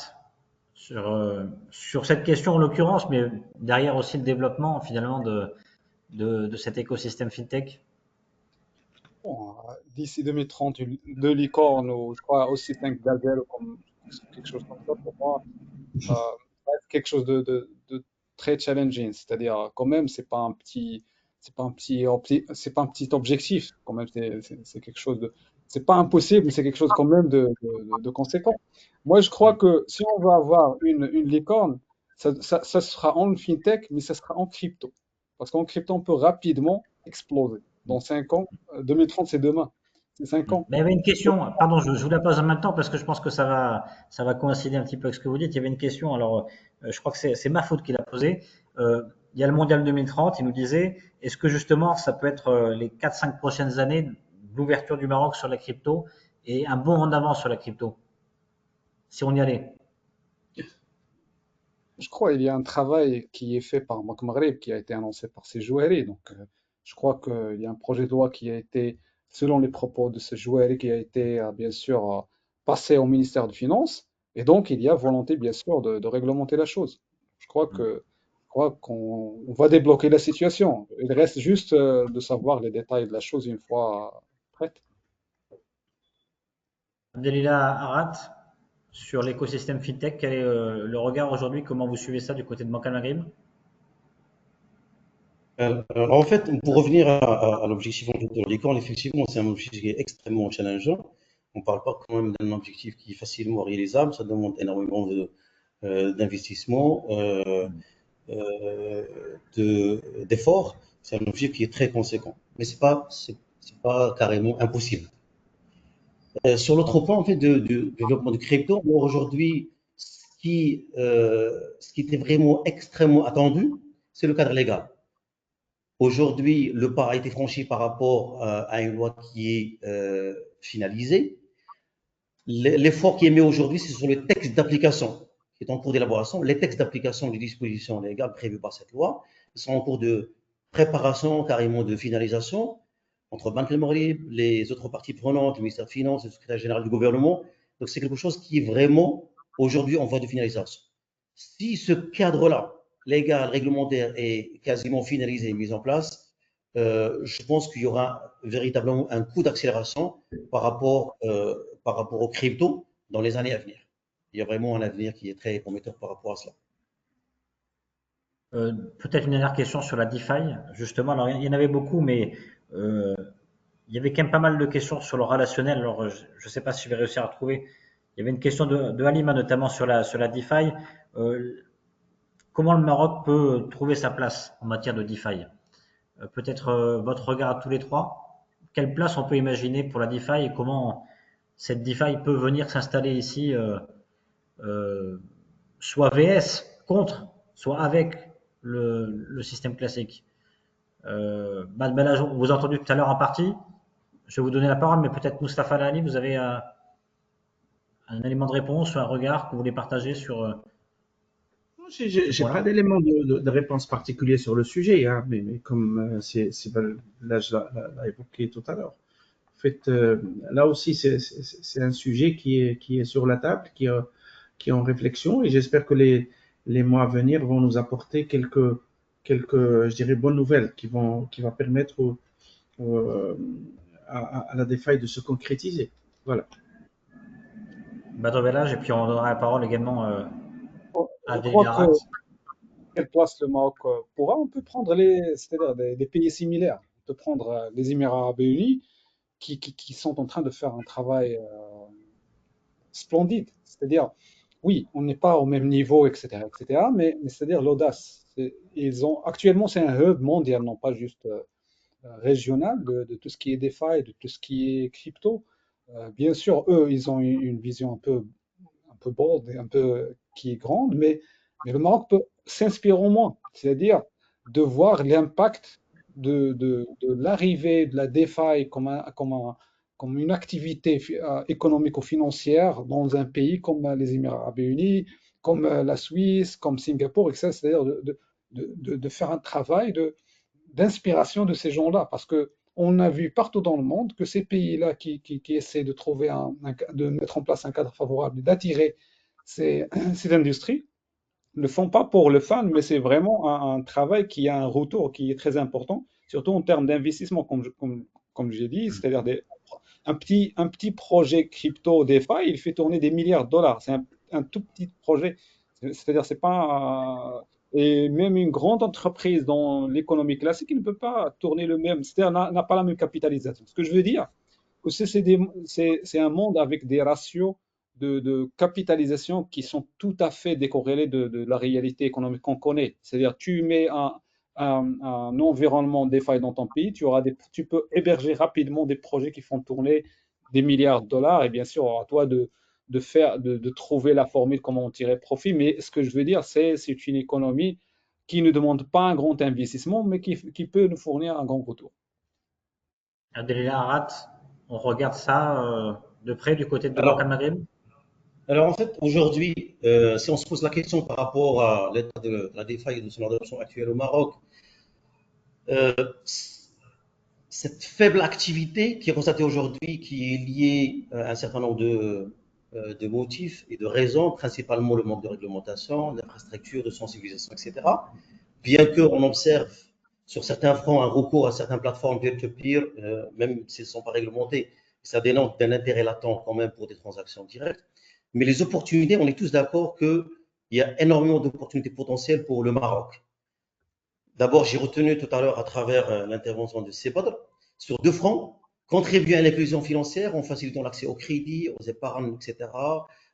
B: sur cette question en l'occurrence, mais derrière aussi le développement finalement de cet écosystème fintech.
G: Bon, d'ici 2030, 2 licornes ou je crois aussi 5 gazelles, comme quelque chose comme ça, pour moi, ça va être quelque chose de très challenging. C'est-à-dire, quand même, c'est pas un petit objectif. Quand même, c'est quelque chose c'est pas impossible, mais c'est quelque chose quand même de conséquent. Moi, je crois que si on va avoir une licorne, ça sera en fintech, mais ça sera en crypto. Parce qu'en crypto, on peut rapidement exploser. Dans 5 ans, 2030, c'est demain. C'est 5 ans.
B: Mais il y avait une question, pardon, je vous la pose en même temps parce que je pense que ça va coïncider un petit peu avec ce que vous dites. Il y avait une question, alors je crois que c'est ma faute qui l'a posée. Il y a le mondial 2030, il nous disait, est-ce que justement ça peut être les 4-5 prochaines années l'ouverture du Maroc sur la crypto et un bond en avant sur la crypto, si on y allait?
G: Je crois qu'il y a un travail qui est fait par Banque Maghreb qui a été annoncé par ces joueurs. Donc, Je crois qu'il y a un projet de loi qui a été, selon les propos de ce joueur, qui a été bien sûr passé au ministère des Finances. Et donc, il y a volonté, bien sûr, de réglementer la chose. Je crois qu'on va débloquer la situation. Il reste juste de savoir les détails de la chose une fois prête.
B: Abdelila Arat, sur l'écosystème FinTech, quel est le regard aujourd'hui? Comment vous suivez ça du côté de Banque Al Maghrib?
C: Alors, en fait, pour revenir à l'objectif de licorne, effectivement, c'est un objectif qui est extrêmement challengeant. On ne parle pas quand même d'un objectif qui est facilement réalisable, ça demande énormément d'investissement, d'efforts. C'est un objectif qui est très conséquent, mais c'est pas carrément impossible. Sur l'autre point, en fait, de développement de crypto, alors aujourd'hui, ce qui était vraiment extrêmement attendu, c'est le cadre légal. Aujourd'hui, le pas a été franchi par rapport à une loi qui est finalisée. L'effort qui est mis aujourd'hui, c'est sur le texte d'application qui est en cours d'élaboration. Les textes d'application des dispositions légales prévues par cette loi sont en cours de préparation, carrément de finalisation, entre Banque Al Maghrib, les autres parties prenantes, le ministère des Finances, le secrétaire général du gouvernement. Donc, c'est quelque chose qui est vraiment aujourd'hui en voie de finalisation. Si ce cadre-là, légal, réglementaire, est quasiment finalisé et mis en place, je pense qu'il y aura véritablement un coup d'accélération par rapport aux cryptos dans les années à venir. Il y a vraiment un avenir qui est très prometteur par rapport à cela.
B: Peut-être une dernière question sur la DeFi, justement. Alors, il y en avait beaucoup, mais il y avait quand même pas mal de questions sur le relationnel. Alors, je ne sais pas si je vais réussir à trouver. Il y avait une question de Halima, notamment sur la DeFi. Comment le Maroc peut trouver sa place en matière de DeFi? Peut-être votre regard à tous les trois. Quelle place on peut imaginer pour la DeFi et comment cette DeFi peut venir s'installer ici, soit VS contre, soit avec le système classique. Là, vous avez entendu tout à l'heure en partie. Je vais vous donner la parole, mais peut-être Moustapha Ali, vous avez un élément de réponse ou un regard que vous voulez partager sur.
E: J'ai
B: Voilà.
E: pas d'élément de réponse particulier sur le sujet, hein, mais comme là je l'ai évoqué tout à l'heure. En fait, là aussi c'est un sujet qui est sur la table, qui est en réflexion, et j'espère que les mois à venir vont nous apporter quelques je dirais bonnes nouvelles qui va permettre à la DeFi de se concrétiser. Voilà.
B: Badr Belhaj, et puis on donnera la parole également à
G: Je
B: Abdelila
G: crois
B: Arat.
G: quelle place le Maroc pourra, on peut prendre c'est-à-dire des pays similaires. On peut prendre les Émirats Arabes Unis qui sont en train de faire un travail splendide. C'est-à-dire, oui, on n'est pas au même niveau, etc., mais c'est-à-dire l'audace. Actuellement, c'est un hub mondial, non pas juste régional de tout ce qui est DeFi, de tout ce qui est crypto. Bien sûr, eux, ils ont une vision un peu bold et un peu qui est grande, mais le Maroc peut s'inspirer au moins, c'est-à-dire de voir l'impact de l'arrivée de la DeFi comme une activité économique ou financière dans un pays comme les Émirats Arabes Unis, comme la Suisse, comme Singapour, etc. C'est-à-dire de faire un travail d'inspiration de ces gens-là, parce que on a vu partout dans le monde que ces pays-là qui essaient de trouver de mettre en place un cadre favorable, d'attirer ces industries, ne le font pas pour le fun, mais c'est vraiment un travail qui a un retour qui est très important, surtout en termes d'investissement, comme j'ai dit, c'est-à-dire un petit projet crypto DeFi, il fait tourner des milliards de dollars. C'est un tout petit projet. C'est-à-dire, c'est pas. Et même une grande entreprise dans l'économie classique, il ne peut pas tourner le même. C'est-à-dire, n'a pas la même capitalisation. Ce que je veux dire, que c'est un monde avec des ratios de capitalisation qui sont tout à fait décorrélés de la réalité économique qu'on connaît. C'est-à-dire, tu mets un environnement DeFi dans ton pays, tu peux héberger rapidement des projets qui font tourner des milliards de dollars, et bien sûr, à toi de trouver la formule comment en tirer profit. Mais ce que je veux dire, c'est une économie qui ne demande pas un grand investissement, mais qui peut nous fournir un grand retour.
B: Abdelila Arat, on regarde ça de près du côté de Banque Al Maghrib.
C: Alors en fait, aujourd'hui, si on se pose la question par rapport à l'état de la DeFi et de son adoption actuelle au Maroc, cette faible activité qui est constatée aujourd'hui, qui est liée à un certain nombre de motifs et de raisons, principalement le manque de réglementation, d'infrastructures, de sensibilisation, etc. Bien qu'on observe sur certains fronts un recours à certaines plateformes peer-to-peer, même si elles ne sont pas réglementées, ça dénote d'un intérêt latent quand même pour des transactions directes. Mais les opportunités, on est tous d'accord qu'il y a énormément d'opportunités potentielles pour le Maroc. D'abord, j'ai retenu tout à l'heure à travers l'intervention de Sebadr, sur 2 fronts, contribuer à l'inclusion financière en facilitant l'accès au crédit, aux épargnes, etc.,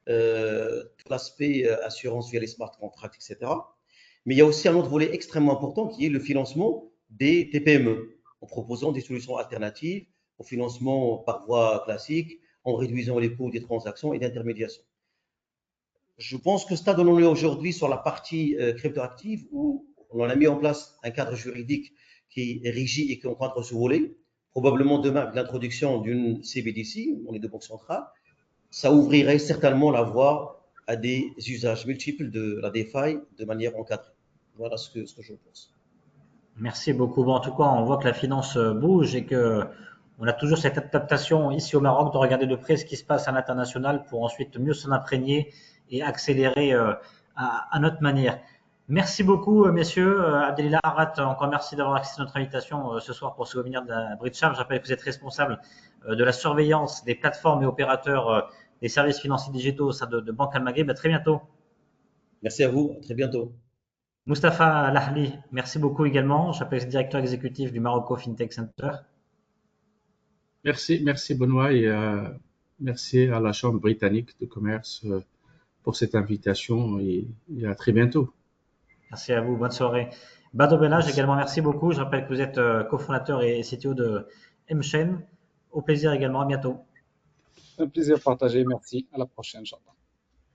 C: tout l'aspect assurance via les smart contracts, etc. Mais il y a aussi un autre volet extrêmement important qui est le financement des TPME, en proposant des solutions alternatives au financement par voie classique, en réduisant les coûts des transactions et d'intermédiation. Je pense que stade où on est aujourd'hui sur la partie cryptoactive, où on a mis en place un cadre juridique qui est rigide et qui encadre ce volet, probablement demain avec l'introduction d'une CBDC, on est de banque centrale, ça ouvrirait certainement la voie à des usages multiples de la DeFi de manière encadrée. Voilà ce que je pense.
B: Merci beaucoup. Bon, en tout cas, on voit que la finance bouge et que on a toujours cette adaptation ici au Maroc de regarder de près ce qui se passe à l'international pour ensuite mieux s'en imprégner et accélérer à notre manière. Merci beaucoup, messieurs. Abdelillah Arrat, encore merci d'avoir accepté notre invitation ce soir pour ce webinaire de la Bridgecham. Je rappelle que vous êtes responsable de la surveillance des plateformes et opérateurs des services financiers digitaux au sein de Banque Al Maghrib. À très bientôt.
C: Merci à vous. À très bientôt.
B: Mustapha Lahli, merci beaucoup également. Je rappelle que vous êtes directeur exécutif du Morocco FinTech Center.
E: Merci Benoît et merci à la Chambre britannique de commerce pour cette invitation et à très bientôt.
B: Merci à vous, bonne soirée. Badr Belhaj également, merci beaucoup. Je rappelle que vous êtes cofondateur et CTO de MChain. Au plaisir également, à bientôt.
G: Un plaisir partagé, merci. À la prochaine, Inch'Allah.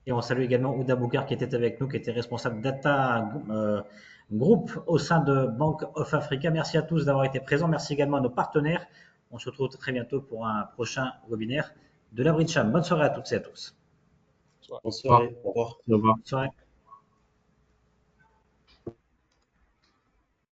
B: Et on salue également Ouda Boukar qui était avec nous, qui était responsable data group au sein de Bank of Africa. Merci à tous d'avoir été présents. Merci également à nos partenaires. On se retrouve très bientôt pour un prochain webinaire de la Bridgecham. Bonne soirée à toutes et à tous.
C: Bonne soirée. Au revoir.
E: Au revoir.
B: Bonne soirée.